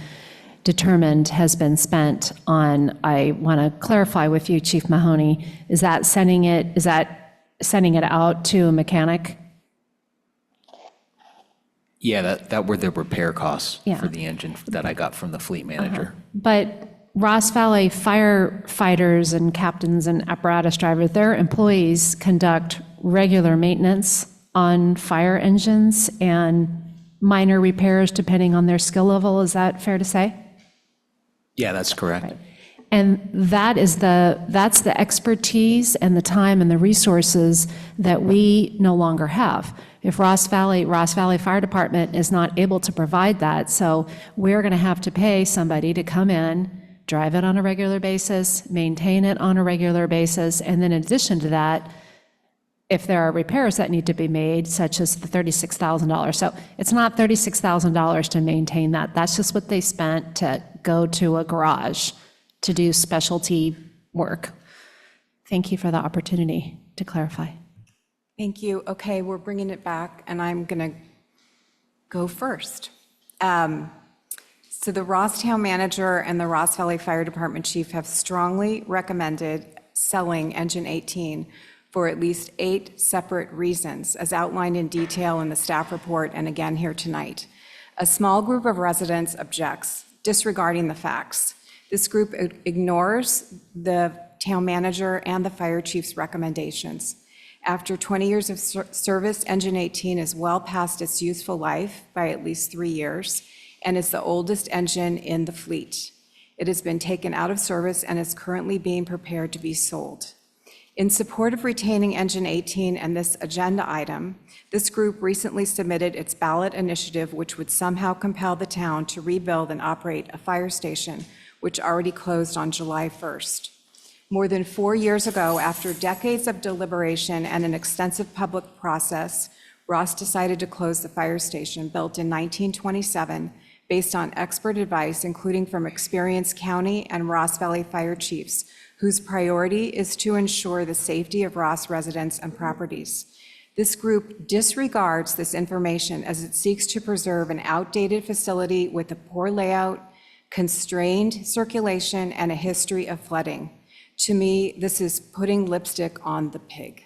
determined has been spent on. I want to clarify with you, Chief Mahoney, is that sending it out to a mechanic? Yeah, that were the repair costs Yeah. for the engine that I got from the fleet manager. But Ross Valley firefighters and captains and apparatus drivers, their employees conduct regular maintenance on fire engines and minor repairs depending on their skill level. Is that fair to say? Yeah, that's correct. And that's the expertise and the time and the resources that we no longer have. If Ross Valley Fire Department is not able to provide that, so we're going to have to pay somebody to come in, drive it on a regular basis, maintain it on a regular basis, and then in addition to that, if there are repairs that need to be made, such as the $36,000. So it's not $36,000 to maintain that. That's just what they spent to go to a garage to do specialty work. Thank you for the opportunity to clarify. Thank you. Okay, we're bringing it back, and I'm going to go first. So the Ross Town Manager and the Ross Valley Fire Department Chief have strongly recommended selling Engine 18 for at least 8 separate reasons, as outlined in detail in the staff report and again here tonight. A small group of residents objects, disregarding the facts. This group ignores the town manager and the fire chief's recommendations. After 20 years of service, Engine 18 is well past its useful life by at least 3 years and is the oldest engine in the fleet. It has been taken out of service and is currently being prepared to be sold. In support of retaining Engine 18 and this agenda item, this group recently submitted its ballot initiative, which would somehow compel the town to rebuild and operate a fire station, which already closed on July 1st. More than 4 years ago, after decades of deliberation and an extensive public process, Ross decided to close the fire station built in 1927 based on expert advice, including from experienced county and Ross Valley fire chiefs, whose priority is to ensure the safety of Ross residents and properties. This group disregards this information as it seeks to preserve an outdated facility with a poor layout, constrained circulation, and a history of flooding. To me, this is putting lipstick on the pig.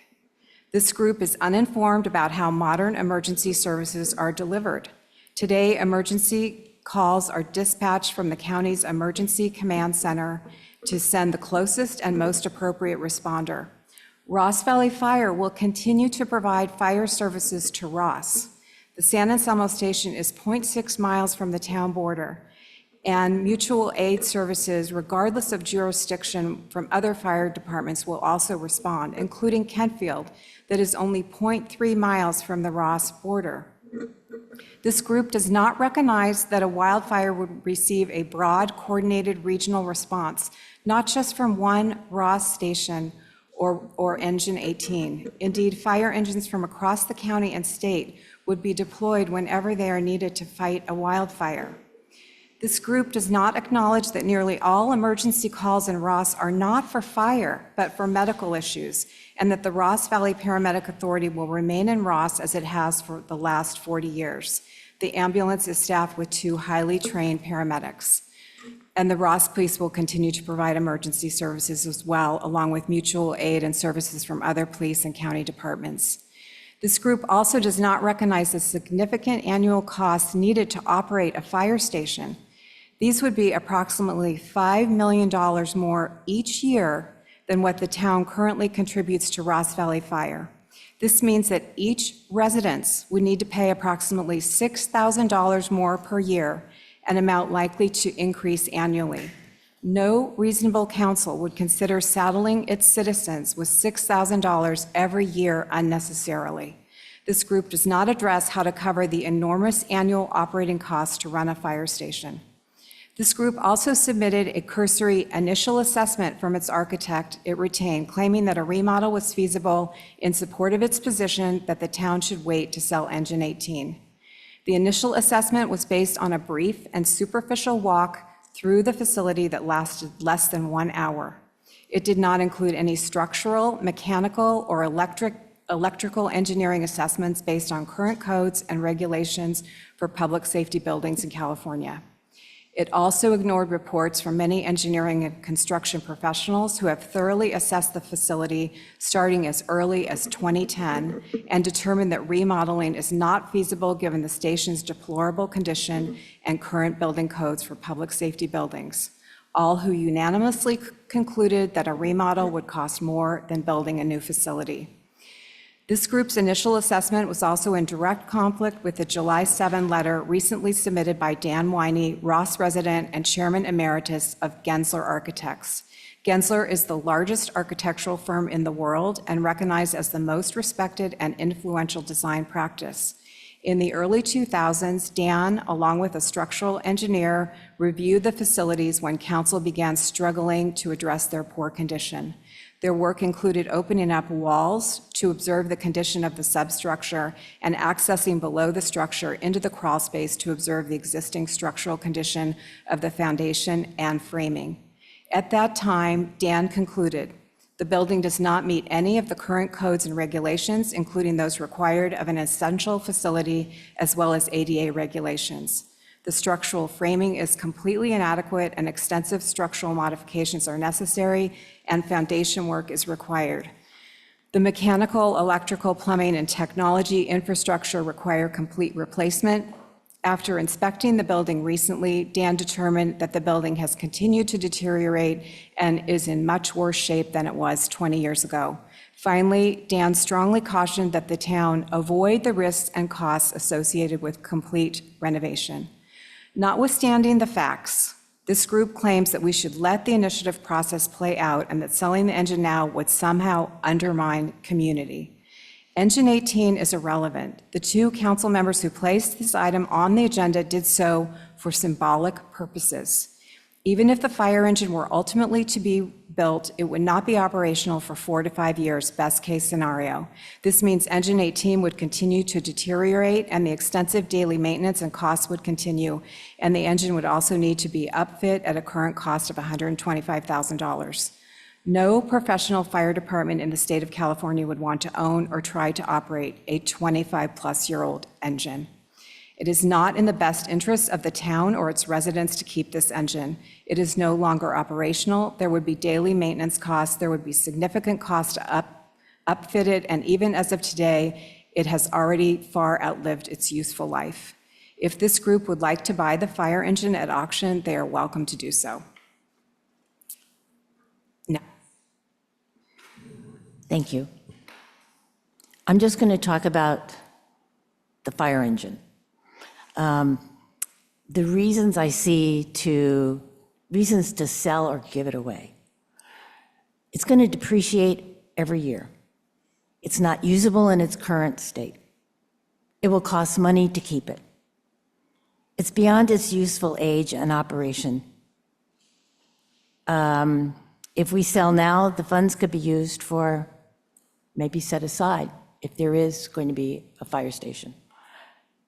This group is uninformed about how modern emergency services are delivered. Today, emergency calls are dispatched from the county's emergency command center to send the closest and most appropriate responder. Ross Valley Fire will continue to provide fire services to Ross. The San Anselmo station is 0.6 miles from the town border, and mutual aid services, regardless of jurisdiction from other fire departments, will also respond, including Kentfield, that is only 0.3 miles from the Ross border. This group does not recognize that a wildfire would receive a broad, coordinated regional response, not just from one Ross station or Engine 18. Indeed, fire engines from across the county and state would be deployed whenever they are needed to fight a wildfire. This group does not acknowledge that nearly all emergency calls in Ross are not for fire, but for medical issues, and that the Ross Valley Paramedic Authority will remain in Ross as it has for the last 40 years. The ambulance is staffed with 2 highly trained paramedics. And the Ross Police will continue to provide emergency services as well, along with mutual aid and services from other police and county departments. This group also does not recognize the significant annual costs needed to operate a fire station. These would be approximately $5 million more each year than what the town currently contributes to Ross Valley Fire. This means that each residence would need to pay approximately $6,000 more per year, an amount likely to increase annually. No reasonable council would consider saddling its citizens with $6,000 every year unnecessarily. This group does not address how to cover the enormous annual operating costs to run a fire station. This group also submitted a cursory initial assessment from its architect it retained, claiming that a remodel was feasible in support of its position that the town should wait to sell Engine 18. The initial assessment was based on a brief and superficial walk through the facility that lasted less than 1 hour. It did not include any structural, mechanical, or electrical engineering assessments based on current codes and regulations for public safety buildings in California. It also ignored reports from many engineering and construction professionals who have thoroughly assessed the facility starting as early as 2010 and determined that remodeling is not feasible given the station's deplorable condition and current building codes for public safety buildings, all who unanimously concluded that a remodel would cost more than building a new facility. This group's initial assessment was also in direct conflict with the July 7 letter recently submitted by Dan Winey, Ross resident and chairman emeritus of Gensler Architects. Gensler is the largest architectural firm in the world and recognized as the most respected and influential design practice. In the early 2000s, Dan, along with a structural engineer, reviewed the facilities when council began struggling to address their poor condition. Their work included opening up walls to observe the condition of the substructure and accessing below the structure into the crawl space to observe the existing structural condition of the foundation and framing. At that time, Dan concluded, the building does not meet any of the current codes and regulations, including those required of an essential facility, as well as ADA regulations. The structural framing is completely inadequate and extensive structural modifications are necessary and foundation work is required. The mechanical, electrical, plumbing, and technology infrastructure require complete replacement. After inspecting the building recently, Dan determined that the building has continued to deteriorate and is in much worse shape than it was 20 years ago. Finally, Dan strongly cautioned that the town avoid the risks and costs associated with complete renovation. Notwithstanding the facts, this group claims that we should let the initiative process play out and that selling the engine now would somehow undermine community. Engine 18 is irrelevant. The two council members who placed this item on the agenda did so for symbolic purposes. Even if the fire engine were ultimately to be built, it would not be operational for 4 to 5 years, best case scenario. This means Engine 18 would continue to deteriorate and the extensive daily maintenance and costs would continue, and the engine would also need to be upfit at a current cost of $125,000. No professional fire department in the state of California would want to own or try to operate a 25-plus-year-old engine. It is not in the best interests of the town or its residents to keep this engine. It is no longer operational. There would be daily maintenance costs. There would be significant costs to upfit it, and even as of today, it has already far outlived its useful life. If this group would like to buy the fire engine at auction, they are welcome to do so. No. Thank you. I'm just going to talk about the fire engine. The reasons I see reasons to sell or give it away. It's going to depreciate every year. It's not usable in its current state. It will cost money to keep it. It's beyond its useful age and operation. If we sell now, the funds could be used for, maybe set aside, if there is going to be a fire station.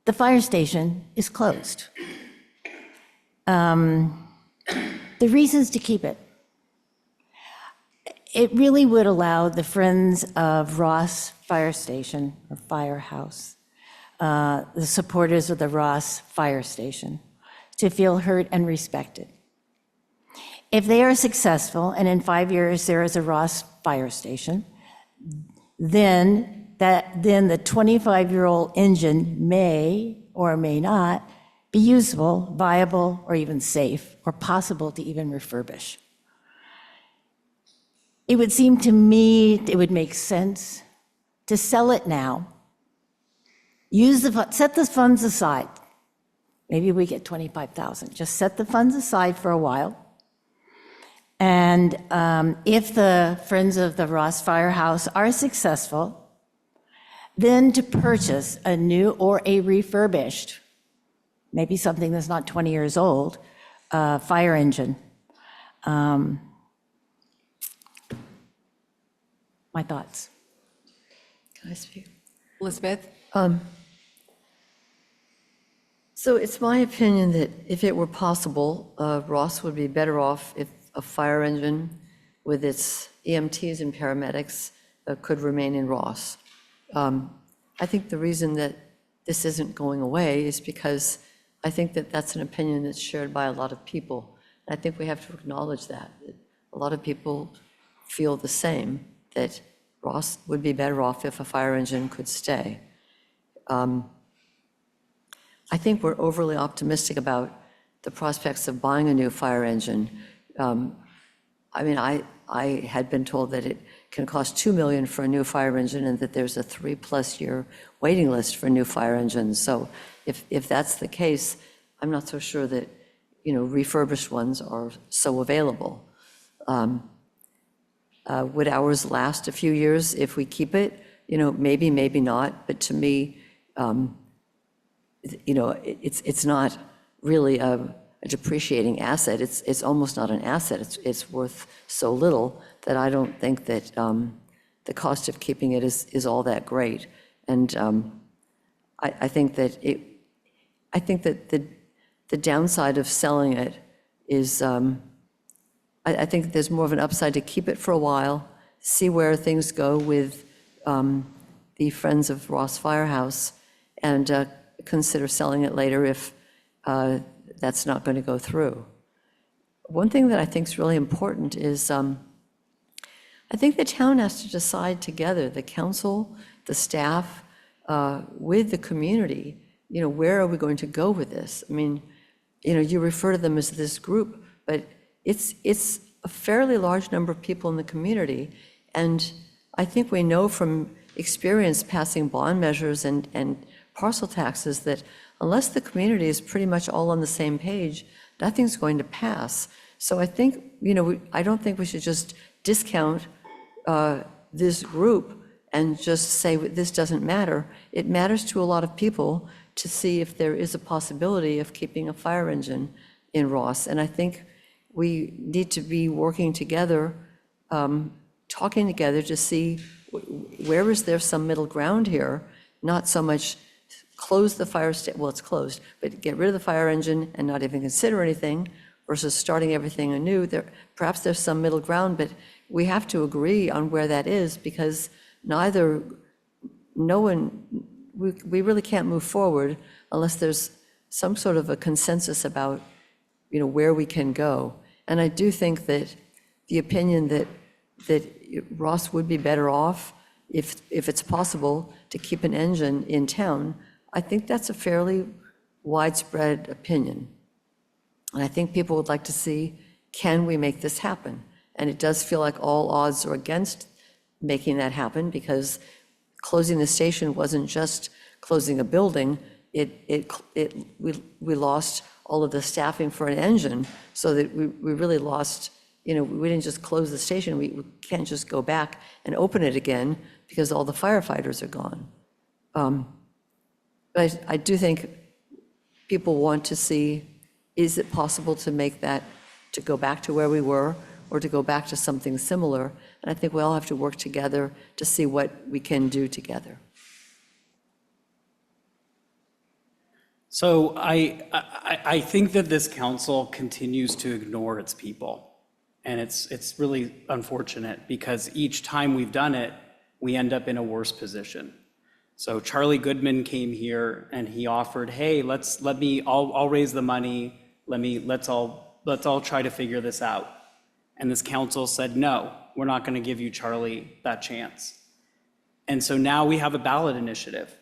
The fire station is closed. The reasons to keep it. It really would allow the Friends of Ross Fire Station, or Firehouse, the supporters of the Ross Fire Station, to feel heard and respected. If they are successful, and in 5 years there is a Ross fire station, then the 25-year-old engine may or may not be usable, viable, or even safe, or possible to even refurbish. It would seem to me it would make sense to sell it now. Set the funds aside. Maybe we get 25,000. Just set the funds aside for a while. And if the Friends of the Ross Firehouse are successful, then to purchase a new or a refurbished, maybe something that's not 20 years old, fire engine. My thoughts. Can I speak? Elizabeth? So it's my opinion that if it were possible, Ross would be better off if a fire engine with its EMTs and paramedics could remain in Ross. I think the reason that this isn't going away is because I think that that's an opinion that's shared by a lot of people. I think we have to acknowledge that. A lot of people feel the same, that Ross would be better off if a fire engine could stay. I think we're overly optimistic about the prospects of buying a new fire engine. I mean, I had been told that it can cost $2 million for a new fire engine and that there's a 3+ year waiting list for new fire engines. So if that's the case, I'm not so sure that, refurbished ones are so available. Would ours last a few years if we keep it? Maybe, maybe not. But to me, it's not really a depreciating asset. It's almost not an asset. It's worth so little that I don't think that the cost of keeping it is all that great. And I think that the downside of selling it is, I think there's more of an upside to keep it for a while, see where things go with the Friends of Ross Firehouse, and consider selling it later if that's not going to go through. One thing that I think is really important is I think the town has to decide together, the council, the staff, with the community, where are we going to go with this? I mean, you refer to them as this group, but it's a fairly large number of people in the community. And I think we know from experience passing bond measures and parcel taxes that unless the community is pretty much all on the same page, nothing's going to pass. So I think, I don't think we should just discount this group and just say this doesn't matter. It matters to a lot of people to see if there is a possibility of keeping a fire engine in Ross. And I think we need to be working together, talking together to see where is there some middle ground here, not so much close the fire station, well, it's closed, but get rid of the fire engine and not even consider anything versus starting everything anew. Perhaps there's some middle ground, but we have to agree on where that is because we really can't move forward unless there's some sort of a consensus about, where we can go. And I do think that the opinion that Ross would be better off if it's possible to keep an engine in town, I think that's a fairly widespread opinion. And I think people would like to see, can we make this happen? And it does feel like all odds are against making that happen because closing the station wasn't just closing a building, we lost all of the staffing for an engine, so that we really lost, we didn't just close the station, we can't just go back and open it again because all the firefighters are gone. But I do think people want to see, is it possible to make that, to go back to where we were or to go back to something similar? And I think we all have to work together to see what we can do together. So I think that this council continues to ignore its people. And it's really unfortunate because each time we've done it, we end up in a worse position. So Charlie Goodman came here and he offered, hey, I'll raise the money. Let's all try to figure this out. And this council said, no, we're not going to give you, Charlie, that chance. And so now we have a ballot initiative.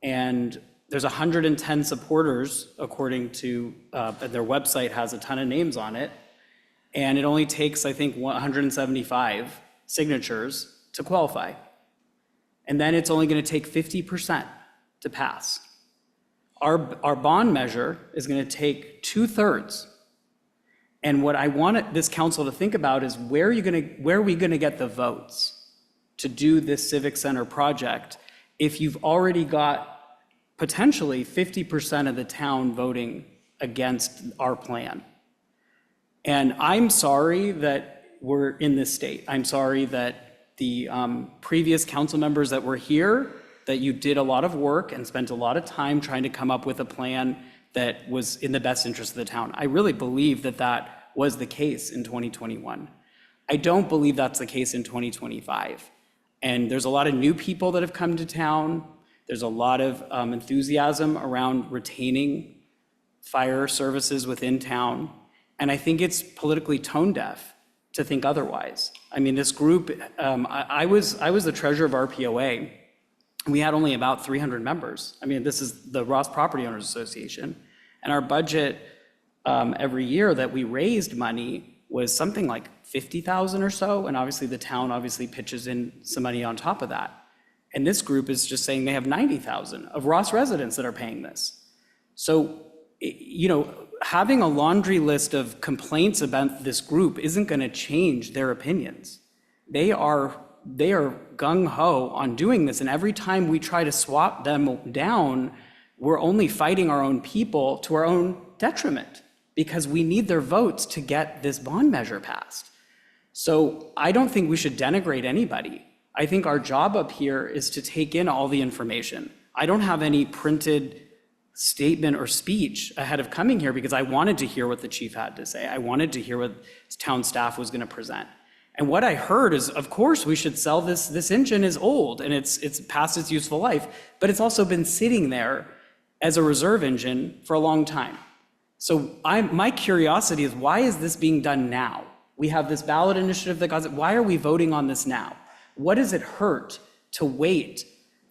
And there's 110 supporters, according to, their website has a ton of names on it. And it only takes, I think, 175 signatures to qualify. And then it's only going to take 50% to pass. Our bond measure is going to take 2/3. And what I want this council to think about is where are we going to get the votes to do this civic center project if you've already got potentially 50% of the town voting against our plan? And I'm sorry that we're in this state. I'm sorry that the previous council members that were here, that you did a lot of work and spent a lot of time trying to come up with a plan that was in the best interest of the town. I really believe that that was the case in 2021. I don't believe that's the case in 2025. And there's a lot of new people that have come to town. There's a lot of enthusiasm around retaining fire services within town. And I think it's politically tone deaf to think otherwise. I mean, this group, I was the treasurer of RPOA. We had only about 300 members. I mean, this is the Ross Property Owners Association. And our budget every year that we raised money was something like 50,000 or so. And obviously the town obviously pitches in some money on top of that. And this group is just saying they have 90,000 of Ross residents that are paying this. So, you know, having a laundry list of complaints about this group isn't going to change their opinions. They are gung-ho on doing this, and every time we try to swap them down, we're only fighting our own people to our own detriment, because we need their votes to get this bond measure passed. So I don't think we should denigrate anybody. I think our job up here is to take in all the information. I don't have any printed statement or speech ahead of coming here because I wanted to hear what the chief had to say. I wanted to hear what town staff was going to present. And what I heard is, of course, we should sell this. This engine is old and it's past its useful life, but it's also been sitting there as a reserve engine for a long time. So my curiosity is, why is this being done now? We have this ballot initiative that goes, why are we voting on this now? What does it hurt to wait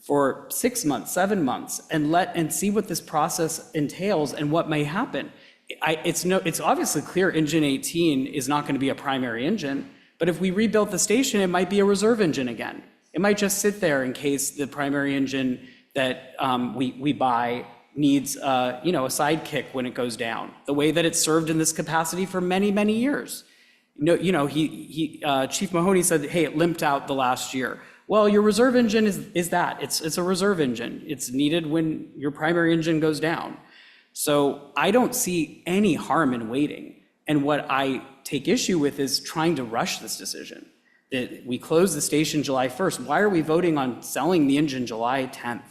for 6 months, 7 months, and see what this process entails and what may happen? It's obviously clear Engine 18 is not going to be a primary engine, but if we rebuilt the station, it might be a reserve engine again. It might just sit there in case the primary engine that we buy needs a sidekick when it goes down, the way that it's served in this capacity for many, many years. Chief Mahoney said, hey, it limped out the last year. Well, your reserve engine is that. It's a reserve engine. It's needed when your primary engine goes down. So I don't see any harm in waiting. And what I take issue with is trying to rush this decision. That we close the station July 1st. Why are we voting on selling the engine July 10th?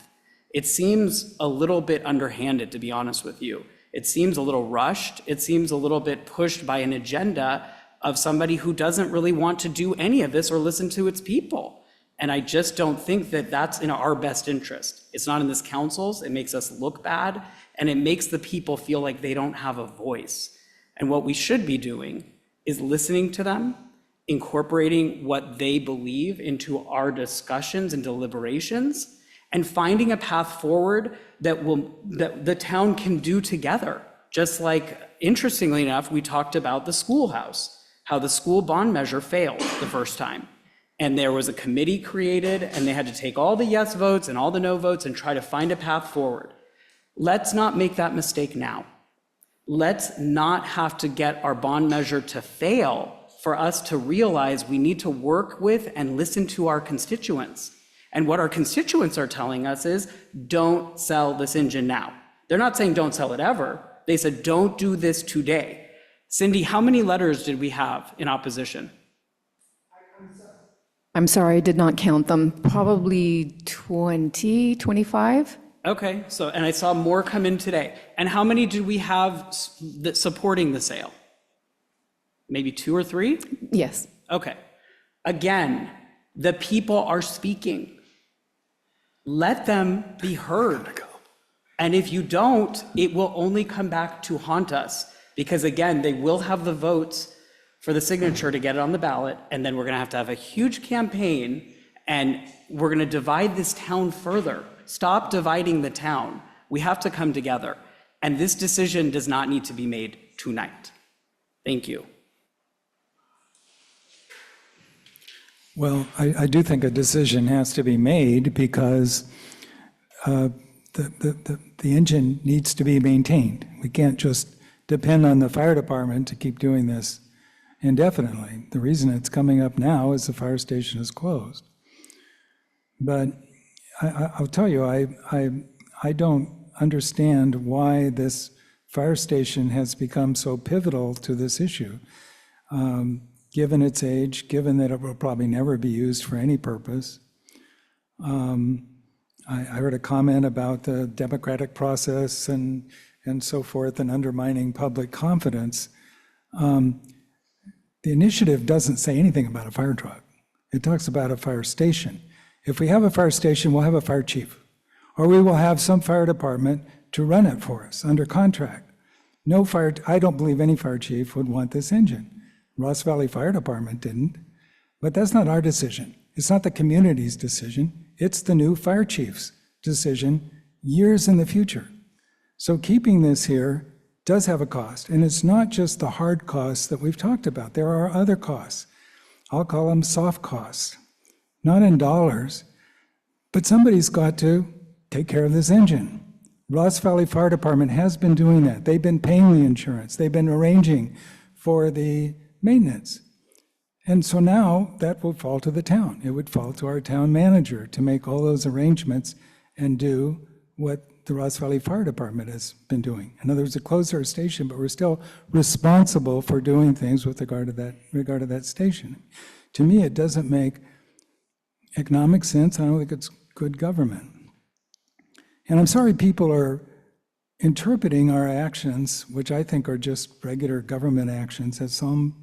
It seems a little bit underhanded, to be honest with you. It seems a little rushed. It seems a little bit pushed by an agenda of somebody who doesn't really want to do any of this or listen to its people. And I just don't think that that's in our best interest. It's not in this council's. It makes us look bad, and it makes the people feel like they don't have a voice. And what we should be doing is listening to them, incorporating what they believe into our discussions and deliberations, and finding a path forward that the town can do together. Just like, interestingly enough, we talked about the schoolhouse, how the school bond measure failed the first time. And there was a committee created, and they had to take all the yes votes and all the no votes and try to find a path forward. Let's not make that mistake now. Let's not have to get our bond measure to fail for us to realize we need to work with and listen to our constituents. And what our constituents are telling us is, don't sell this engine now. They're not saying don't sell it ever. They said, don't do this today. Cindy, how many letters did we have in opposition? I'm sorry, I did not count them. Probably 20, 25? Okay, and I saw more come in today. And how many did we have supporting the sale? Maybe 2 or 3? Yes. Okay. Again, the people are speaking. Let them be heard. And if you don't, it will only come back to haunt us, because again, they will have the votes for the signature to get it on the ballot, and then we're going to have a huge campaign, and we're going to divide this town further. Stop dividing the town. We have to come together. And this decision does not need to be made tonight. Thank you. Well, I do think a decision has to be made because the engine needs to be maintained. We can't just depend on the fire department to keep doing this indefinitely. The reason it's coming up now is the fire station is closed. But I'll tell you, I don't understand why this fire station has become so pivotal to this issue. Given its age, given that it will probably never be used for any purpose. I heard a comment about the democratic process and so forth and undermining public confidence. The initiative doesn't say anything about a fire truck. It talks about a fire station. If we have a fire station, we'll have a fire chief, or we will have some fire department to run it for us under contract. I don't believe any fire chief would want this engine. Ross Valley Fire Department didn't, but that's not our decision. It's not the community's decision. It's the new fire chief's decision years in the future. So keeping this here does have a cost, and it's not just the hard costs that we've talked about. There are other costs. I'll call them soft costs, not in dollars, but somebody's got to take care of this engine. Ross Valley Fire Department has been doing that. They've been paying the insurance. They've been arranging for the maintenance. And so now that will fall to the town. It would fall to our town manager to make all those arrangements and do what the Ross Valley Fire Department has been doing. In other words, to close our station, but we're still responsible for doing things with regard to that station. To me, it doesn't make economic sense. I don't think it's good government. And I'm sorry people are interpreting our actions, which I think are just regular government actions, as some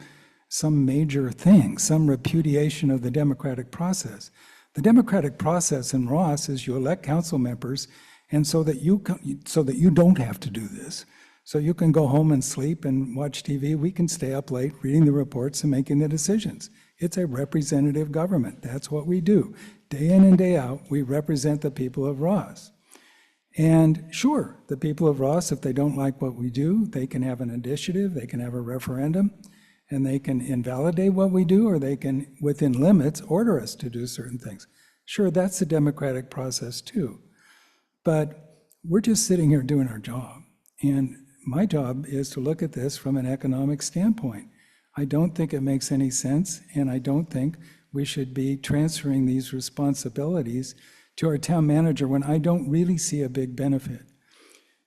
major thing, some repudiation of the democratic process. The democratic process in Ross is you elect council members, and so that you don't have to do this. So you can go home and sleep and watch TV. We can stay up late reading the reports and making the decisions. It's a representative government. That's what we do. Day in and day out, we represent the people of Ross. And sure, the people of Ross, if they don't like what we do, they can have an initiative, they can have a referendum, and they can invalidate what we do, or they can, within limits, order us to do certain things. Sure, that's the democratic process too. But we're just sitting here doing our job. And my job is to look at this from an economic standpoint. I don't think it makes any sense, and I don't think we should be transferring these responsibilities to our town manager when I don't really see a big benefit.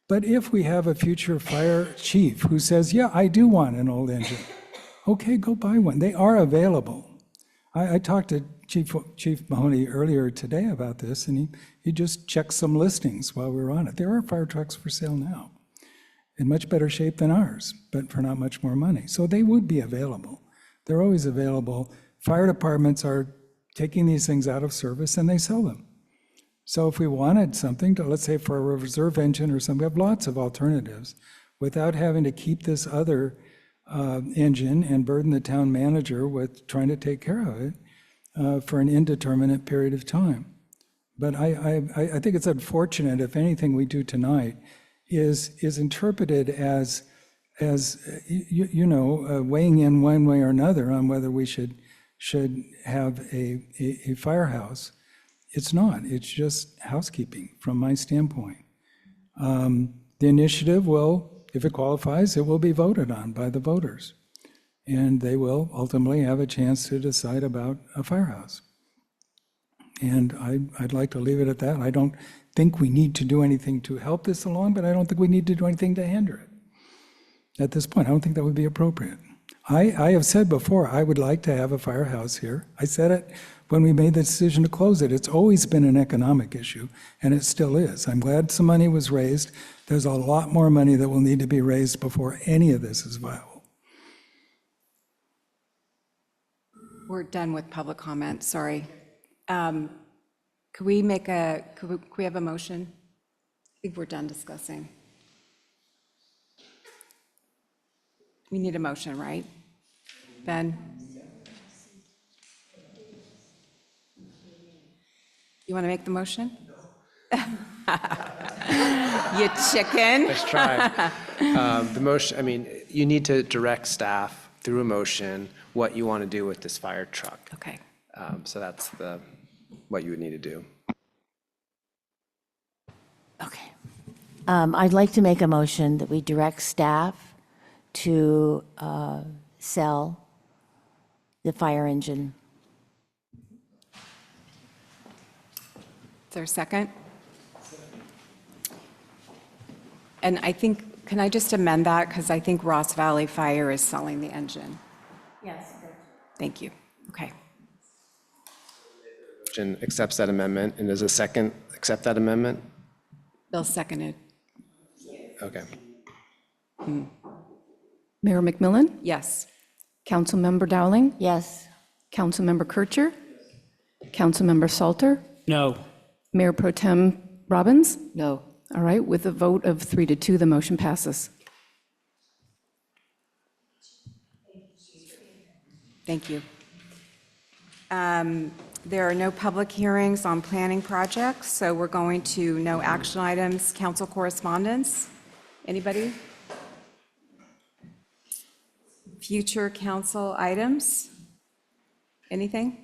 But if we have a future fire chief who says, yeah, I do want an old engine, okay, go buy one. They are available. I talked to Chief Mahoney earlier today about this, and he just checked some listings while we were on it. There are fire trucks for sale now, in much better shape than ours, but for not much more money. So they would be available. They're always available. Fire departments are taking these things out of service and they sell them. So if we wanted something to, let's say for a reserve engine or something, we have lots of alternatives without having to keep this other engine and burden the town manager with trying to take care of it for an indeterminate period of time. But I think it's unfortunate if anything we do tonight is interpreted as weighing in one way or another on whether we should have a firehouse. It's not. It's just housekeeping from my standpoint. The initiative will, if it qualifies, it will be voted on by the voters. And they will ultimately have a chance to decide about a firehouse. And I'd like to leave it at that. I don't think we need to do anything to help this along, but I don't think we need to do anything to hinder it. At this point, I don't think that would be appropriate. I have said before, I would like to have a firehouse here. I said it when we made the decision to close it. It's always been an economic issue, and it still is. I'm glad some money was raised. There's a lot more money that will need to be raised before any of this is viable. We're done with public comment, sorry. Could we have a motion? I think we're done discussing. We need a motion, right? Ben? You want to make the motion? You chicken. Let's try. The motion, I mean, you need to direct staff through a motion what you want to do with this fire truck. Okay. So that's what you would need to do. Okay. I'd like to make a motion that we direct staff to sell the fire engine. Is there a second? And I think, can I just amend that? Because I think Ross Valley Fire is selling the engine. Yes. Thank you. Okay. Motion accepts that amendment, and does a second accept that amendment? Bill seconded. Okay. Mayor McMillan? Yes. Councilmember Dowling? Yes. Councilmember Kircher? Councilmember Salter? No. Mayor Pro Tem Robbins? No. All right, with a vote of 3-2, the motion passes. Thank you. There are no public hearings on planning projects, so we're going to no action items, council correspondence. Anybody? Future council items? Anything?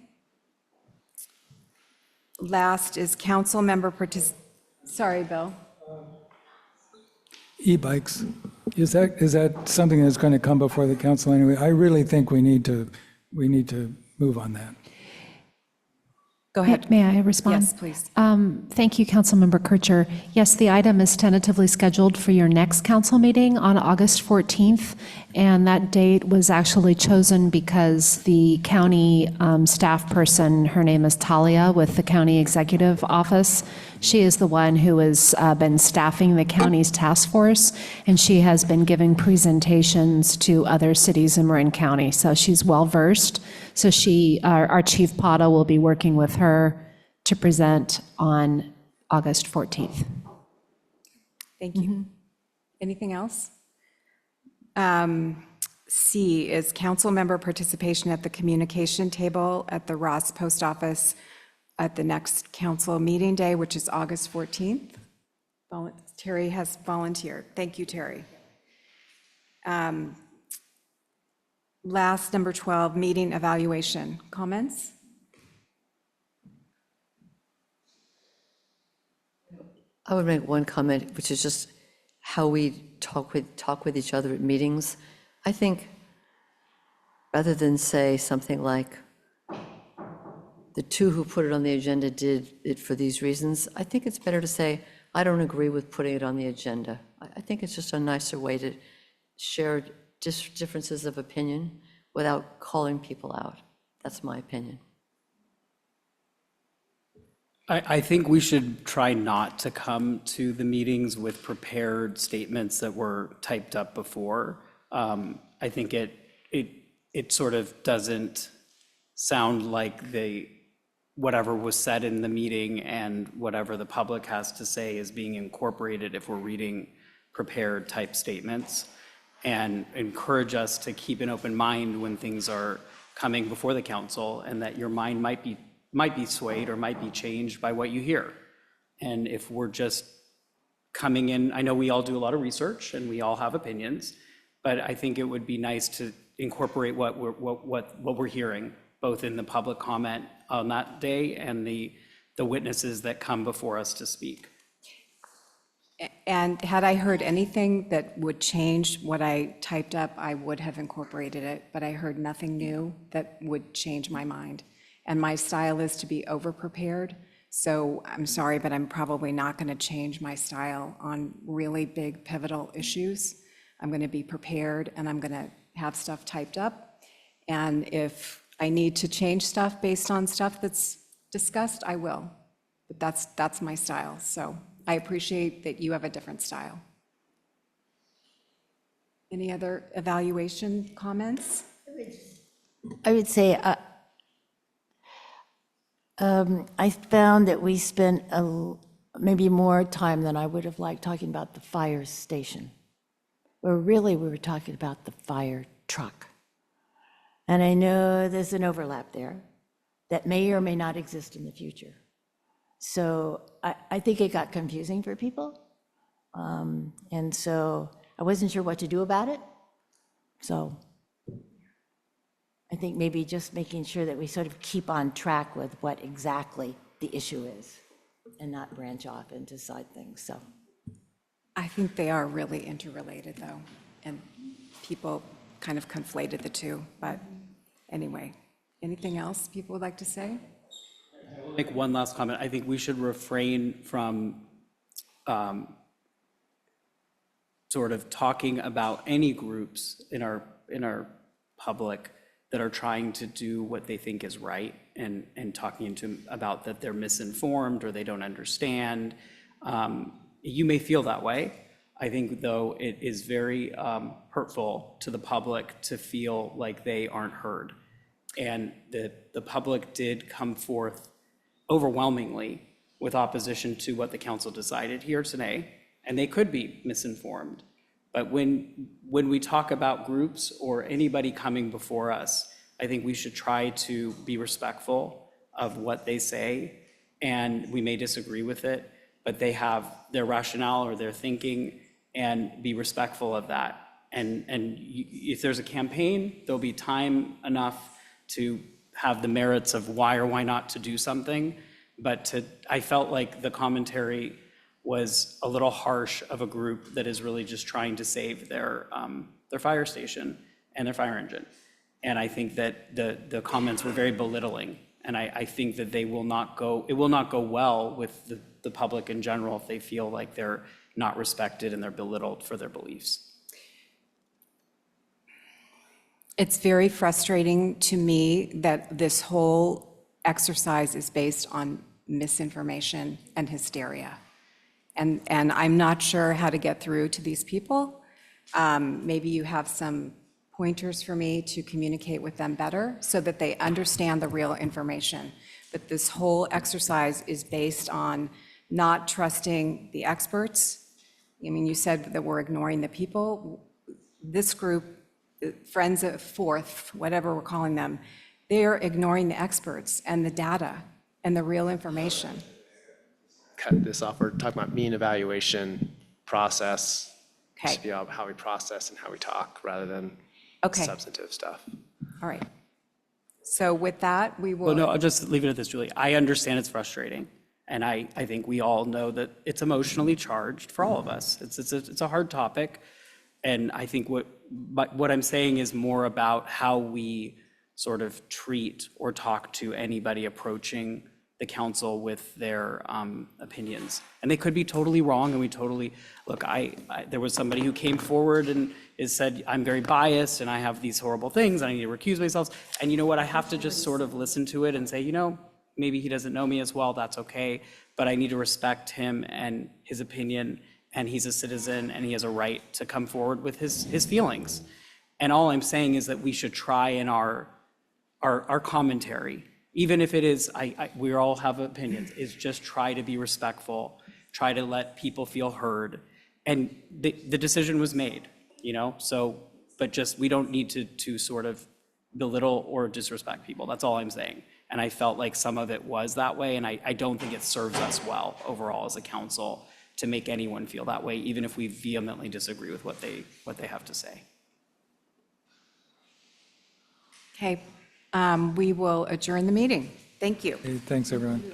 Last is council member sorry, Bill. E-bikes, is that something that's going to come before the council anyway? I really think we need to move on that. Go ahead. May I respond? Yes, please. Thank you, Councilmember Kircher. Yes, the item is tentatively scheduled for your next council meeting on August 14th, and that date was actually chosen because the county staff person, her name is Talia with the County Executive Office. She is the one who has been staffing the county's task force, and she has been giving presentations to other cities in Marin County, so she's well-versed. So our Chief Pata will be working with her to present on August 14th. Thank you. Anything else? C is council member participation at the communication table at the Ross Post Office at the next council meeting day, which is August 14th. Terry has volunteered. Thank you, Terry. Last, number 12, meeting evaluation. Comments? I would make one comment, which is just how we talk with each other at meetings. I think rather than say something like, the two who put it on the agenda did it for these reasons, I think it's better to say, I don't agree with putting it on the agenda. I think it's just a nicer way to share differences of opinion without calling people out. That's my opinion. I think we should try not to come to the meetings with prepared statements that were typed up before. I think it sort of doesn't sound like whatever was said in the meeting and whatever the public has to say is being incorporated if we're reading prepared type statements, and encourage us to keep an open mind when things are coming before the council, and that your mind might be swayed or might be changed by what you hear. And if we're just coming in, I know we all do a lot of research and we all have opinions, but I think it would be nice to incorporate what we're hearing, both in the public comment on that day and the witnesses that come before us to speak. And had I heard anything that would change what I typed up, I would have incorporated it, but I heard nothing new that would change my mind. And my style is to be over-prepared, so I'm sorry, but I'm probably not going to change my style on really big pivotal issues. I'm going to be prepared, and I'm going to have stuff typed up. And if I need to change stuff based on stuff that's discussed, I will. But that's my style, so I appreciate that you have a different style. Any other evaluation comments? I would say, I found that we spent maybe more time than I would have liked talking about the fire station, where really we were talking about the fire truck. And I know there's an overlap there that may or may not exist in the future. So I think it got confusing for people. And so I wasn't sure what to do about it. So I think maybe just making sure that we sort of keep on track with what exactly the issue is and not branch off into side things, so. I think they are really interrelated, though, and people kind of conflated the two. But anyway, anything else people would like to say? I'll make one last comment. I think we should refrain from sort of talking about any groups in our public that are trying to do what they think is right and talking to about that they're misinformed or they don't understand. You may feel that way. I think, though, it is very hurtful to the public to feel like they aren't heard. And the public did come forth overwhelmingly with opposition to what the council decided here today, and they could be misinformed. But when we talk about groups or anybody coming before us, I think we should try to be respectful of what they say, and we may disagree with it, but they have their rationale or their thinking, and be respectful of that. And if there's a campaign, there'll be time enough to have the merits of why or why not to do something. But I felt like the commentary was a little harsh of a group that is really just trying to save their fire station and their fire engine. And I think that the comments were very belittling. And I think that it will not go well with the public in general if they feel like they're not respected and they're belittled for their beliefs. It's very frustrating to me that this whole exercise is based on misinformation and hysteria. And I'm not sure how to get through to these people. Maybe you have some pointers for me to communicate with them better so that they understand the real information. But this whole exercise is based on not trusting the experts. I mean, you said that we're ignoring the people. This group, Friends of Fourth, whatever we're calling them, they're ignoring the experts and the data and the real information. Cut this off. We're talking about mean evaluation process. Okay. Should be about how we process and how we talk rather than Okay. substantive stuff. All right. So with that, we will. Well, no, I'll just leave it at this, Julie. I understand it's frustrating. And I think we all know that it's emotionally charged for all of us. It's a hard topic. And I think what I'm saying is more about how we sort of treat or talk to anybody approaching the council with their opinions. And they could be totally wrong, and we totally, look, there was somebody who came forward and said, I'm very biased, and I have these horrible things, and I need to recuse myself. And you know what, I have to just sort of listen to it and say, maybe he doesn't know me as well, that's okay, but I need to respect him and his opinion, and he's a citizen, and he has a right to come forward with his feelings. And all I'm saying is that we should try in our commentary, even if it is, we all have opinions, is just try to be respectful, try to let people feel heard. And the decision was made, but just, we don't need to sort of belittle or disrespect people. That's all I'm saying. And I felt like some of it was that way, and I don't think it serves us well overall as a council to make anyone feel that way, even if we vehemently disagree with what they have to say. Okay, we will adjourn the meeting. Thank you. Okay, thanks, everyone.